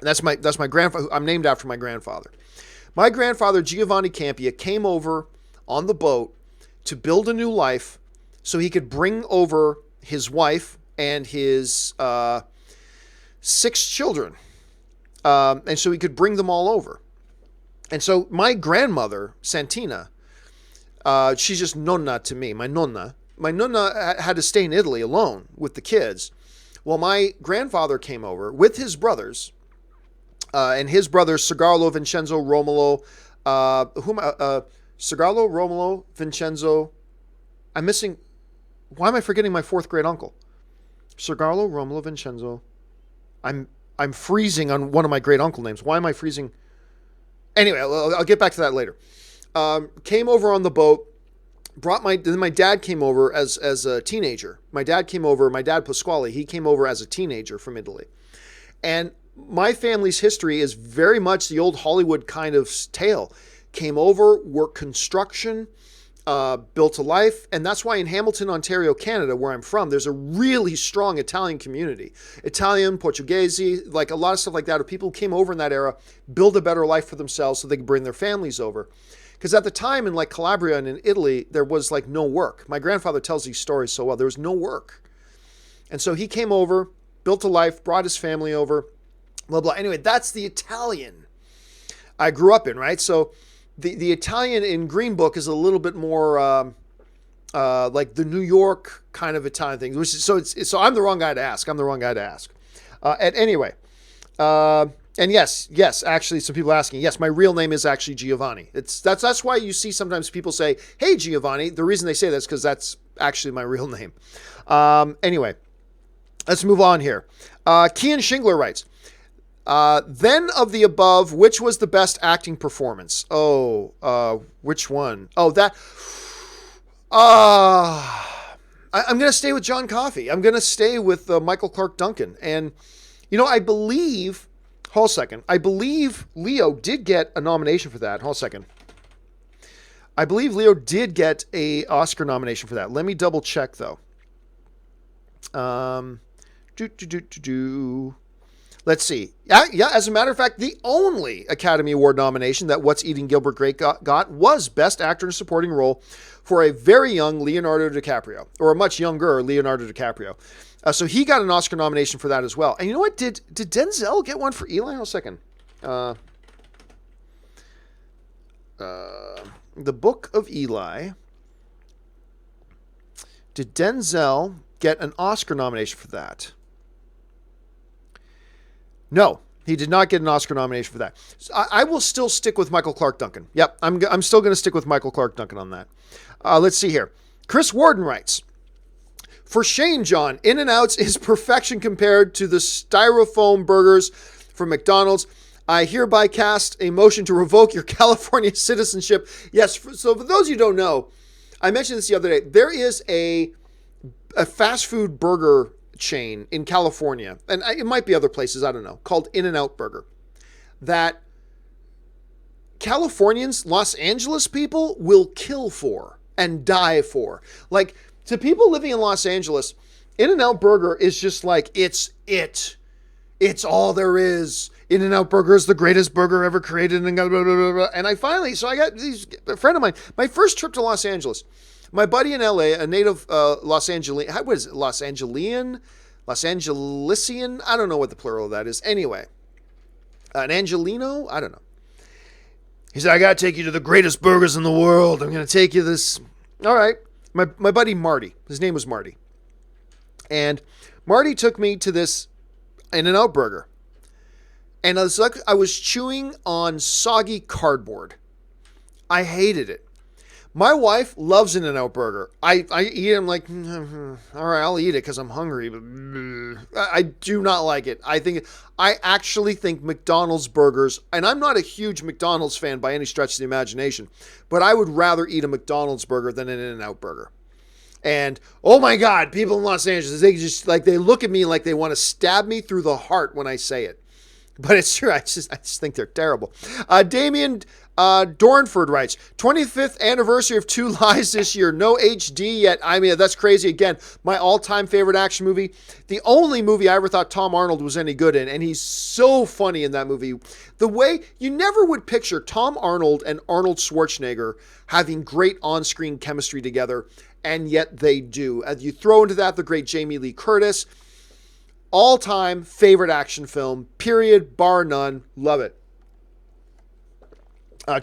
S1: That's my grandfather. I'm named after my grandfather. My grandfather, Giovanni Campea, came over on the boat to build a new life so he could bring over his wife and his 6 children. And so he could bring them all over. And so my grandmother, Santina, she's just nonna to me, my nonna. My nonna had to stay in Italy alone with the kids. Well, my grandfather came over with his brothers, and his brothers, Sergallo, Vincenzo, Romolo, Sergallo, Romolo, Vincenzo. I'm missing, why am I forgetting my 4th great uncle? Sergallo, Romolo, Vincenzo. I'm freezing on one of my great uncle names. Why am I freezing? Anyway, I'll get back to that later. Came over on the boat, then my dad came over as a teenager. My dad Pasquale, he came over as a teenager from Italy. And my family's history is very much the old Hollywood kind of tale. Came over, worked construction, built a life. And that's why in Hamilton, Ontario, Canada, where I'm from, there's a really strong Italian community. Italian, Portuguese, like a lot of stuff like that. Of people who came over in that era, build a better life for themselves so they could bring their families over. Because at the time in like Calabria and in Italy, there was like no work. My grandfather tells these stories so well. There was no work. And so he came over, built a life, brought his family over, blah, blah. Anyway, that's the Italian I grew up in, right? So the Italian in Green Book is a little bit more like the New York kind of Italian thing. So I'm the wrong guy to ask. And anyway, and yes, actually, some people are asking. Yes, my real name is actually Giovanni. That's why you see sometimes people say, "Hey, Giovanni." The reason they say that is because that's actually my real name. Anyway, let's move on here. Kian Shingler writes, Then of the above, which was the best acting performance? Which one? Oh, that. I'm going to stay with John Coffey. I'm going to stay with Michael Clarke Duncan. And, I believe, hold a second. I believe Leo did get a nomination for that. Hold a second. I believe Leo did get a Oscar nomination for that. Let me double check though. Let's see. Yeah, as a matter of fact, the only Academy Award nomination that What's Eating Gilbert Grape got was Best Actor in a Supporting Role for a very young Leonardo DiCaprio, or a much younger Leonardo DiCaprio. So he got an Oscar nomination for that as well. And you know what? Did Denzel get one for Eli? Hold a second. The Book of Eli. Did Denzel get an Oscar nomination for that? No, he did not get an Oscar nomination for that. So I will still stick with Michael Clarke Duncan. Yep, I'm still going to stick with Michael Clarke Duncan on that. Let's see here. Chris Warden writes, for Shane John, In-N-Outs is perfection compared to the styrofoam burgers from McDonald's. I hereby cast a motion to revoke your California citizenship. Yes, so for those of you who don't know, I mentioned this the other day. There is a fast food burger chain in California, and it might be other places, I don't know, called In-N-Out Burger, that Californians, Los Angeles people will kill for and die for. Like, to people living in Los Angeles, In-N-Out Burger is just like, it's all there is. In-N-Out Burger is the greatest burger ever created. And blah, blah, blah, blah. And I got a friend of mine, my first trip to Los Angeles, my buddy in LA, a native Los Angelesian? I don't know what the plural of that is. Anyway, an Angelino? I don't know. He said, I got to take you to the greatest burgers in the world. I'm going to take you this. All right. My buddy Marty, his name was Marty. And Marty took me to this In-N-Out Burger. And I was chewing on soggy cardboard. I hated it. My wife loves an In-N-Out Burger. I eat it. I'm like, all right, I'll eat it because I'm hungry. But I do not like it. I actually think McDonald's burgers, and I'm not a huge McDonald's fan by any stretch of the imagination, but I would rather eat a McDonald's burger than an In-N-Out Burger. And oh my God, people in Los Angeles, they look at me like they want to stab me through the heart when I say it. But it's true. I just think they're terrible. Damien Dornford writes, 25th anniversary of Two Lies this year. No HD yet. I mean, that's crazy. Again, my all-time favorite action movie. The only movie I ever thought Tom Arnold was any good in. And he's so funny in that movie. The way you never would picture Tom Arnold and Arnold Schwarzenegger having great on-screen chemistry together. And yet they do. As you throw into that the great Jamie Lee Curtis. All-time favorite action film, period, bar none. Love it.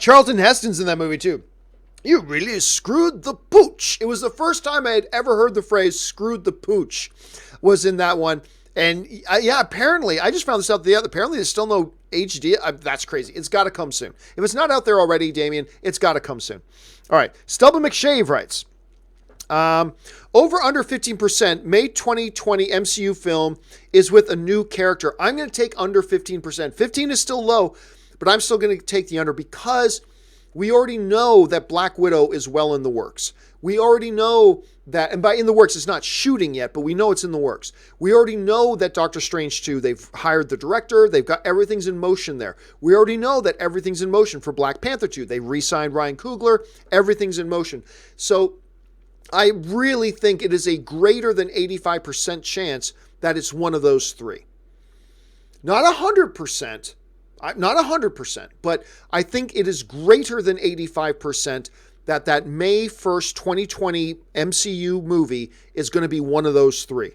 S1: Charlton Heston's in that movie, too. You really screwed the pooch. It was the first time I had ever heard the phrase screwed the pooch was in that one. And yeah, apparently, I just found this out apparently there's still no HD. That's crazy. It's got to come soon. If it's not out there already, Damien, it's got to come soon. All right. Stubba McShave writes, over under 15%, May 2020 MCU film is with a new character. I'm going to take under 15%. 15 is still low, but I'm still going to take the under because we already know that Black Widow is well in the works. We already know that, and by in the works, it's not shooting yet, but we know it's in the works. We already know that Doctor Strange 2, they've hired the director, they've got everything's in motion there. We already know that everything's in motion for Black Panther 2. They re-signed Ryan Coogler, everything's in motion. So I really think it is a greater than 85% chance that it's one of those three. Not 100%, but I think it is greater than 85% that May 1st, 2020 MCU movie is going to be one of those three.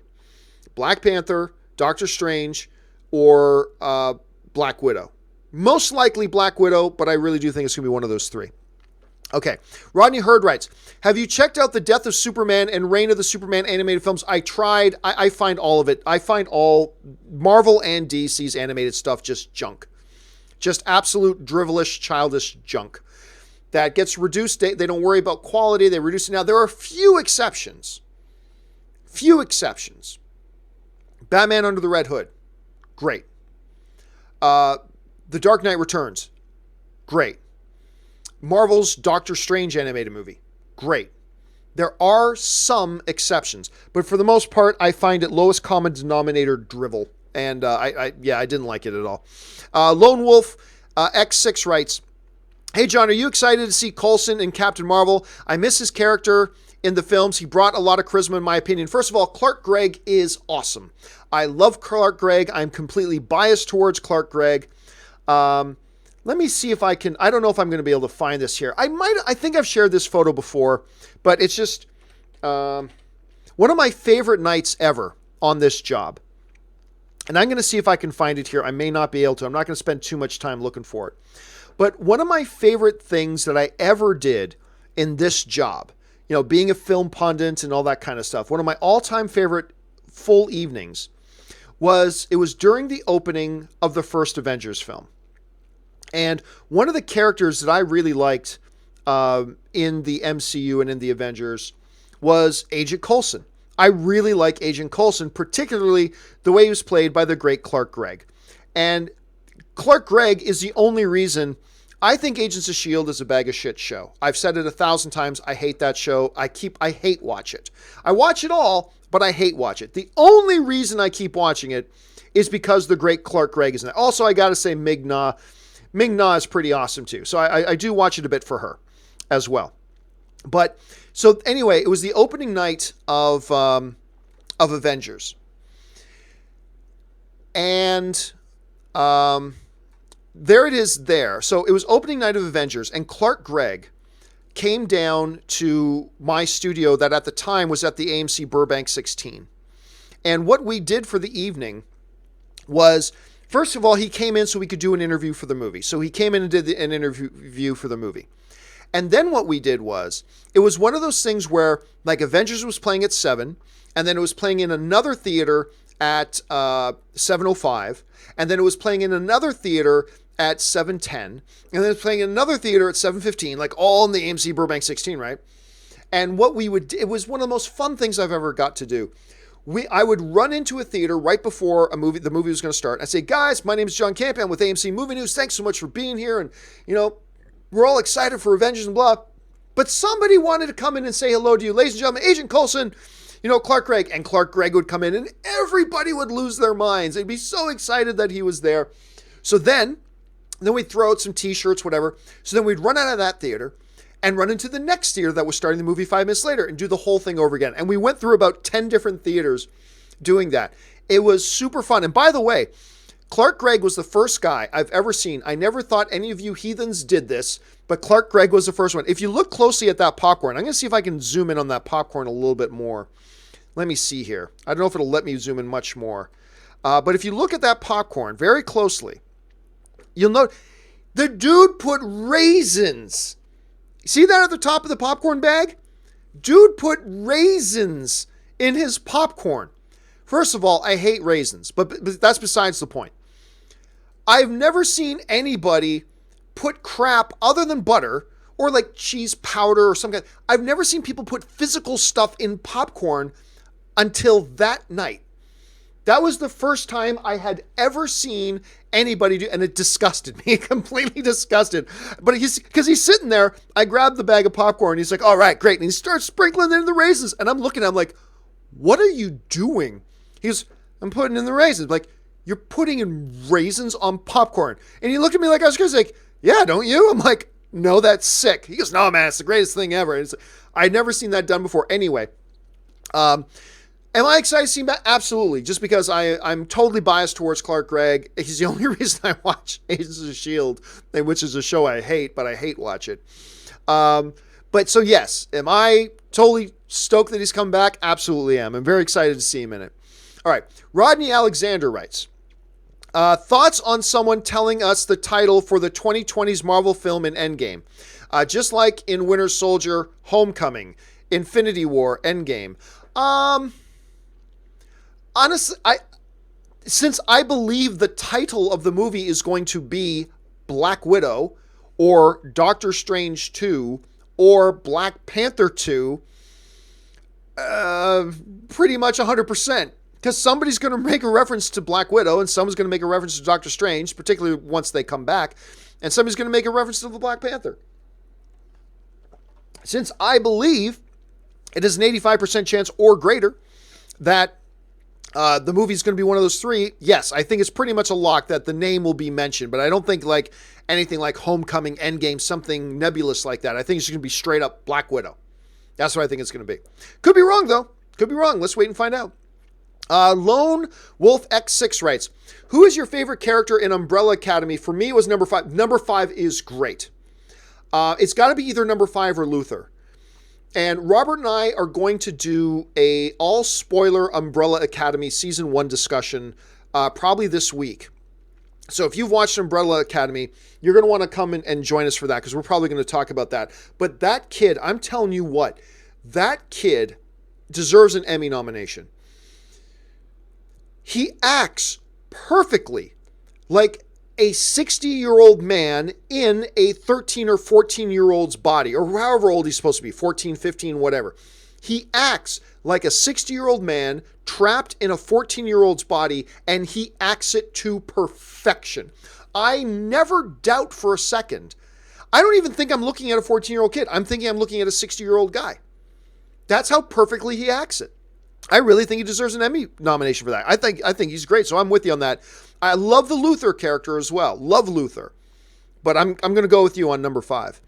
S1: Black Panther, Doctor Strange, or Black Widow. Most likely Black Widow, but I really do think it's going to be one of those three. Okay, Rodney Hurd writes, have you checked out the Death of Superman and Reign of the Superman animated films? I tried. I find all of it. I find all Marvel and DC's animated stuff just junk. Just absolute drivelish, childish junk. That gets reduced. They don't worry about quality. They reduce it. Now, there are few exceptions. Batman Under the Red Hood. Great. The Dark Knight Returns, great. Marvel's Doctor Strange animated movie, great. There are some exceptions, but for the most part, I find it lowest common denominator drivel. And I didn't like it at all. Lone Wolf X6 writes, "Hey John, are you excited to see Coulson in Captain Marvel? I miss his character in the films. He brought a lot of charisma in my opinion. First of all, Clarke Gregg is awesome. I love Clarke Gregg. I'm completely biased towards Clarke Gregg. Let me see if I can, I don't know if I'm going to be able to find this here. I think I've shared this photo before, but it's just one of my favorite nights ever on this job. And I'm going to see if I can find it here. I may not be able to. I'm not going to spend too much time looking for it. But one of my favorite things that I ever did in this job, you know, being a film pundit and all that kind of stuff, one of my all-time favorite full evenings was during the opening of the first Avengers film. And one of the characters that I really liked in the MCU and in the Avengers was Agent Coulson. I really like Agent Coulson, particularly the way he was played by the great Clarke Gregg. And Clarke Gregg is the only reason I think Agents of S.H.I.E.L.D. is a bag of shit show. I've said it 1,000 times. I hate that show. I hate watch it. I watch it all, but I hate watch it. The only reason I keep watching it is because the great Clarke Gregg is in it. Also, I got to say Ming-Na. Ming-Na is pretty awesome too. So I do watch it a bit for her as well. But so anyway, it was the opening night of Avengers. And there it is there. So it was opening night of Avengers, and Clarke Gregg came down to my studio that at the time was at the AMC Burbank 16. And what we did for the evening was, first of all, he came in so we could do an interview for the movie. So he came in and did an interview for the movie. And then what we did was, it was one of those things where, like, Avengers was playing at 7, and then it was playing in another theater at 7:05, and then it was playing in another theater at 7:10, and then it was playing in another theater at 7:15, like all in the AMC Burbank 16, right? And what we would, it was one of the most fun things I've ever got to do. I would run into a theater right before the movie was going to start. I'd say, guys, my name is John Campea. I'm with AMC Movie News. Thanks so much for being here. And, you know, we're all excited for Avengers and blah. But somebody wanted to come in and say hello to you. Ladies and gentlemen, Agent Coulson, you know, Clarke Gregg. And Clarke Gregg would come in and everybody would lose their minds. They'd be so excited that he was there. So then we'd throw out some t-shirts, whatever. So then we'd run out of that theater and run into the next theater that was starting the movie 5 minutes later and do the whole thing over again. And we went through about 10 different theaters doing that. It was super fun. And by the way, Clarke Gregg was the first guy I've ever seen. I never thought any of you heathens did this, but Clarke Gregg was the first one. If you look closely at that popcorn, I'm going to see if I can zoom in on that popcorn a little bit more. Let me see here. I don't know if it'll let me zoom in much more. But if you look at that popcorn very closely, you'll note the dude put raisins. See that at the top of the popcorn bag? Dude put raisins in his popcorn. First of all, I hate raisins, but that's besides the point. I've never seen anybody put crap other than butter or like cheese powder or some kind. I've never seen people put physical stuff in popcorn until that night. That was the first time I had ever seen anybody do, and it disgusted me, completely disgusted. But because he's sitting there, I grabbed the bag of popcorn. He's like, all right, great. And he starts sprinkling in the raisins. And I'm looking at him like, what are you doing? He goes, I'm putting in the raisins. I'm like, you're putting in raisins on popcorn. And he looked at me like I was crazy. Like, yeah, don't you? I'm like, no, that's sick. He goes, no, man, it's the greatest thing ever. I'd never seen that done before. Anyway, am I excited to see that? Absolutely. Just because I'm totally biased towards Clarke Gregg. He's the only reason I watch Agents of S.H.I.E.L.D., which is a show I hate, but I hate watch it. But so yes, am I totally stoked that he's come back? Absolutely am. I'm very excited to see him in it. All right. Rodney Alexander writes, thoughts on someone telling us the title for the 2020's Marvel film in Endgame? Just like in Winter Soldier, Homecoming, Infinity War, Endgame. Honestly, since I believe the title of the movie is going to be Black Widow or Doctor Strange 2 or Black Panther 2, pretty much 100%. Because somebody's going to make a reference to Black Widow, and someone's going to make a reference to Doctor Strange, particularly once they come back, and somebody's going to make a reference to the Black Panther. Since I believe it is an 85% chance or greater that the movie's going to be one of those three, yes, I think it's pretty much a lock that the name will be mentioned, but I don't think like anything like Homecoming, Endgame, something nebulous like that. I think it's going to be straight up Black Widow. That's what I think it's going to be. Could be wrong, though. Could be wrong. Let's wait and find out. Lone Wolf X6 writes, who is your favorite character in Umbrella Academy? For me, it was number 5. Number 5 is great. It's got to be either number 5 or Luther. And Robert and I are going to do a all-spoiler Umbrella Academy Season 1 discussion probably this week. So if you've watched Umbrella Academy, you're going to want to come and join us for that, because we're probably going to talk about that. But that kid, I'm telling you what, that kid deserves an Emmy nomination. He acts perfectly like a 60-year-old man in a 13 or 14-year-old's body, or however old he's supposed to be, 14, 15, whatever. He acts like a 60-year-old man trapped in a 14-year-old's body, and he acts it to perfection. I never doubt for a second. I don't even think I'm looking at a 14-year-old kid. I'm thinking I'm looking at a 60-year-old guy. That's how perfectly he acts it. I really think he deserves an Emmy nomination for that. I think he's great, so I'm with you on that. I love the Luther character as well. Love Luther. But I'm going to go with you on number 5.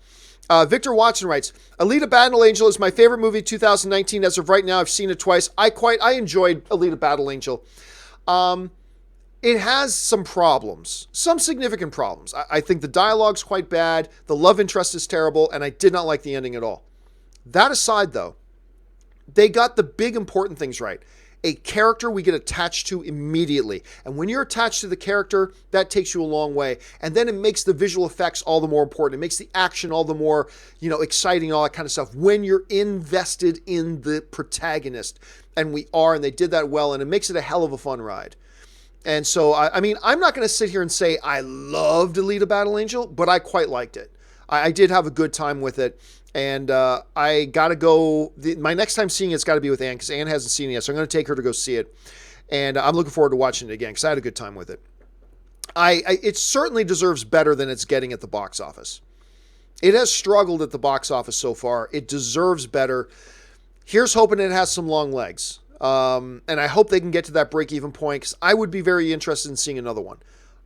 S1: Victor Watson writes, Alita Battle Angel is my favorite movie 2019. As of right now, I've seen it twice. I enjoyed Alita Battle Angel. It has some problems, some significant problems. I think the dialogue's quite bad. The love interest is terrible, and I did not like the ending at all. That aside, though, they got the big important things right. A character we get attached to immediately. And when you're attached to the character, that takes you a long way. And then it makes the visual effects all the more important. It makes the action all the more, exciting, all that kind of stuff. When you're invested in the protagonist. And we are, and they did that well. And it makes it a hell of a fun ride. And so, I'm not going to sit here and say I loved Alita Battle Angel, but I quite liked it. I did have a good time with it. And I got to go, my next time seeing it's got to be with Ann, because Ann hasn't seen it yet, so I'm going to take her to go see it. And I'm looking forward to watching it again, because I had a good time with it. It certainly deserves better than it's getting at the box office. It has struggled at the box office so far. It deserves better. Here's hoping it has some long legs. And I hope they can get to that break-even point, because I would be very interested in seeing another one.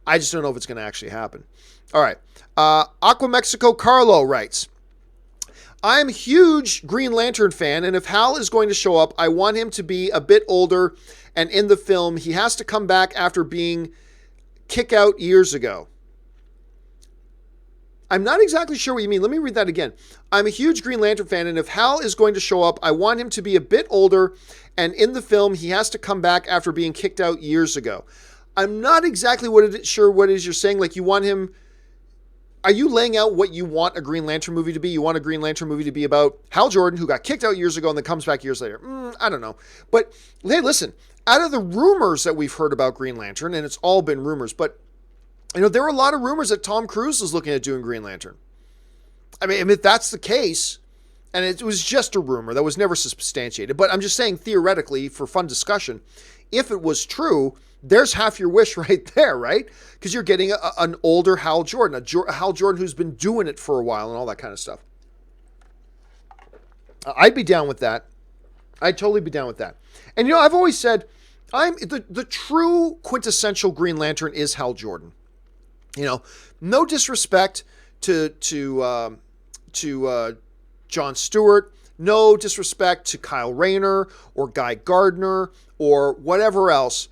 S1: I just don't know if it's going to actually happen. All right. Aqua Mexico Carlo writes, I'm a huge Green Lantern fan, and if Hal is going to show up, I want him to be a bit older, and in the film, he has to come back after being kicked out years ago. I'm not exactly sure what you mean. Let me read that again. I'm a huge Green Lantern fan, and if Hal is going to show up, I want him to be a bit older, and in the film, he has to come back after being kicked out years ago. I'm not exactly sure what it is you're saying. Like, you want him... Are you laying out what you want a Green Lantern movie to be? You want a Green Lantern movie to be about Hal Jordan, who got kicked out years ago and then comes back years later? I don't know. But hey, listen, out of the rumors that we've heard about Green Lantern, and it's all been rumors, but there were a lot of rumors that Tom Cruise was looking at doing Green Lantern. I mean, if that's the case, and it was just a rumor that was never substantiated, but I'm just saying theoretically for fun discussion, if it was true, there's half your wish right there, right? Because you're getting an older Hal Jordan, a Hal Jordan who's been doing it for a while and all that kind of stuff. I'd be down with that. I'd totally be down with that. And I've always said, the true quintessential Green Lantern is Hal Jordan. No disrespect to Jon Stewart, no disrespect to Kyle Rayner or Guy Gardner or whatever else.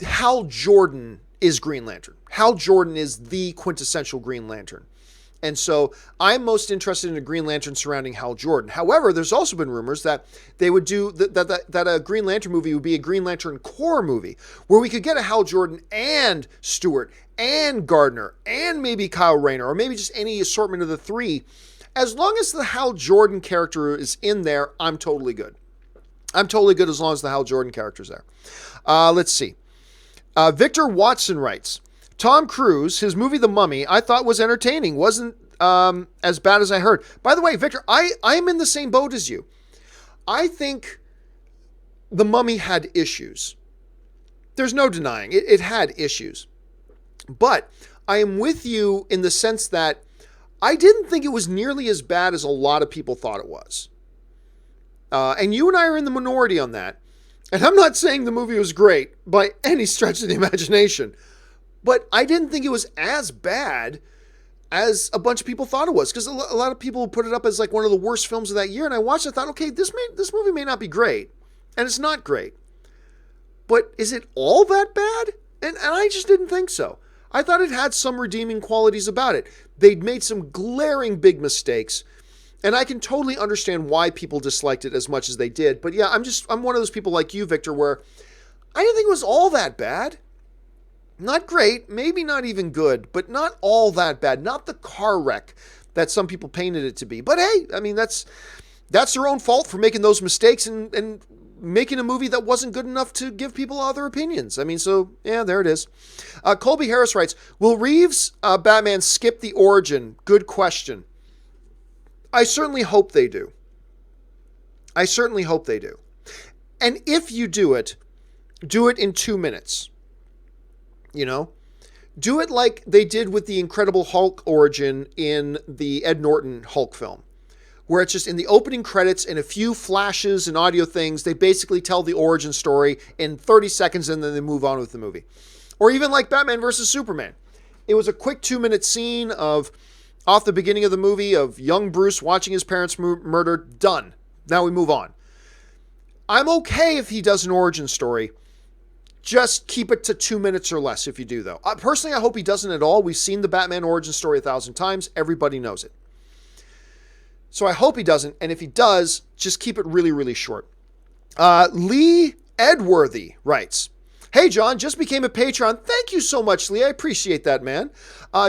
S1: Hal Jordan is Green Lantern. Hal Jordan is the quintessential Green Lantern. And so I'm most interested in a Green Lantern surrounding Hal Jordan. However, there's also been rumors that they would do that a Green Lantern movie would be a Green Lantern Corps movie where we could get a Hal Jordan and Stewart and Gardner and maybe Kyle Rayner or maybe just any assortment of the three. As long as the Hal Jordan character is in there, I'm totally good. I'm totally good as long as the Hal Jordan character's there. Let's see. Victor Watson writes, Tom Cruise, his movie The Mummy, I thought was entertaining. Wasn't as bad as I heard. By the way, Victor, I am in the same boat as you. I think The Mummy had issues. There's no denying it. It had issues. But I am with you in the sense that I didn't think it was nearly as bad as a lot of people thought it was. And you and I are in the minority on that. And I'm not saying the movie was great by any stretch of the imagination. But I didn't think it was as bad as a bunch of people thought it was. Because a lot of people put it up as like one of the worst films of that year. And I watched it and thought, okay, this movie may not be great. And it's not great. But is it all that bad? And I just didn't think so. I thought it had some redeeming qualities about it. They'd made some glaring big mistakes. And I can totally understand why people disliked it as much as they did. But yeah, I'm one of those people like you, Victor, where I didn't think it was all that bad. Not great, maybe not even good, but not all that bad. Not the car wreck that some people painted it to be. But hey, I mean, that's their own fault for making those mistakes and making a movie that wasn't good enough to give people other opinions. I mean, so yeah, there it is. Colby Harris writes, will Reeves' Batman skip the origin? Good question. I certainly hope they do. I certainly hope they do. And if you do it in 2 minutes. You know? Do it like they did with the Incredible Hulk origin in the Ed Norton Hulk film. Where it's just in the opening credits and a few flashes and audio things, they basically tell the origin story in 30 seconds and then they move on with the movie. Or even like Batman vs. Superman. It was a quick 2-minute scene off the beginning of the movie of young Bruce watching his parents murdered. Done. Now we move on. I'm okay if he does an origin story. Just keep it to 2 minutes or less if you do, though. Personally, I hope he doesn't at all. We've seen the Batman origin story 1,000 times. Everybody knows it. So I hope he doesn't. And if he does, just keep it really, really short. Lee Edworthy writes, hey, John, just became a Patreon. Thank you so much, Lee. I appreciate that, man.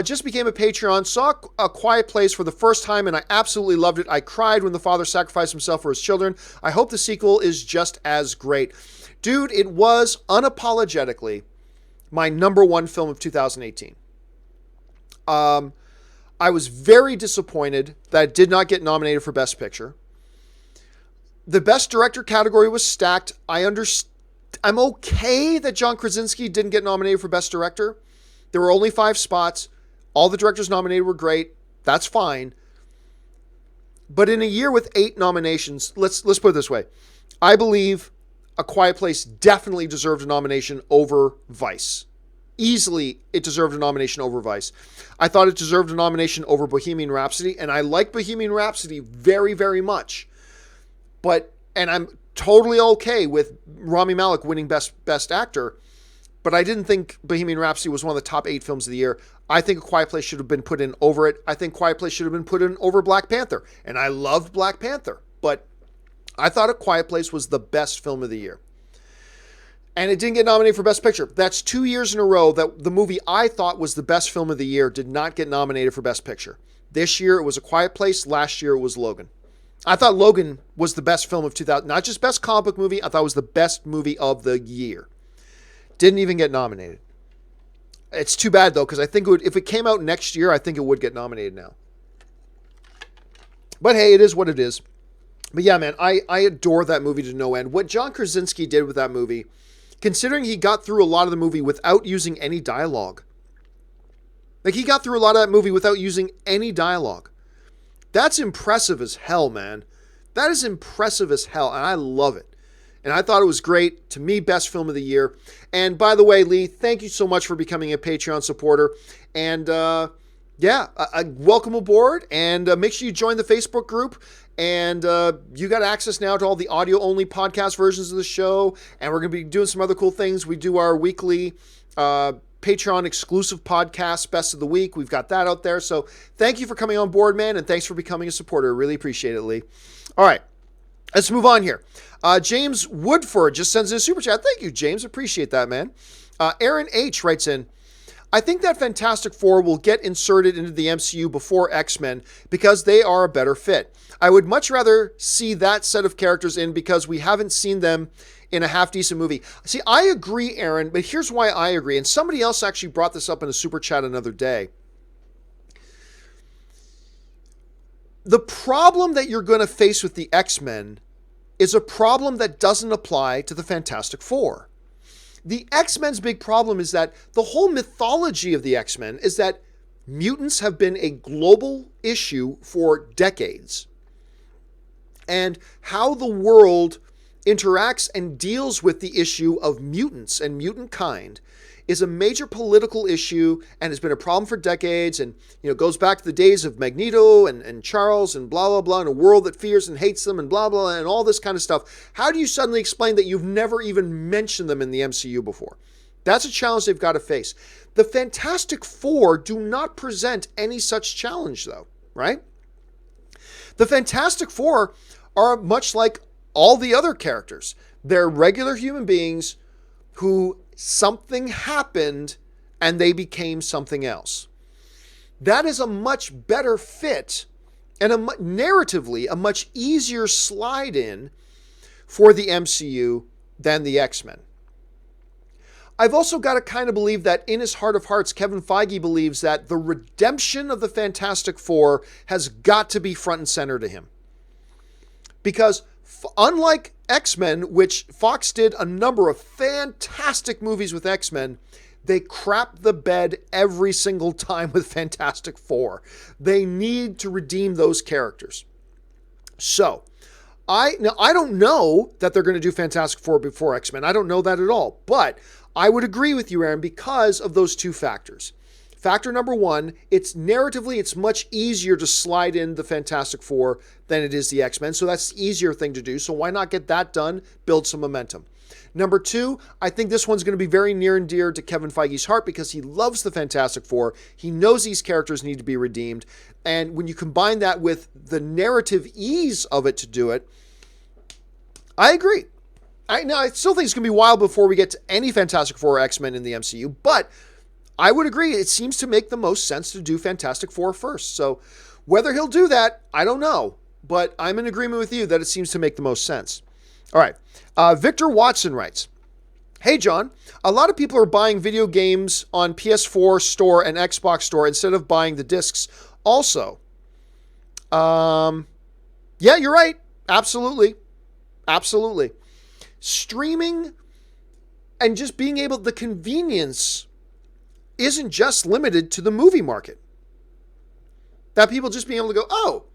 S1: Just became a Patreon, saw A Quiet Place for the first time, and I absolutely loved it. I cried when the father sacrificed himself for his children. I hope the sequel is just as great. Dude, it was unapologetically my number one film of 2018. I was very disappointed that it did not get nominated for Best Picture. The Best Director category was stacked. I'm okay that John Krasinski didn't get nominated for Best Director. There were only 5 spots. All the directors nominated were great. That's fine. But in a year with 8 nominations, let's put it this way. I believe A Quiet Place definitely deserved a nomination over Vice. Easily, it deserved a nomination over Vice. I thought it deserved a nomination over Bohemian Rhapsody, and I like Bohemian Rhapsody very, very much. And I'm totally okay with Rami Malek winning Best Actor, but I didn't think Bohemian Rhapsody was one of the top 8 films of the year. I think A Quiet Place should have been put in over it. I think Quiet Place should have been put in over Black Panther, and I loved Black Panther, but I thought A Quiet Place was the best film of the year. And it didn't get nominated for Best Picture. That's 2 years in a row that the movie I thought was the best film of the year did not get nominated for Best Picture. This year it was A Quiet Place. Last year it was Logan. I thought Logan was the best film of 2000. Not just best comic book movie. I thought it was the best movie of the year. Didn't even get nominated. It's too bad though, because I think if it came out next year, I think it would get nominated now. But hey, it is what it is. But yeah, man, I adore that movie to no end. What John Krasinski did with that movie, considering he got through a lot of the movie without using any dialogue. Like, he got through a lot of that movie without using any dialogue. That's impressive as hell, man. That is impressive as hell, and I love it. And I thought it was great. To me, best film of the year. And by the way, Lee, thank you so much for becoming a Patreon supporter. And welcome aboard. And make sure you join the Facebook group. And you got access now to all the audio-only podcast versions of the show. And we're going to be doing some other cool things. We do our weekly Patreon exclusive podcast, Best of the Week. We've got that out there. So thank you for coming on board, man. And thanks for becoming a supporter. Really appreciate it, Lee. All right. Let's move on here. James Woodford just sends in a super chat. Thank you, James. Appreciate that, man. Aaron H. writes in, I think that Fantastic Four will get inserted into the MCU before X-Men because they are a better fit. I would much rather see that set of characters in because we haven't seen them in a half-decent movie. See, I agree, Aaron, but here's why I agree. And somebody else actually brought this up in a super chat another day. The problem that you're going to face with the X-Men is a problem that doesn't apply to the Fantastic Four. The X-Men's big problem is that the whole mythology of the X-Men is that mutants have been a global issue for decades. And how the world interacts and deals with the issue of mutants and mutant kind is a major political issue and has been a problem for decades, and goes back to the days of Magneto and Charles and blah, blah, blah, and a world that fears and hates them and blah, blah, and all this kind of stuff. How do you suddenly explain that you've never even mentioned them in the MCU before? That's a challenge they've got to face. The Fantastic Four do not present any such challenge, though, right? The Fantastic Four are much like all the other characters. They're regular human beings who something happened and they became something else. That is a much better fit and narratively a much easier slide in for the MCU than the X-Men. I've also got to kind of believe that in his heart of hearts, Kevin Feige believes that the redemption of the Fantastic Four has got to be front and center to him. Because unlike X-Men, which Fox did a number of fantastic movies with X-Men, they crap the bed every single time with Fantastic Four. They need to redeem those characters. So, I don't know that they're going to do Fantastic Four before X-Men. I don't know that at all. But I would agree with you, Aaron, because of those two factors. Factor number one, it's much easier to slide in the Fantastic Four than it is the X-Men. So that's the easier thing to do. So why not get that done? Build some momentum. Number two, I think this one's going to be very near and dear to Kevin Feige's heart because he loves the Fantastic Four. He knows these characters need to be redeemed. And when you combine that with the narrative ease of it to do it, I agree. I still think it's going to be a while before we get to any Fantastic Four or X-Men in the MCU, but I would agree. It seems to make the most sense to do Fantastic Four first. So whether he'll do that, I don't know. But I'm in agreement with you that it seems to make the most sense. All right. Victor Watson writes, "Hey, John, a lot of people are buying video games on PS4 store and Xbox store instead of buying the discs. Also, yeah, you're right. Absolutely. Absolutely. Streaming and just being able, the convenience isn't just limited to the movie market. That people just being able to go, oh,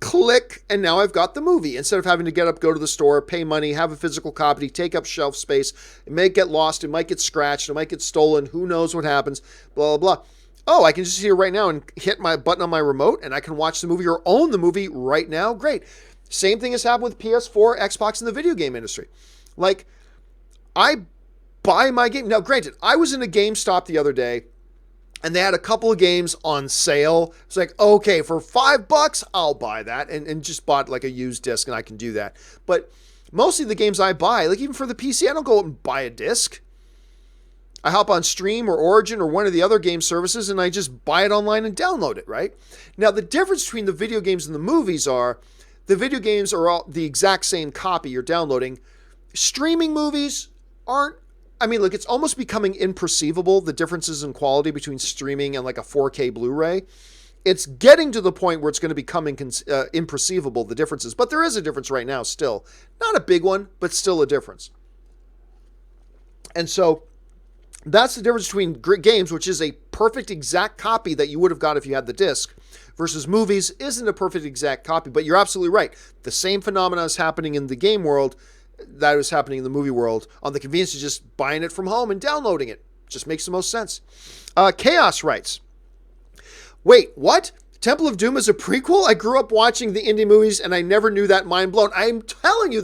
S1: click, and now I've got the movie. Instead of having to get up, go to the store, pay money, have a physical copy, take up shelf space. It may get lost. It might get scratched. It might get stolen. Who knows what happens? Blah, blah, blah. Oh, I can just here right now and hit my button on my remote and I can watch the movie or own the movie right now. Great. Same thing has happened with PS4, Xbox, and the video game industry. Like, I buy my game. Now, granted, I was in a GameStop the other day and they had a couple of games on sale. It's like, okay, for $5, I'll buy that. And just bought like a used disc and I can do that. But mostly the games I buy, like even for the PC, I don't go out and buy a disc. I hop on Stream or Origin or one of the other game services and I just buy it online and download it, right? Now, the difference between the video games and the movies are the video games are all the exact same copy you're downloading. Streaming movies aren't, I mean, look, it's almost becoming imperceivable, the differences in quality between streaming and like a 4K Blu-ray. It's getting to the point where it's going to become imperceivable, the differences. But there is a difference right now still. Not a big one, but still a difference. And so that's the difference between games, which is a perfect exact copy that you would have got if you had the disc, versus movies isn't a perfect exact copy. But you're absolutely right. The same phenomena is happening in the game world that was happening in the movie world on the convenience of just buying it from home and downloading it. Just makes the most sense. Chaos writes, wait, what? Temple of Doom is a prequel? I grew up watching the indie movies and I never knew that. Mind blown. I'm telling you,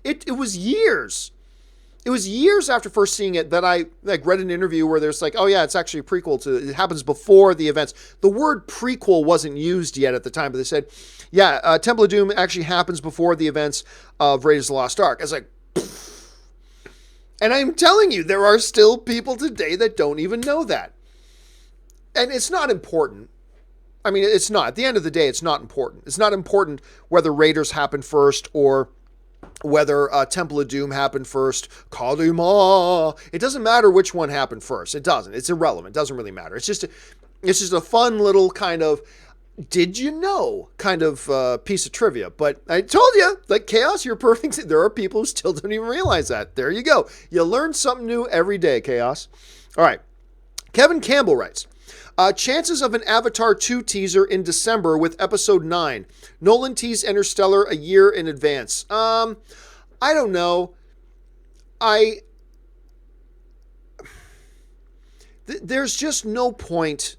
S1: it was years. It was years after first seeing it that I read an interview where there's like, oh yeah, it's actually a prequel to, it happens before the events. The word prequel wasn't used yet at the time, but they said, yeah, Temple of Doom actually happens before the events of Raiders of the Lost Ark. I was like, pfft. And I'm telling you, there are still people today that don't even know that. And it's not important. I mean, it's not. At the end of the day, it's not important. It's not important whether Raiders happened first or whether Temple of Doom happened first. Kalima. It doesn't matter which one happened first. It doesn't. It's irrelevant. It doesn't really matter. It's just a fun little kind of did you know kind of piece of trivia. But I told you, like Chaos, you're perfect. There are people who still don't even realize that. There you go. You learn something new every day, Chaos. All right. Kevin Campbell writes, chances of an Avatar 2 teaser in December with episode 9. Nolan teased Interstellar a year in advance. I don't know. There's just no point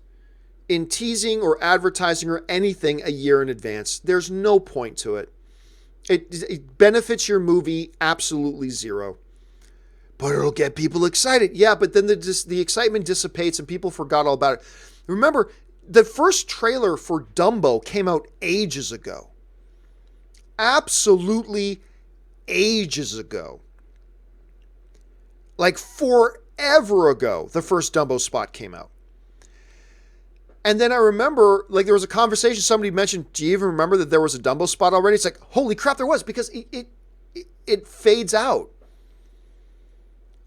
S1: in teasing or advertising or anything a year in advance. There's no point to it. It benefits your movie absolutely zero. But it'll get people excited. Yeah, but then the excitement dissipates and people forgot all about it. Remember, the first trailer for Dumbo came out ages ago. Absolutely ages ago. Like forever ago, the first Dumbo spot came out. And then I remember, like, there was a conversation, somebody mentioned, do you even remember that there was a Dumbo spot already? It's like, holy crap, there was, because it fades out.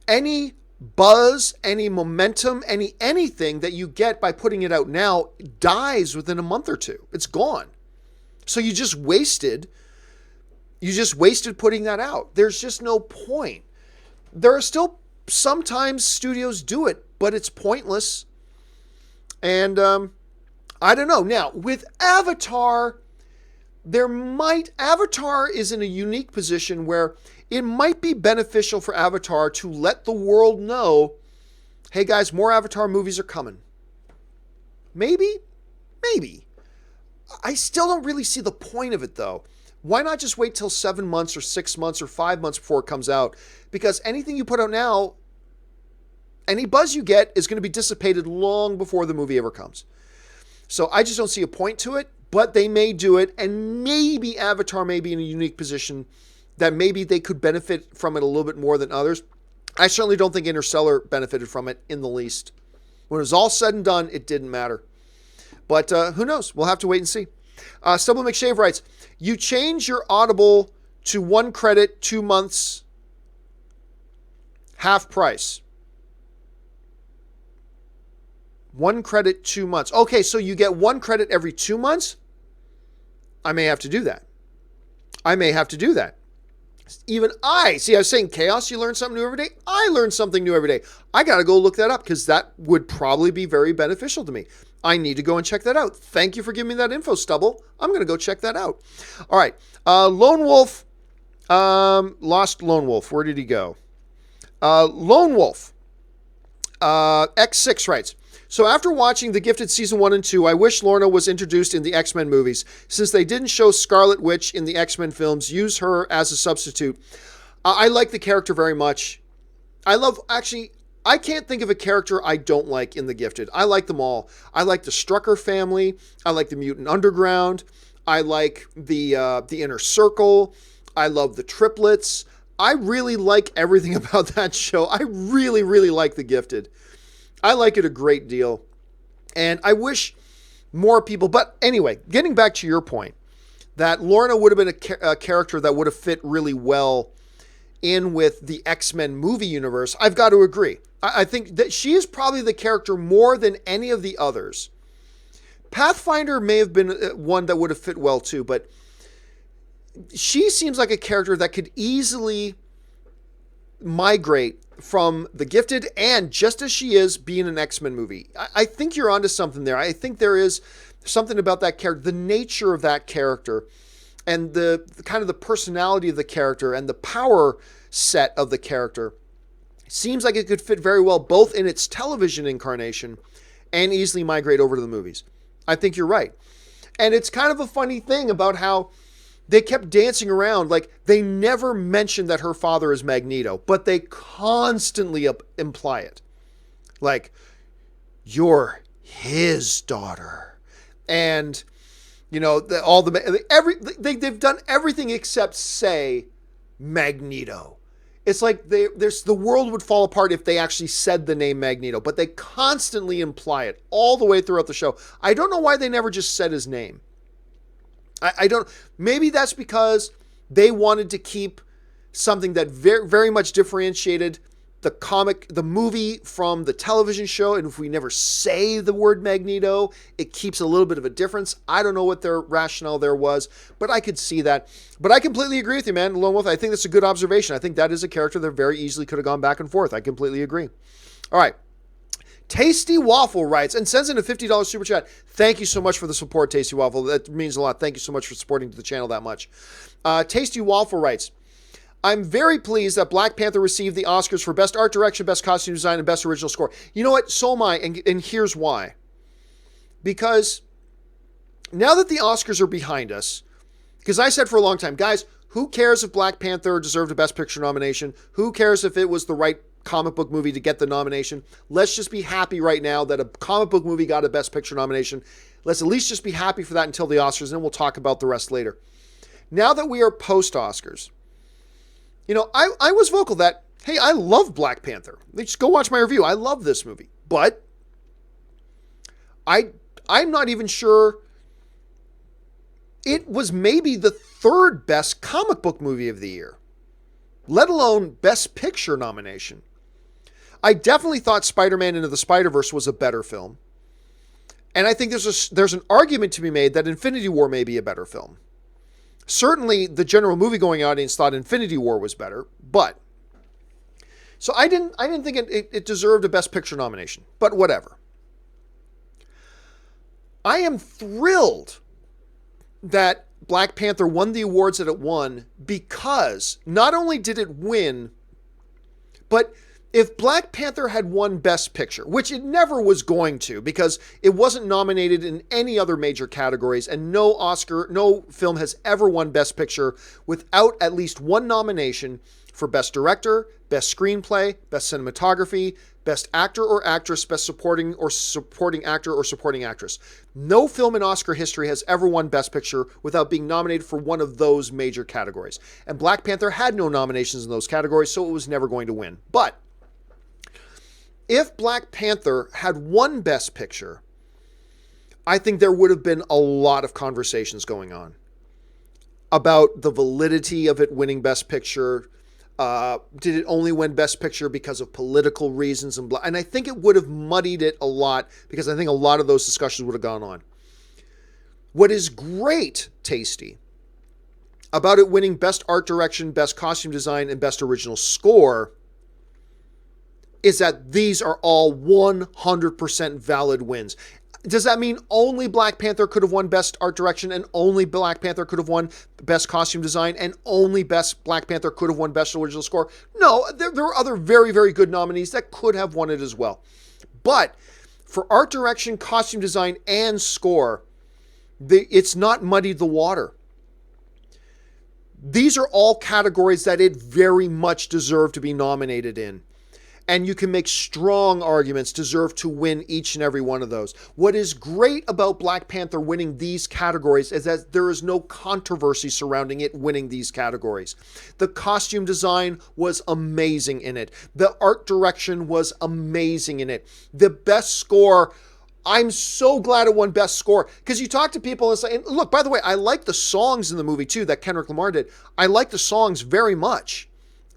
S1: Any buzz, any momentum, anything that you get by putting it out now dies within a month or two. It's gone. So you just wasted putting that out. There's just no point. There are still sometimes studios do it, but it's pointless. And I don't know. Now, with Avatar, Avatar is in a unique position where it might be beneficial for Avatar to let the world know, hey guys, more Avatar movies are coming. Maybe. I still don't really see the point of it though. Why not just wait till 7 months or 6 months or 5 months before it comes out? Because anything you put out now, any buzz you get is going to be dissipated long before the movie ever comes. So I just don't see a point to it, but they may do it, and maybe Avatar may be in a unique position that maybe they could benefit from it a little bit more than others. I certainly don't think Interstellar benefited from it in the least. When it was all said and done, it didn't matter. But who knows? We'll have to wait and see. Stubble McShave writes, you change your Audible to 1 credit, 2 months, half price. 1 credit, 2 months. Okay, so you get 1 credit every 2 months? I may have to do that. Even I was saying Chaos, you learn something new every day. I learn something new every day. I got to go look that up because that would probably be very beneficial to me. I need to go and check that out. Thank you for giving me that info, Stubble. I'm going to go check that out. All right. Lone Wolf. Lost Lone Wolf. Where did he go? Lone Wolf. X6 writes, so after watching The Gifted Season 1 and 2, I wish Lorna was introduced in the X-Men movies. Since they didn't show Scarlet Witch in the X-Men films, use her as a substitute. I like the character very much. I can't think of a character I don't like in The Gifted. I like them all. I like the Strucker family. I like the Mutant Underground. I like the Inner Circle. I love the triplets. I really like everything about that show. I really, really like The Gifted. I like it a great deal. And I wish more people, but anyway, getting back to your point, that Lorna would have been a character that would have fit really well in with the X-Men movie universe. I've got to agree. I think that she is probably the character more than any of the others. Pathfinder may have been one that would have fit well too, but she seems like a character that could easily migrate from The Gifted and, just as she is, be in an X-Men movie. I think you're onto something there. I think there is something about that character, the nature of that character, and the kind of the personality of the character and the power set of the character. Seems like it could fit very well both in its television incarnation and easily migrate over to the movies. I think you're right. And it's kind of a funny thing about how they kept dancing around, like they never mentioned that her father is Magneto, but they constantly imply it. Like, you're his daughter. And, you know, they've done everything except say Magneto. It's like the world would fall apart if they actually said the name Magneto, but they constantly imply it all the way throughout the show. I don't know why they never just said his name. I don't, maybe that's because they wanted to keep something that very, very much differentiated the movie from the television show, and if we never say the word Magneto, it keeps a little bit of a difference. I don't know what their rationale there was, but I could see that. But I completely agree with you, man. Lone Wolf, I think that's a good observation. I think that is a character that very easily could have gone back and forth. I completely agree. All right. Tasty Waffle writes and sends in a $50 super chat. Thank you so much for the support, Tasty Waffle. That means a lot. Thank you so much for supporting the channel that much. Tasty Waffle writes, I'm very pleased that Black Panther received the Oscars for Best Art Direction, Best Costume Design, and Best Original Score. You know what? So am I, and here's why. Because now that the Oscars are behind us, because I said for a long time, guys, who cares if Black Panther deserved a Best Picture nomination? Who cares if it was the right comic book movie to get the nomination? Let's just be happy right now that a comic book movie got a Best Picture nomination. Let's at least just be happy for that until the Oscars, and then we'll talk about the rest later. Now that we are post-Oscars, you know, I was vocal that, hey, I love Black Panther. Just go watch my review. I love this movie. But I'm not even sure it was maybe the third best comic book movie of the year, let alone Best Picture nomination. I definitely thought Spider-Man Into the Spider-Verse was a better film. And I think there's an argument to be made that Infinity War may be a better film. Certainly, the general movie-going audience thought Infinity War was better, but so I didn't think it deserved a Best Picture nomination, but whatever. I am thrilled that Black Panther won the awards that it won, because not only did it win, but if Black Panther had won Best Picture, which it never was going to, because it wasn't nominated in any other major categories, and no film has ever won Best Picture without at least one nomination for Best Director, Best Screenplay, Best Cinematography, Best Actor or Actress, Best Supporting Actor or Supporting Actress. No film in Oscar history has ever won Best Picture without being nominated for one of those major categories. And Black Panther had no nominations in those categories, so it was never going to win. But if Black Panther had won Best Picture, I think there would have been a lot of conversations going on about the validity of it winning Best Picture. Did it only win Best Picture because of political reasons? And I think it would have muddied it a lot, because I think a lot of those discussions would have gone on. What is great, Tasty, about it winning Best Art Direction, Best Costume Design, and Best Original Score is that these are all 100% valid wins. Does that mean only Black Panther could have won Best Art Direction, and only Black Panther could have won Best Costume Design, and only Black Panther could have won Best Original Score? No, there are other very, very good nominees that could have won it as well. But for Art Direction, Costume Design, and Score, it's not muddied the water. These are all categories that it very much deserved to be nominated in. And you can make strong arguments deserve to win each and every one of those. What is great about Black Panther winning these categories is that there is no controversy surrounding it winning these categories. The costume design was amazing in it. The art direction was amazing in it. The best score, I'm so glad it won Best Score, because you talk to people and say, and look, by the way, I like the songs in the movie too that Kendrick Lamar did. I like the songs very much,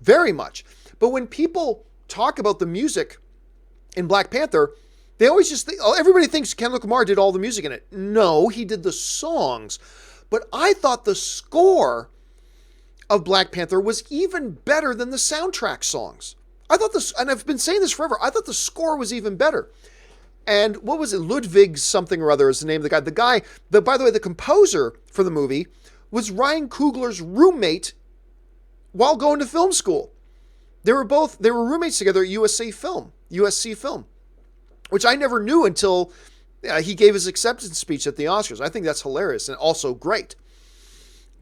S1: very much. But when people talk about the music in Black Panther, they always just think, oh, everybody thinks Kendrick Lamar did all the music in it. No, he did the songs. But I thought the score of Black Panther was even better than the soundtrack songs. I thought this, and I've been saying this forever, I thought the score was even better. And what was it? Ludwig something or other is the name of the guy. By the way, the composer for the movie was Ryan Coogler's roommate while going to film school. They were roommates together at USC Film, which I never knew until he gave his acceptance speech at the Oscars. I think that's hilarious and also great.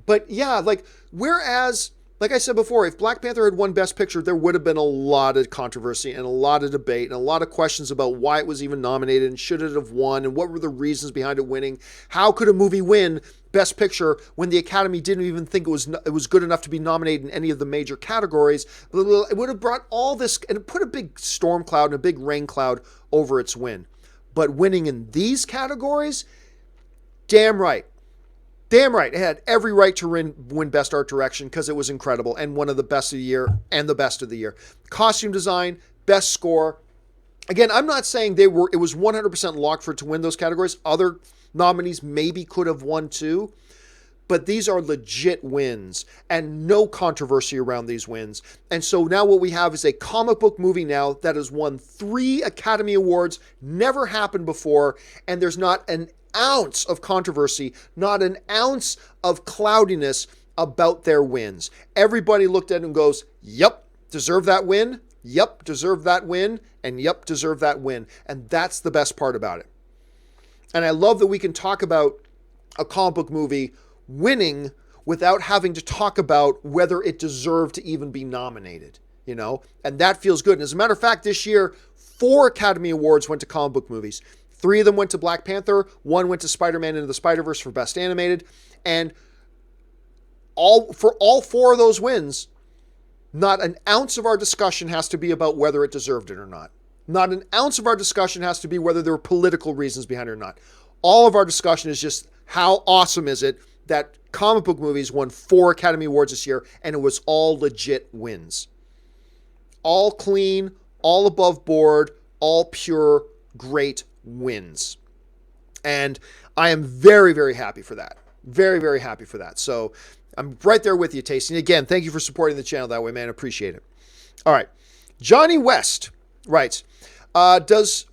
S1: But yeah, whereas, like I said before, if Black Panther had won Best Picture, there would have been a lot of controversy and a lot of debate and a lot of questions about why it was even nominated and should it have won and what were the reasons behind it winning. How could a movie win Best Picture when the Academy didn't even think it was good enough to be nominated in any of the major categories? It would have brought all this and put a big storm cloud and a big rain cloud over its win. But winning in these categories, damn right. Damn right. It had every right to win Best Art Direction because it was incredible and one of the best of the year and the best of the year. Costume design, best score. Again, I'm not saying it was 100% locked for it to win those categories. Other nominees maybe could have won too. But these are legit wins and no controversy around these wins. And so now what we have is a comic book movie now that has won 3 Academy Awards, never happened before, and there's not an ounce of controversy, not an ounce of cloudiness about their wins. Everybody looked at it and goes, yep, deserve that win. Yep, deserve that win. And yep, deserve that win. And that's the best part about it. And I love that we can talk about a comic book movie winning without having to talk about whether it deserved to even be nominated, you know, and that feels good. And as a matter of fact, this year, 4 Academy Awards went to comic book movies. 3 of them went to Black Panther. 1 went to Spider-Man Into the Spider-Verse for Best Animated. And all 4 of those wins, not an ounce of our discussion has to be about whether it deserved it or not. Not an ounce of our discussion has to be whether there were political reasons behind it or not. All of our discussion is just how awesome is it that comic book movies won 4 Academy Awards this year, and it was all legit wins. All clean, all above board, all pure, great wins. And I am very, very happy for that. Very, very happy for that. So I'm right there with you, Tasty. And again, thank you for supporting the channel that way, man. I appreciate it. All right. Johnny West writes, does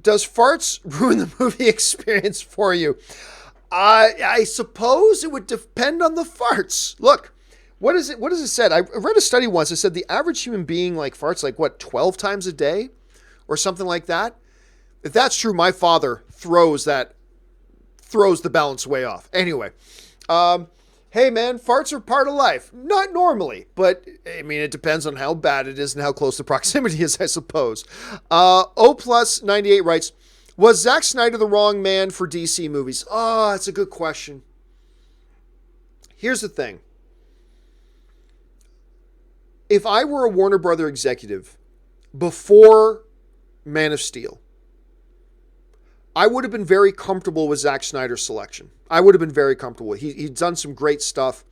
S1: farts ruin the movie experience for you? I suppose it would depend on the farts. Look, what is it said? I read a study once. It said the average human being farts 12 times a day or something like that. If that's true, my father throws the balance way off. Anyway, hey man, farts are part of life. Not normally, but I mean, it depends on how bad it is and how close the proximity is, I suppose. O+98 writes, was Zack Snyder the wrong man for DC movies? Oh, that's a good question. Here's the thing. If I were a Warner Brother executive before Man of Steel, I would have been very comfortable with Zack Snyder's selection. I would have been very comfortable. He's done some great stuff.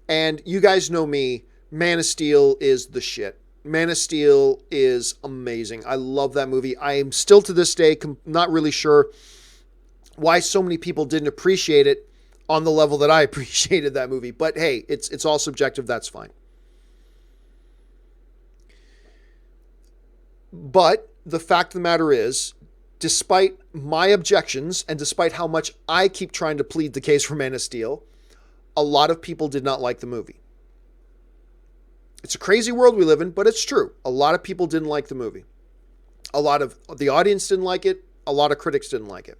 S1: And you guys know me, Man of Steel is the shit. Man of Steel is amazing. I love that movie. I am still to this day not really sure why so many people didn't appreciate it on the level that I appreciated that movie. But hey, it's all subjective. That's fine. But the fact of the matter is, despite my objections and despite how much I keep trying to plead the case for Man of Steel, a lot of people did not like the movie. It's a crazy world we live in, but it's true. A lot of people didn't like the movie. A lot of the audience didn't like it. A lot of critics didn't like it.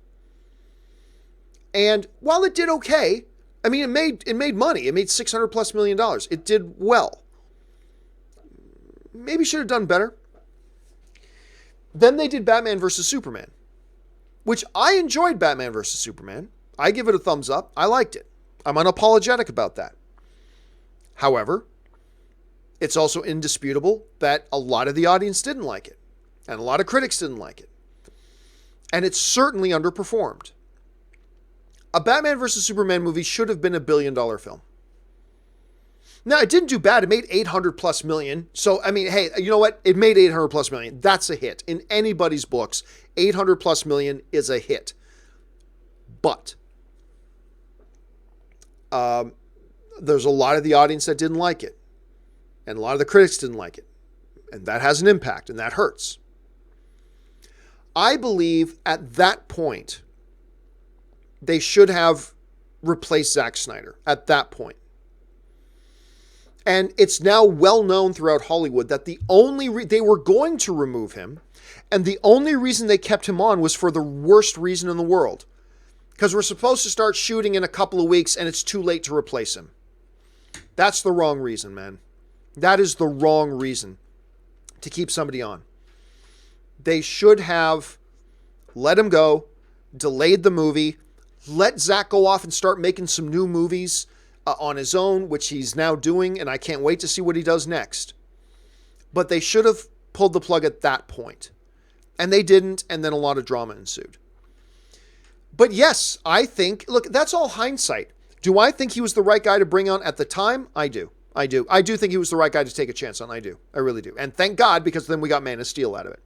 S1: And while it did okay, I mean, it made money. It made $600+ million. It did well. Maybe should have done better. Then they did Batman vs. Superman, which I enjoyed. Batman vs. Superman. I give it a thumbs up. I liked it. I'm unapologetic about that. However, it's also indisputable that a lot of the audience didn't like it, and a lot of critics didn't like it. And it certainly underperformed. A Batman vs. Superman movie should have been $1 billion film. Now, it didn't do bad. It made $800+ million. So, I mean, hey, you know what? It made $800+ million. That's a hit. In anybody's books, $800+ million is a hit. But there's a lot of the audience that didn't like it. And a lot of the critics didn't like it. And that has an impact, and that hurts. I believe at that point, they should have replaced Zack Snyder at that point. And it's now well known throughout Hollywood that the only they were going to remove him, and the only reason they kept him on was for the worst reason in the world. Because we're supposed to start shooting in a couple of weeks, and it's too late to replace him. That's the wrong reason, man. That is the wrong reason to keep somebody on. They should have let him go, delayed the movie, let Zack go off and start making some new movies on his own, which he's now doing, and I can't wait to see what he does next. But they should have pulled the plug at that point. And they didn't, and then a lot of drama ensued. But yes, I think, look, that's all hindsight. Do I think he was the right guy to bring on at the time? I do. I do think he was the right guy to take a chance on. I do. I really do. And thank God, because then we got Man of Steel out of it.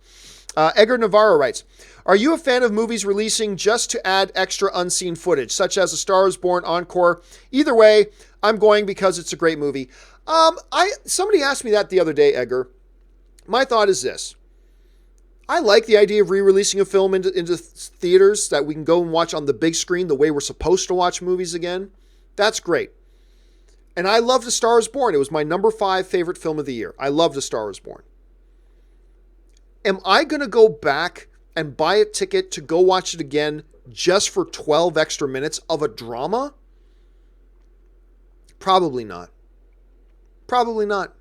S1: Edgar Navarro writes, are you a fan of movies releasing just to add extra unseen footage, such as A Star is Born Encore? Either way, I'm going because it's a great movie. Somebody asked me that the other day, Edgar. My thought is this. I like the idea of re-releasing a film into theaters that we can go and watch on the big screen the way we're supposed to watch movies again. That's great. And I loved A Star is Born. It was my number 5 favorite film of the year. I loved A Star is Born. Am I going to go back and buy a ticket to go watch it again just for 12 extra minutes of a drama? Probably not. Probably not.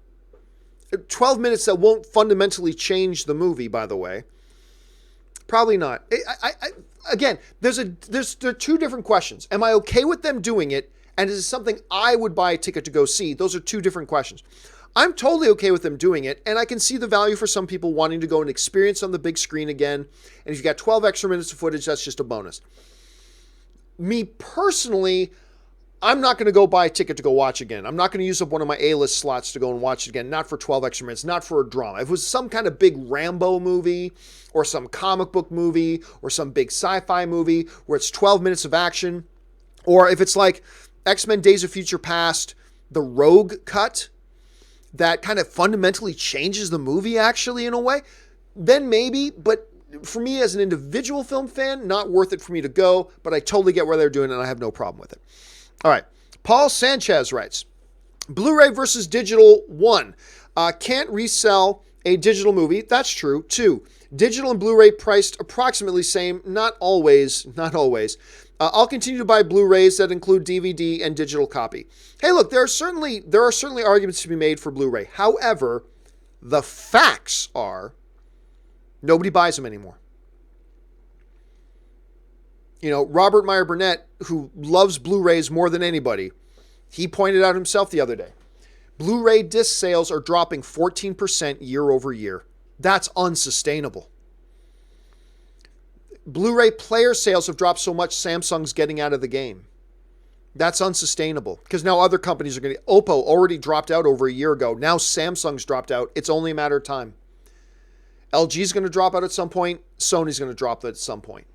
S1: 12 minutes that won't fundamentally change the movie, by the way. Probably not. Again, there are 2 different questions. Am I okay with them doing it? And is it something I would buy a ticket to go see? Those are 2 different questions. I'm totally okay with them doing it, and I can see the value for some people wanting to go and experience on the big screen again. And if you got 12 extra minutes of footage, that's just a bonus. Me personally, I'm not going to go buy a ticket to go watch again. I'm not going to use up one of my A-list slots to go and watch it again. Not for 12 extra minutes, not for a drama. If it was some kind of big Rambo movie or some comic book movie or some big sci-fi movie where it's 12 minutes of action, or if it's like X-Men Days of Future Past, the Rogue cut, that kind of fundamentally changes the movie actually in a way, then maybe, but for me as an individual film fan, not worth it for me to go, but I totally get where they're doing it and I have no problem with it. All right. Paul Sanchez writes, Blu-ray versus digital 1. Can't resell a digital movie. That's true. 2. Digital and Blu-ray priced approximately same. Not always. I'll continue to buy Blu-rays that include DVD and digital copy. Hey, look, there are certainly arguments to be made for Blu-ray. However, the facts are nobody buys them anymore. You know, Robert Meyer Burnett, who loves Blu-rays more than anybody, he pointed out himself the other day. Blu-ray disc sales are dropping 14% year over year. That's unsustainable. Blu-ray player sales have dropped so much, Samsung's getting out of the game. That's unsustainable because now other companies are going to... Oppo already dropped out over a year ago. Now Samsung's dropped out. It's only a matter of time. LG's going to drop out at some point. Sony's going to drop at some point.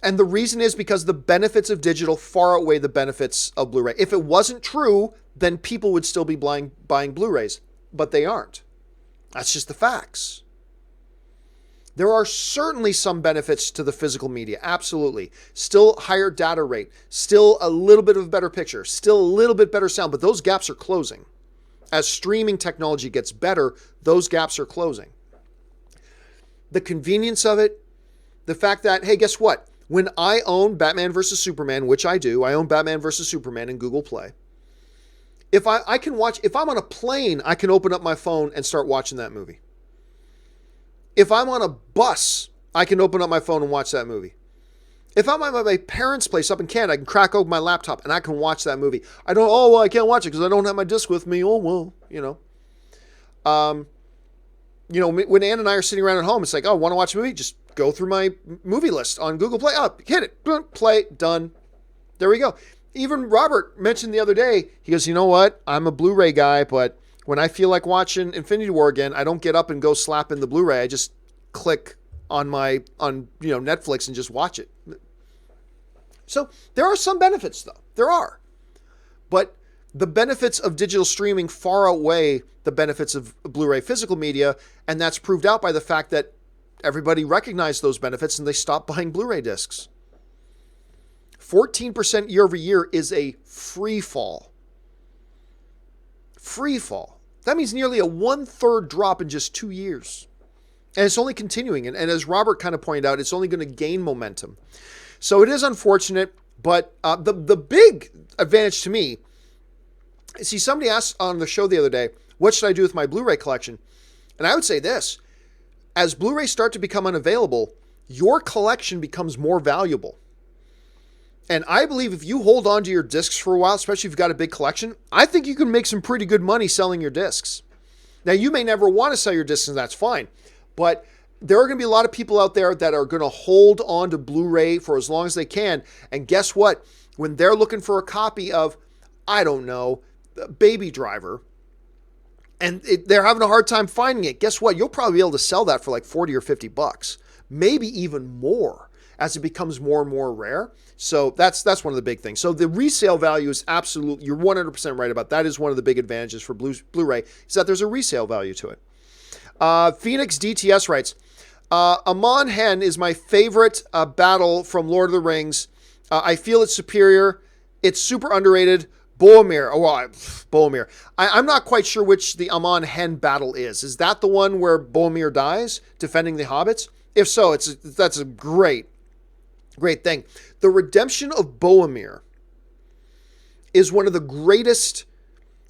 S1: And the reason is because the benefits of digital far outweigh the benefits of Blu-ray. If it wasn't true, then people would still be buying Blu-rays, but they aren't. That's just the facts. There are certainly some benefits to the physical media, absolutely. Still higher data rate, still a little bit of a better picture, still a little bit better sound, but those gaps are closing. As streaming technology gets better, those gaps are closing. The convenience of it, the fact that, hey, guess what? When I own Batman vs. Superman, which I do, I own Batman vs. Superman in Google Play. If I can watch, if I'm on a plane, I can open up my phone and start watching that movie. If I'm on a bus, I can open up my phone and watch that movie. If I'm at my parents' place up in Canada, I can crack open my laptop and I can watch that movie. I can't watch it because I don't have my disc with me. Oh, well, when Ann and I are sitting around at home, it's like, oh, want to watch a movie? Just go through my movie list on Google Play. Oh, hit it, play, done. There we go. Even Robert mentioned the other day, he goes, you know what? I'm a Blu-ray guy, but when I feel like watching Infinity War again, I don't get up and go slap in the Blu-ray. I just click on Netflix and just watch it. So there are some benefits, though. There are. But the benefits of digital streaming far outweigh the benefits of Blu-ray physical media, and that's proved out by the fact that everybody recognized those benefits and they stopped buying Blu-ray discs. 14% year over year is a free fall. Free fall. That means nearly a 1/3 drop in just 2 years. And it's only continuing. And as Robert kind of pointed out, it's only going to gain momentum. So it is unfortunate, but the big advantage to me, see, somebody asked on the show the other day, what should I do with my Blu-ray collection? And I would say this, as Blu-rays start to become unavailable, your collection becomes more valuable. And I believe if you hold on to your discs for a while, especially if you've got a big collection, I think you can make some pretty good money selling your discs. Now, you may never want to sell your discs, and that's fine. But there are going to be a lot of people out there that are going to hold on to Blu-ray for as long as they can. And guess what? When they're looking for a copy of, I don't know, Baby Driver, and they're having a hard time finding it, guess what? You'll probably be able to sell that for like 40 or 50 bucks, maybe even more as it becomes more and more rare. So that's one of the big things. So the resale value is absolutely, you're 100% right about that. Is one of the big advantages for Blu-ray is that there's a resale value to it. Phoenix DTS writes, Amon Hen is my favorite battle from Lord of the Rings. I feel it's superior. It's super underrated. Boromir. Boromir. I'm not quite sure which the Amon Hen battle is. Is that the one where Boromir dies defending the hobbits? If so, that's a great thing. The redemption of Boromir is one of the greatest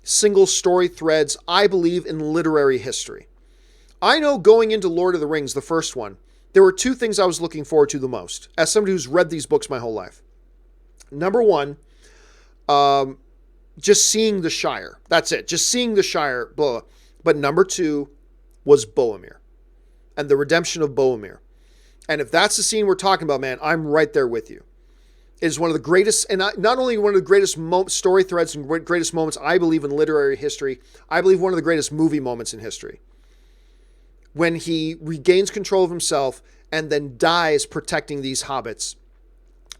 S1: single story threads, I believe, in literary history. I know going into Lord of the Rings, the first one, there were two things I was looking forward to the most, as somebody who's read these books my whole life. Number one, just seeing the Shire. That's it. Just seeing the Shire. Blah. But number two was Boromir and the redemption of Boromir. And if that's the scene we're talking about, man, I'm right there with you. It is one of the greatest, and not only one of the greatest story threads and greatest moments, I believe, in literary history, I believe one of the greatest movie moments in history. When he regains control of himself and then dies protecting these hobbits.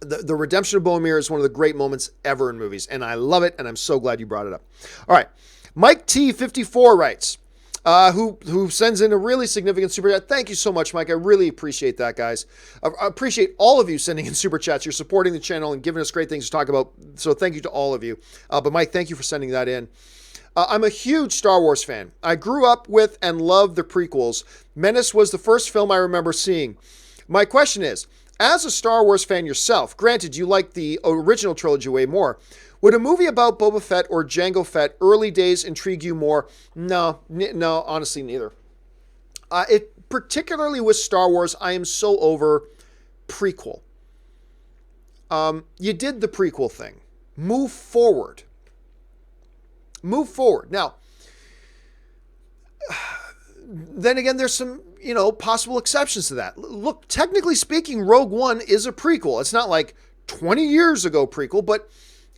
S1: The redemption of Boromir is one of the great moments ever in movies, and I love it, and I'm so glad you brought it up. All right. Mike T54 writes, who sends in a really significant super chat. Thank you so much, Mike. I really appreciate that, guys. I appreciate all of you sending in super chats. You're supporting the channel and giving us great things to talk about, so thank you to all of you. But Mike, thank you for sending that in. I'm a huge Star Wars fan. I grew up with and loved the prequels. Menace was the first film I remember seeing. My question is, as a Star Wars fan yourself, granted you like the original trilogy way more, would a movie about Boba Fett or Jango Fett early days intrigue you more? No, honestly, neither. Particularly with Star Wars, I am so over prequel. You did the prequel thing. Move forward. Now, then again, there's some, possible exceptions to that. Look, technically speaking, Rogue One is a prequel. It's not like 20 years ago prequel, but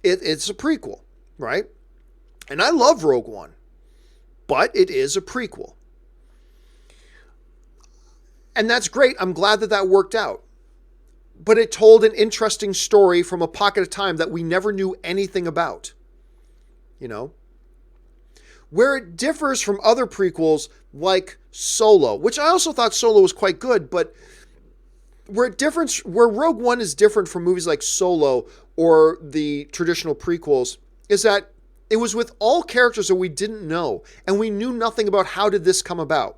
S1: it's a prequel, right? And I love Rogue One, but it is a prequel. And that's great. I'm glad that worked out. But it told an interesting story from a pocket of time that we never knew anything about, Where it differs from other prequels like Solo, which I also thought Solo was quite good, but where Rogue One is different from movies like Solo or the traditional prequels is that it was with all characters that we didn't know, and we knew nothing about how did this come about.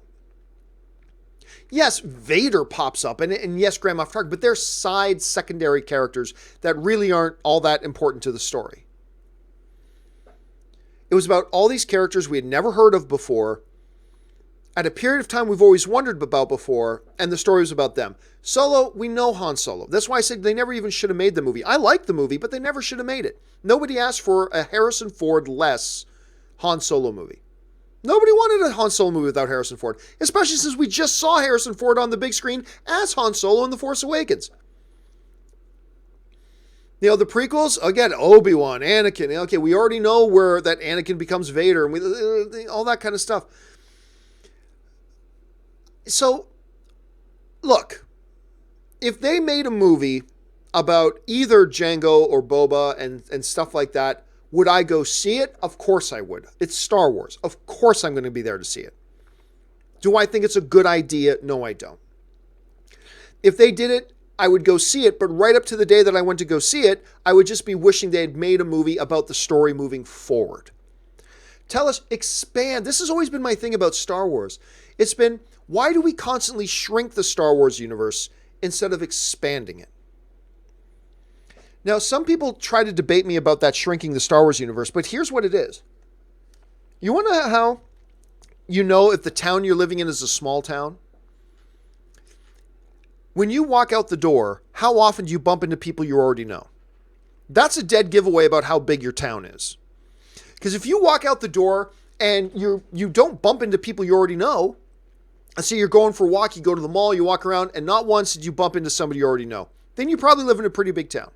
S1: Yes, Vader pops up, and yes, Grand Moff Tarkin, but they're secondary characters that really aren't all that important to the story. It was about all these characters we had never heard of before, at a period of time we've always wondered about before, and the story was about them. Solo, we know Han Solo. That's why I said they never even should have made the movie. I like the movie, but they never should have made it. Nobody asked for a Harrison Ford-less Han Solo movie. Nobody wanted a Han Solo movie without Harrison Ford, especially since we just saw Harrison Ford on the big screen as Han Solo in The Force Awakens. The prequels, again, Obi-Wan, Anakin. Okay, we already know where that Anakin becomes Vader, and all that kind of stuff. So, look, if they made a movie about either Jango or Boba and stuff like that, would I go see it? Of course I would. It's Star Wars. Of course I'm going to be there to see it. Do I think it's a good idea? No, I don't. If they did it, I would go see it, but right up to the day that I went to go see it, I would just be wishing they had made a movie about the story moving forward. Tell us, expand. This has always been my thing about Star Wars. It's been, why do we constantly shrink the Star Wars universe instead of expanding it? Now, some people try to debate me about that shrinking the Star Wars universe, but here's what it is. You want to know how you know if the town you're living in is a small town? When you walk out the door, how often do you bump into people you already know? That's a dead giveaway about how big your town is. Because if you walk out the door and you don't bump into people you already know, Let's say you're going for a walk, you go to the mall, you walk around, and not once did you bump into somebody you already know. Then you probably live in a pretty big town.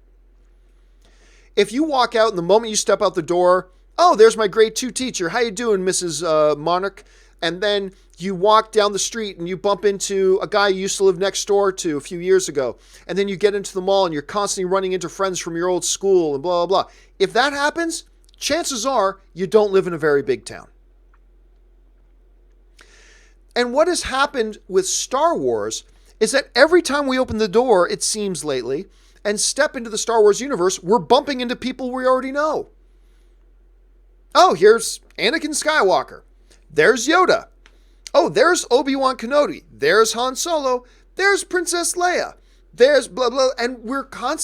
S1: If you walk out and the moment you step out the door, oh, there's my grade 2 teacher. How you doing, Mrs. Monarch? And then you walk down the street and you bump into a guy you used to live next door to a few years ago. And then you get into the mall and you're constantly running into friends from your old school and blah, blah, blah. If that happens, chances are you don't live in a very big town. And what has happened with Star Wars is that every time we open the door, it seems lately, and step into the Star Wars universe, we're bumping into people we already know. Oh, here's Anakin Skywalker. There's Yoda. Oh, there's Obi-Wan Kenobi. There's Han Solo. There's Princess Leia. There's blah, blah. And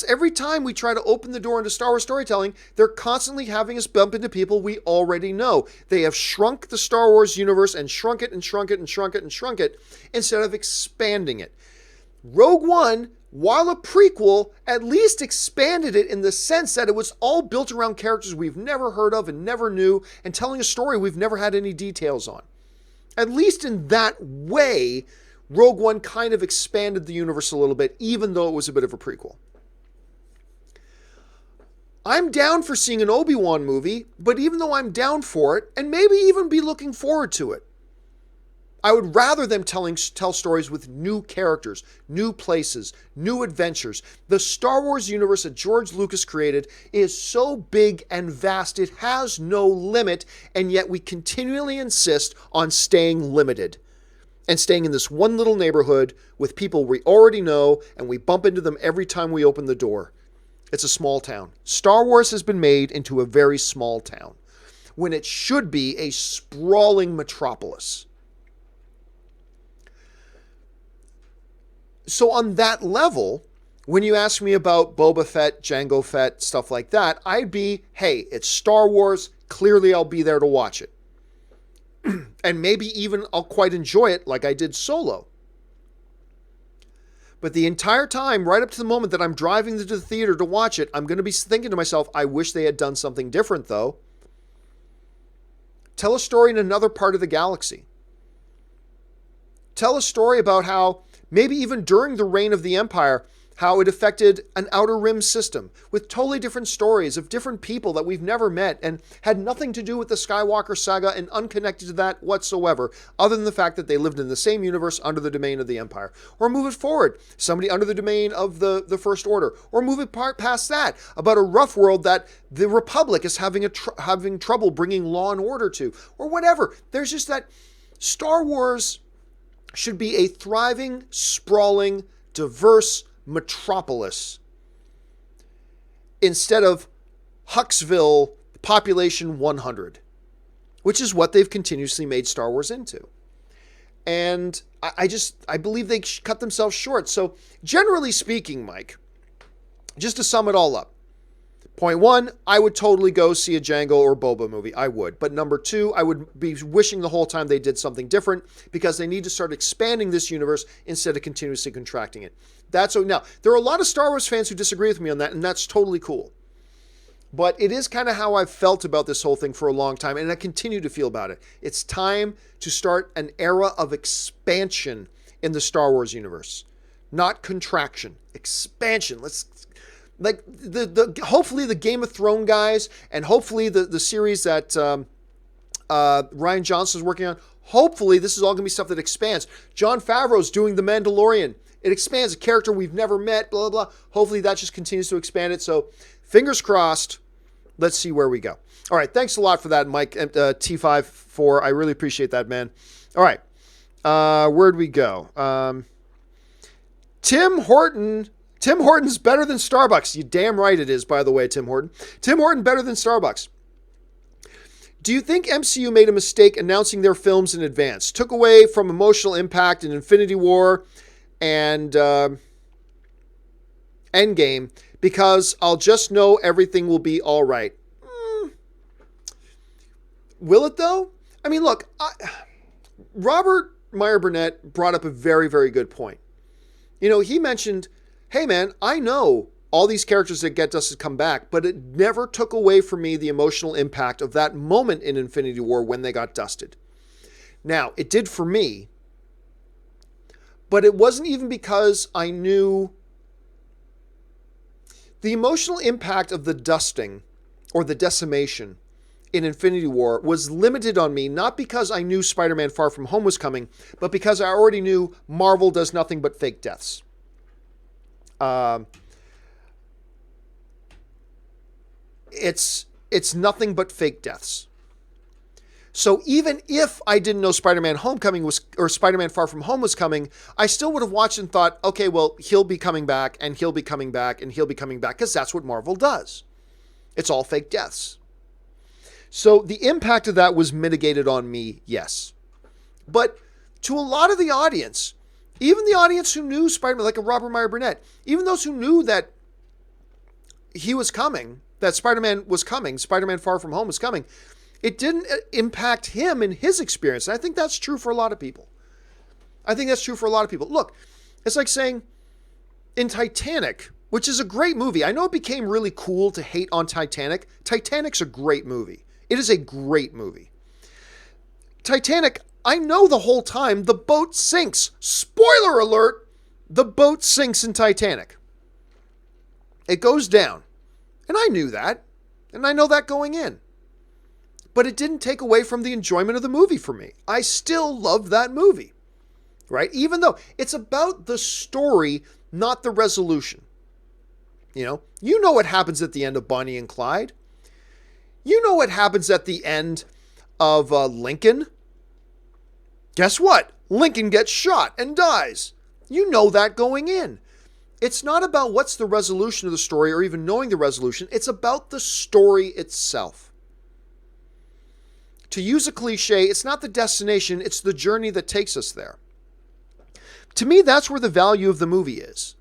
S1: every time we try to open the door into Star Wars storytelling, they're constantly having us bump into people we already know. They have shrunk the Star Wars universe and shrunk it and shrunk it and shrunk it and shrunk it instead of expanding it. Rogue One, while a prequel, at least expanded it in the sense that it was all built around characters we've never heard of and never knew, and telling a story we've never had any details on. At least in that way, Rogue One kind of expanded the universe a little bit, even though it was a bit of a prequel. I'm down for seeing an Obi-Wan movie, but even though I'm down for it, and maybe even be looking forward to it, I would rather them tell stories with new characters, new places, new adventures. The Star Wars universe that George Lucas created is so big and vast, it has no limit, and yet we continually insist on staying limited and staying in this one little neighborhood with people we already know, and we bump into them every time we open the door. It's a small town. Star Wars has been made into a very small town when it should be a sprawling metropolis. So on that level, when you ask me about Boba Fett, Jango Fett, stuff like that, I'd be, hey, it's Star Wars. Clearly, I'll be there to watch it. And maybe even I'll quite enjoy it like I did Solo. But the entire time, right up to the moment that I'm driving to the theater to watch it, I'm going to be thinking to myself, I wish they had done something different, though. Tell a story in another part of the galaxy. Tell a story about how maybe even during the reign of the Empire, how it affected an Outer Rim system with totally different stories of different people that we've never met and had nothing to do with the Skywalker saga and unconnected to that whatsoever, other than the fact that they lived in the same universe under the domain of the Empire. Or move it forward, somebody under the domain of the First Order. Or move it past that, about a rough world that the Republic is having trouble bringing law and order to. Or whatever. There's just that Star Wars should be a thriving, sprawling, diverse metropolis instead of Hucksville, population 100, which is what they've continuously made Star Wars into. And I believe they cut themselves short. So generally speaking, Mike, just to sum it all up, point one, I would totally go see a Jango or Boba movie. I would. But number two, I would be wishing the whole time they did something different because they need to start expanding this universe instead of continuously contracting it. That's so. Now, there are a lot of Star Wars fans who disagree with me on that, and that's totally cool. But it is kind of how I've felt about this whole thing for a long time, and I continue to feel about it. It's time to start an era of expansion in the Star Wars universe, not contraction. Expansion. Let's like hopefully the Game of Thrones guys, and hopefully the series that Rian Johnson's working on. Hopefully this is all going to be stuff that expands. Jon Favreau's doing The Mandalorian. It expands a character we've never met, blah, blah, blah. Hopefully that just continues to expand it. So fingers crossed. Let's see where we go. All right. Thanks a lot for that, Mike. T54. I really appreciate that, man. All right. Where'd we go? Tim Horton. Tim Horton's better than Starbucks. You damn right it is, by the way, Tim Horton. Tim Horton better than Starbucks. Do you think MCU made a mistake announcing their films in advance? Took away from emotional impact in Infinity War and Endgame because I'll just know everything will be all right. Will it though? I mean, look, Robert Meyer Burnett brought up a very, very good point. You know, he mentioned, hey man, I know all these characters that get dusted come back, but it never took away from me the emotional impact of that moment in Infinity War when they got dusted. Now, it did for me, But it wasn't even because I knew the emotional impact of the dusting or the decimation in Infinity War was limited on me, not because I knew Spider-Man Far From Home was coming, but because I already knew Marvel does nothing but fake deaths. It's nothing but fake deaths. So even if I didn't know Spider-Man Homecoming was, or Spider-Man Far From Home was coming, I still would have watched and thought, okay, well, he'll be coming back, and he'll be coming back, and he'll be coming back, because that's what Marvel does. It's all fake deaths. So the impact of that was mitigated on me, yes. But to a lot of the audience, even the audience who knew Spider-Man, like a Robert Meyer Burnett, even those who knew that he was coming, that Spider-Man was coming, Spider-Man Far From Home was coming, it didn't impact him in his experience. And I think that's true for a lot of people. Look, it's like saying in Titanic, which is a great movie. I know it became really cool to hate on Titanic. Titanic's a great movie. It is a great movie. Titanic, I know the whole time the boat sinks. Spoiler alert, the boat sinks in Titanic. It goes down. And I knew that. And I know that going in. But it didn't take away from the enjoyment of the movie for me. I still love that movie. Right? Even though it's about the story, not the resolution. You know what happens at the end of Bonnie and Clyde. You know what happens at the end of Lincoln. Guess what? Lincoln gets shot and dies. You know that going in. It's not about what's the resolution of the story or even knowing the resolution. It's about the story itself. To use a cliche, it's not the destination, it's the journey that takes us there. To me, that's where the value of the movie is.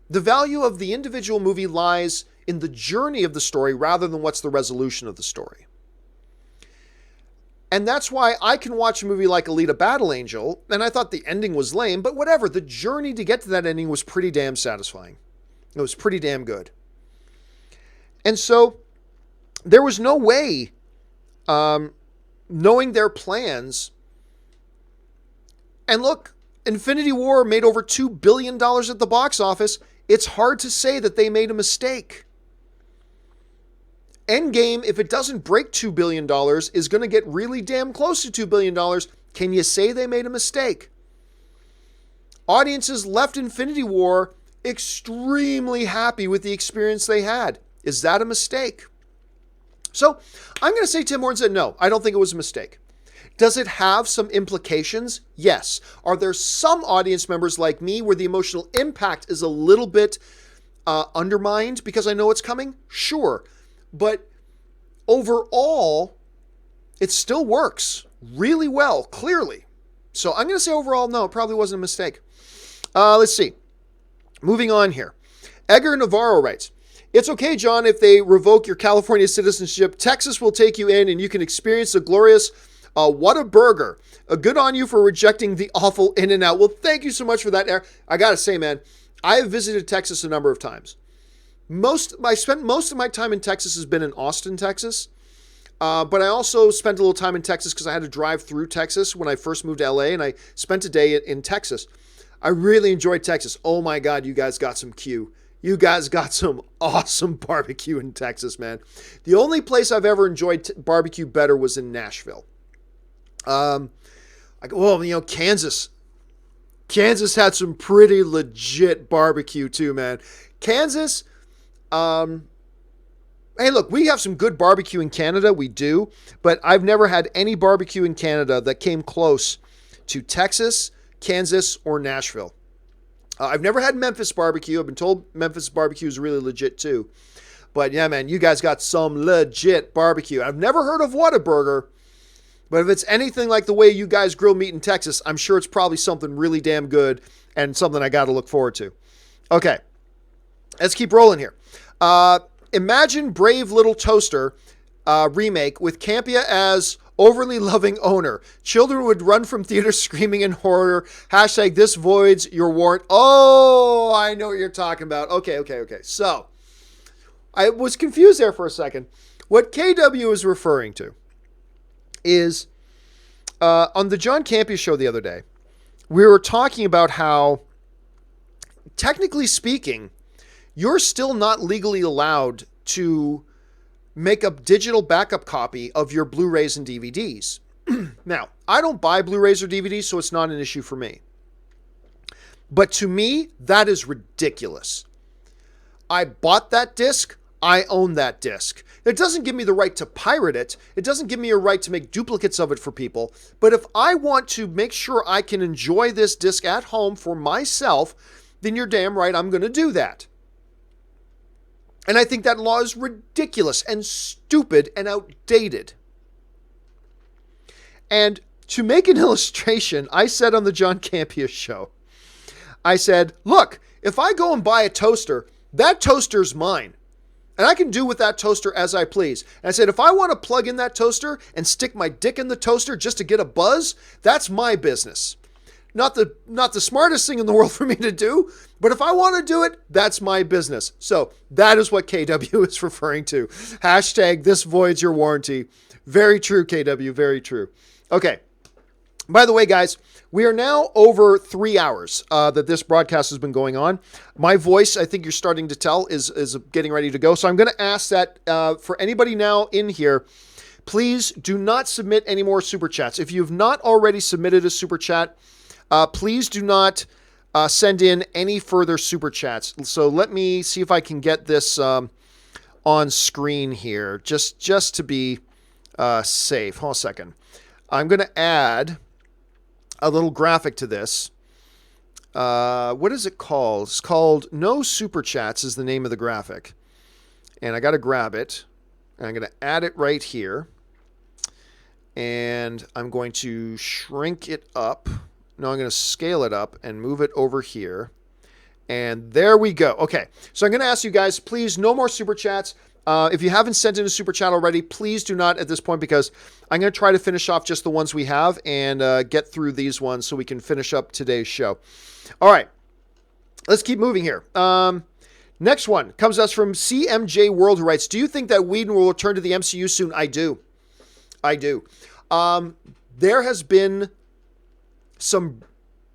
S1: The value of the individual movie lies in the journey of the story rather than what's the resolution of the story. And that's why I can watch a movie like Alita Battle Angel, and I thought the ending was lame, but whatever, the journey to get to that ending was pretty damn satisfying. It was pretty damn good. And so, there was no way, knowing their plans, and look, Infinity War made over $2 billion at the box office. It's hard to say that they made a mistake. Endgame, if it doesn't break $2 billion, is going to get really damn close to $2 billion. Can you say they made a mistake? Audiences left Infinity War extremely happy with the experience they had. Is that a mistake? So, I'm going to say Tim Horton said, no, I don't think it was a mistake. Does it have some implications? Yes. Are there some audience members like me where the emotional impact is a little bit undermined because I know it's coming? Sure. But overall, it still works really well, clearly. So I'm going to say overall, no, it probably wasn't a mistake. Let's see. Moving on here. Edgar Navarro writes, it's okay, John, if they revoke your California citizenship. Texas will take you in and you can experience the glorious Whataburger. Good on you for rejecting the awful In-N-Out. Well, thank you so much for that. I got to say, man, I have visited Texas a number of times. I spent most of my time in Texas has been in Austin, Texas. But I also spent a little time in Texas because I had to drive through Texas when I first moved to LA, and I spent a day in Texas. I really enjoyed Texas. Oh my God, you guys got some Q. You guys got some awesome barbecue in Texas, man. The only place I've ever enjoyed barbecue better was in Nashville. Kansas. Kansas had some pretty legit barbecue too, man. Kansas, hey, look, we have some good barbecue in Canada. We do. But I've never had any barbecue in Canada that came close to Texas, Kansas, or Nashville. I've never had Memphis barbecue. I've been told Memphis barbecue is really legit too. But yeah, man, you guys got some legit barbecue. I've never heard of Whataburger. But if it's anything like the way you guys grill meat in Texas, I'm sure it's probably something really damn good and something I got to look forward to. Okay, let's keep rolling here. Imagine Brave Little Toaster remake with Campea as overly loving owner. Children would run from theaters screaming in horror. Hashtag this voids your warrant. Oh, I know what you're talking about. Okay. So, I was confused there for a second. What KW is referring to is on the John Campea show the other day, we were talking about how, technically speaking, you're still not legally allowed to make a digital backup copy of your Blu-rays and DVDs. Now, I don't buy Blu-rays or DVDs, so it's not an issue for me. But to me, that is ridiculous. I bought that disc. I own that disc. It doesn't give me the right to pirate it. It doesn't give me a right to make duplicates of it for people. But if I want to make sure I can enjoy this disc at home for myself, then you're damn right I'm going to do that. And I think that law is ridiculous and stupid and outdated. And to make an illustration, I said on the John Campea show, I said, look, if I go and buy a toaster, that toaster's mine. And I can do with that toaster as I please. And I said, if I want to plug in that toaster and stick my dick in the toaster just to get a buzz, that's my business. Not the smartest thing in the world for me to do, but if I want to do it, that's my business. So that is what KW is referring to. Hashtag this voids your warranty. Very true, KW, very true. Okay. By the way, guys, we are now over 3 hours that this broadcast has been going on. My voice, I think you're starting to tell, is getting ready to go. So I'm going to ask that for anybody now in here, please do not submit any more super chats. If you've not already submitted a super chat, please do not send in any further super chats. So let me see if I can get this on screen here, just to be safe. Hold on a second. I'm going to add a little graphic to this. What is it called? It's called No Super Chats is the name of the graphic. And I got to grab it. And I'm going to add it right here. And I'm going to shrink it up. No, I'm going to scale it up and move it over here. And there we go. Okay, so I'm going to ask you guys, please, no more super chats. If you haven't sent in a super chat already, please do not at this point, because I'm going to try to finish off just the ones we have and get through these ones so we can finish up today's show. All right, let's keep moving here. Next one comes to us from CMJ World, who writes, do you think that Whedon will return to the MCU soon? I do. There has been some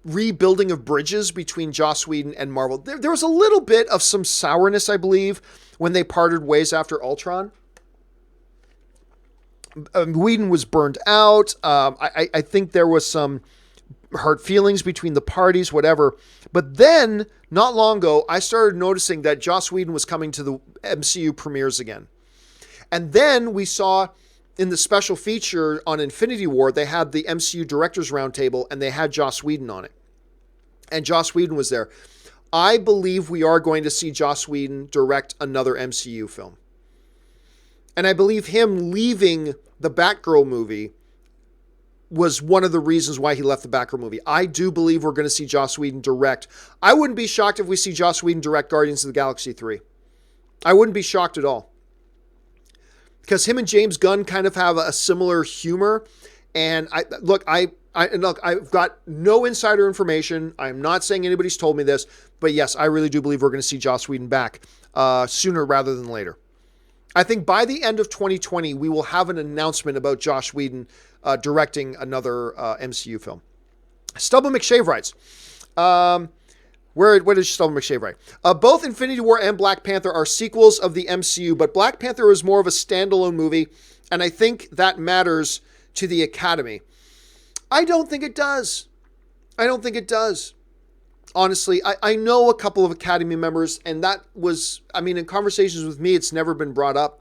S1: rebuilding of bridges between Joss Whedon and Marvel. There was a little bit of some sourness, I believe, when they parted ways after Ultron. Whedon was burned out. I think there was some hurt feelings between the parties, whatever. But then, not long ago, I started noticing that Joss Whedon was coming to the MCU premieres again. And then we saw in the special feature on Infinity War, they had the MCU Directors Roundtable, and they had Joss Whedon on it. And Joss Whedon was there. I believe we are going to see Joss Whedon direct another MCU film. And I believe him leaving the Batgirl movie was one of the reasons why he left the Batgirl movie. I do believe we're going to see Joss Whedon direct. I wouldn't be shocked if we see Joss Whedon direct Guardians of the Galaxy 3. I wouldn't be shocked at all. Because him and James Gunn kind of have a similar humor. And I've got no insider information. I'm not saying anybody's told me this. But yes, I really do believe we're going to see Joss Whedon back sooner rather than later. I think by the end of 2020, we will have an announcement about Joss Whedon directing another MCU film. Stubble McShave writes, what did Stubble McShave write? Both Infinity War and Black Panther are sequels of the MCU, but Black Panther is more of a standalone movie, and I think that matters to the Academy. I don't think it does. Honestly, I know a couple of Academy members, and that was, in conversations with me, it's never been brought up.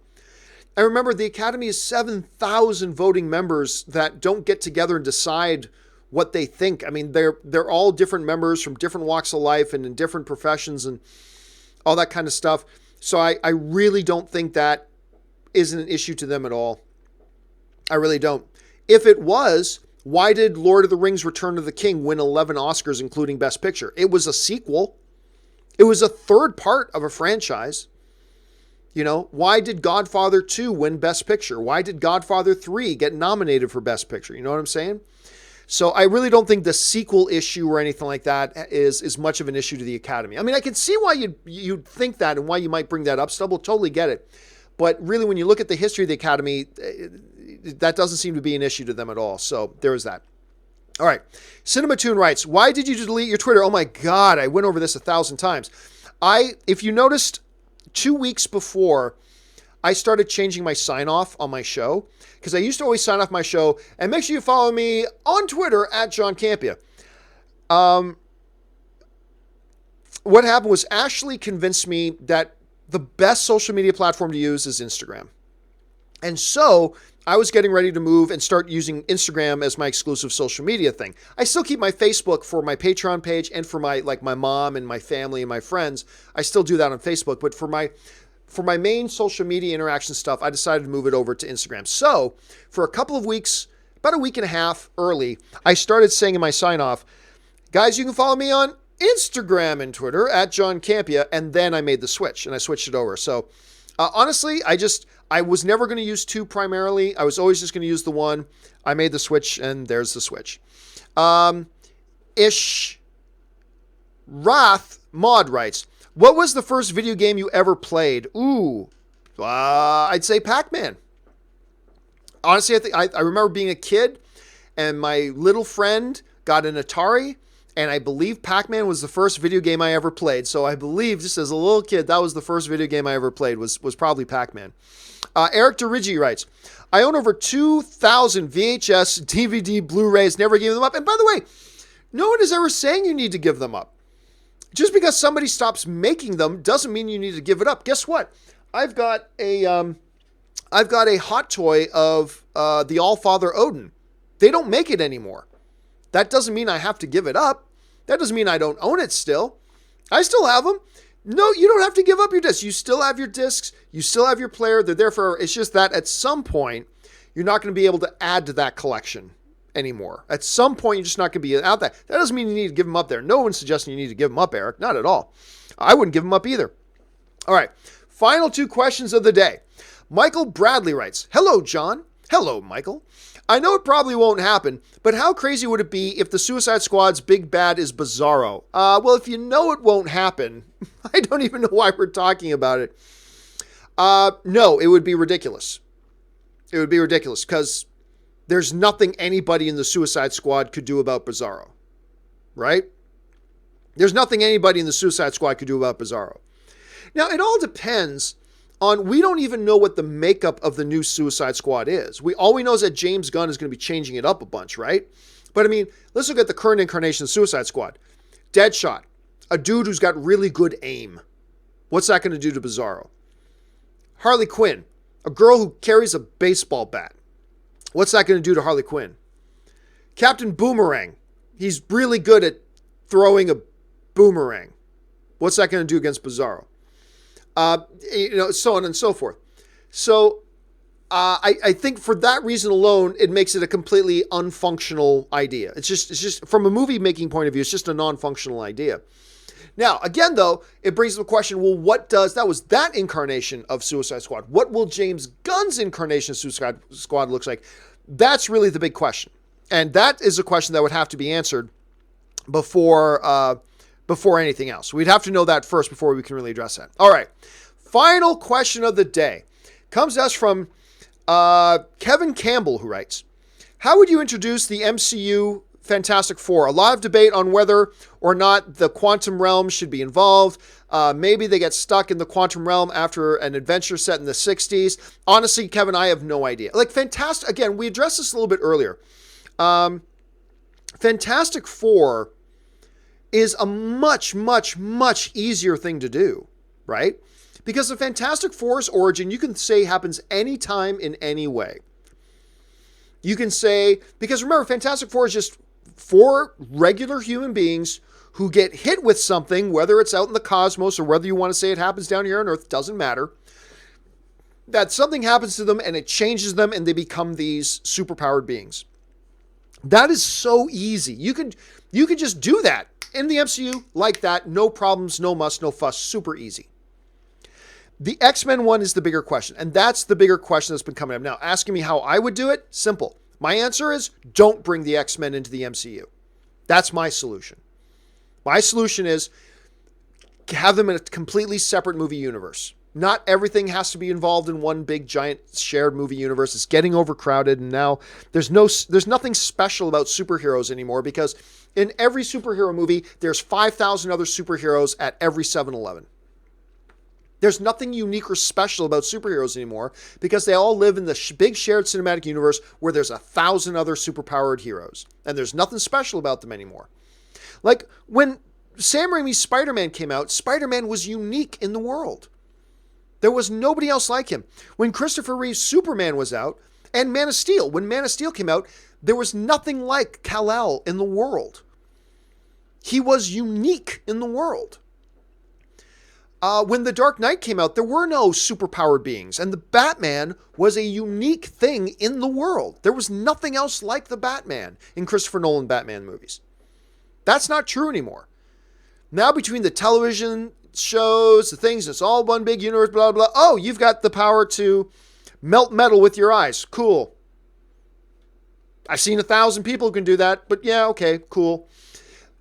S1: I remember the Academy is 7,000 voting members that don't get together and decide what they think. They're all different members from different walks of life and in different professions and all that kind of stuff. So I really don't think that is an issue to them at all. I really don't. If it was, why did Lord of the Rings Return of the King win 11 Oscars, including Best Picture? It was a sequel. It was a third part of a franchise. Why did Godfather 2 win Best Picture? Why did Godfather 3 get nominated for Best Picture? You know what I'm saying? So I really don't think the sequel issue or anything like that is much of an issue to the Academy. I can see why you'd think that and why you might bring that up. Stubble, totally get it. But really, when you look at the history of the Academy, that doesn't seem to be an issue to them at all. So there is that. All right. Cinematoon writes, why did you delete your Twitter? Oh my God, I went over this 1,000 times. If you noticed, 2 weeks before, I started changing my sign-off on my show, because I used to always sign off my show, and make sure you follow me on Twitter at John Campea. What happened was Ashley convinced me that the best social media platform to use is Instagram. And so I was getting ready to move and start using Instagram as my exclusive social media thing. I still keep my Facebook for my Patreon page and for my mom and my family and my friends. I still do that on Facebook, but for my main social media interaction stuff, I decided to move it over to Instagram. So for a couple of weeks, about a week and a half early, I started saying in my sign off, guys, you can follow me on Instagram and Twitter at John Campea. And then I made the switch and I switched it over. So honestly, I was never going to use two primarily. I was always just going to use the one. I made the switch and there's the switch. Ish Rath Mod writes, what was the first video game you ever played? I'd say Pac-Man. Honestly, I remember being a kid and my little friend got an Atari, and I believe Pac-Man was the first video game I ever played. So I believe, just as a little kid, that was the first video game I ever played, was probably Pac-Man. Eric DeRigi writes, I own over 2,000 VHS, DVD, Blu-rays, never gave them up. And by the way, no one is ever saying you need to give them up. Just because somebody stops making them doesn't mean you need to give it up. Guess what? I've got a hot toy of the All-Father Odin. They don't make it anymore. That doesn't mean I have to give it up. That doesn't mean I don't own it still. I still have them. No, you don't have to give up your discs. You still have your discs. You still have your player. They're there for, it's just that at some point, you're not going to be able to add to that collection anymore. At some point, you're just not going to be out there. That doesn't mean you need to give them up there. No one's suggesting you need to give them up, Eric. Not at all. I wouldn't give them up either. All right. Final two questions of the day. Michael Bradley writes, hello, John. Hello, Michael. I know it probably won't happen, but how crazy would it be if the Suicide Squad's big bad is Bizarro? Well, if you know it won't happen, I don't even know why we're talking about it. No, it would be ridiculous. It would be ridiculous because there's nothing anybody in the Suicide Squad could do about Bizarro, right? There's nothing anybody in the Suicide Squad could do about Bizarro. Now, it all depends on, we don't even know what the makeup of the new Suicide Squad is. All we know is that James Gunn is going to be changing it up a bunch, right? But I mean, let's look at the current incarnation of Suicide Squad. Deadshot, a dude who's got really good aim. What's that going to do to Bizarro? Harley Quinn, a girl who carries a baseball bat. What's that going to do to Harley Quinn? Captain Boomerang, he's really good at throwing a boomerang. What's that going to do against Bizarro? So on and so forth. So I think for that reason alone, it makes it a completely unfunctional idea. It's just from a movie making point of view, it's just a non-functional idea. Now, again, though, it brings up the question, well, that was that incarnation of Suicide Squad. What will James Gunn's incarnation of Suicide Squad looks like? That's really the big question. And that is a question that would have to be answered before anything else. We'd have to know that first before we can really address that. All right. Final question of the day comes to us from Kevin Campbell, who writes, how would you introduce the MCU Fantastic Four? A lot of debate on whether or not the quantum realm should be involved. Maybe they get stuck in the quantum realm after an adventure set in the 60s. Honestly, Kevin, I have no idea. Fantastic. Again, we addressed this a little bit earlier. Fantastic Four is a much, much, much easier thing to do, right? Because the Fantastic Four's origin, you can say, happens anytime in any way. You can say, because remember, Fantastic Four is just 4 regular human beings who get hit with something, whether it's out in the cosmos or whether you want to say it happens down here on Earth, doesn't matter. That something happens to them and it changes them and they become these superpowered beings. That is so easy. You could just do that in the MCU like that. No problems, no muss, no fuss. Super easy. The X-Men one is the bigger question. And that's the bigger question that's been coming up. Now, asking me how I would do it, simple. My answer is don't bring the X-Men into the MCU. That's my solution. My solution is have them in a completely separate movie universe. Not everything has to be involved in one big giant shared movie universe. It's getting overcrowded, and now there's nothing special about superheroes anymore, because in every superhero movie, there's 5,000 other superheroes at every 7-Eleven. There's nothing unique or special about superheroes anymore, because they all live in the big shared cinematic universe where there's 1,000 other superpowered heroes, and there's nothing special about them anymore. Like when Sam Raimi's Spider-Man came out, Spider-Man was unique in the world. There was nobody else like him. When Christopher Reeve's Superman was out, and Man of Steel, when Man of Steel came out, there was nothing like Kal-El in the world. He was unique in the world. When The Dark Knight came out, there were no superpowered beings, and the Batman was a unique thing in the world. There was nothing else like the Batman in Christopher Nolan Batman movies. That's not true anymore. Now between the television shows, the things, it's all one big universe, blah, blah. Oh, you've got the power to melt metal with your eyes. Cool. I've seen 1,000 people who can do that, but yeah, okay, cool.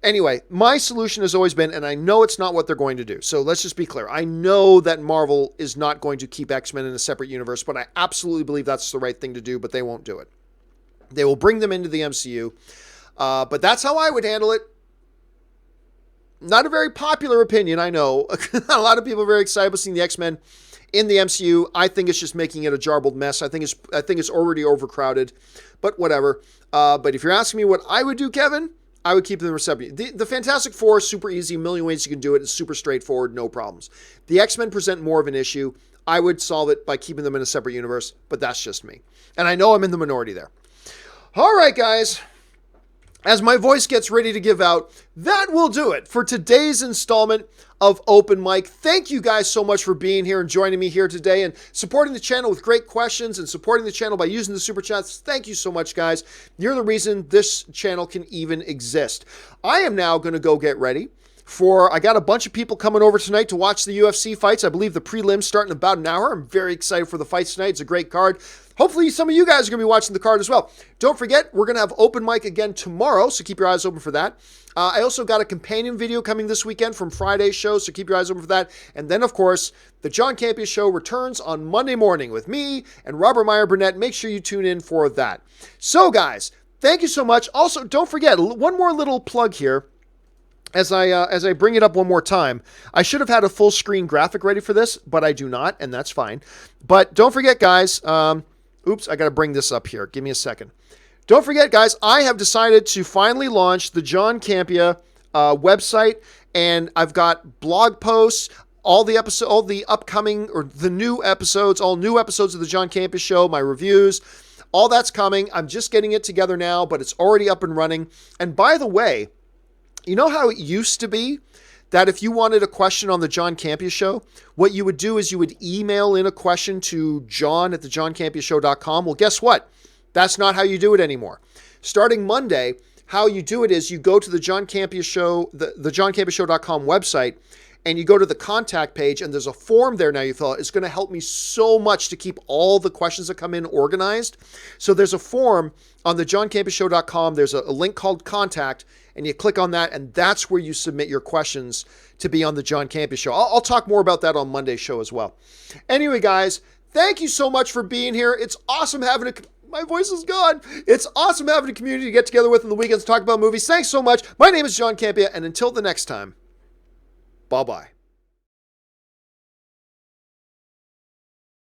S1: Anyway, my solution has always been, and I know it's not what they're going to do, so let's just be clear. I know that Marvel is not going to keep X-Men in a separate universe, but I absolutely believe that's the right thing to do, but they won't do it. They will bring them into the MCU, but that's how I would handle it. Not a very popular opinion, I know. A lot of people are very excited about seeing the X-Men in the MCU. I think it's just making it a jarbled mess. I think it's already overcrowded, but whatever. But if you're asking me what I would do, Kevin, I would keep them separate. The Fantastic Four is super easy. A million ways you can do it. It's super straightforward. No problems. The X-Men present more of an issue. I would solve it by keeping them in a separate universe, but that's just me. And I know I'm in the minority there. All right, guys. As my voice gets ready to give out, that will do it for today's installment of Open Mic. Thank you guys so much for being here and joining me here today and supporting the channel with great questions and supporting the channel by using the super chats. Thank you so much, guys. You're the reason this channel can even exist. I am now going to go get ready I got a bunch of people coming over tonight to watch the UFC fights. I believe the prelims start in about an hour. I'm very excited for the fights tonight. It's a great card. Hopefully some of you guys are going to be watching the card as well. Don't forget, we're going to have Open Mic again tomorrow, so keep your eyes open for that. I also got a companion video coming this weekend from Friday's show, so keep your eyes open for that. And then, of course, the John Campea Show returns on Monday morning with me and Robert Meyer Burnett. Make sure you tune in for that. So, guys, thank you so much. Also, don't forget, one more little plug here. As I bring it up one more time, I should have had a full screen graphic ready for this, but I do not, and that's fine. But don't forget, guys, oops, I got to bring this up here. Give me a second. Don't forget, guys, I have decided to finally launch the John Campea website, and I've got blog posts, all the upcoming or the new episodes, all new episodes of the John Campea Show, my reviews, all that's coming. I'm just getting it together now, but it's already up and running. And by the way, you know how it used to be that if you wanted a question on the John Campea Show, what you would do is you would email in a question to john@thejohncampeashow.com. Well, guess what? That's not how you do it anymore. Starting Monday, how you do it is you go to the John Campea Show, the johncampeashow.com website, and you go to the contact page, and there's a form there now you fill out. It's going to help me so much to keep all the questions that come in organized. So there's a form on the johncampeashow.com. There's a link called Contact, and you click on that, and that's where you submit your questions to be on the John Campea Show. I'll talk more about that on Monday's show as well. Anyway, guys, thank you so much for being here. It's awesome having my voice is gone. It's awesome having a community to get together with on the weekends to talk about movies. Thanks so much. My name is John Campea, and until the next time, bye-bye.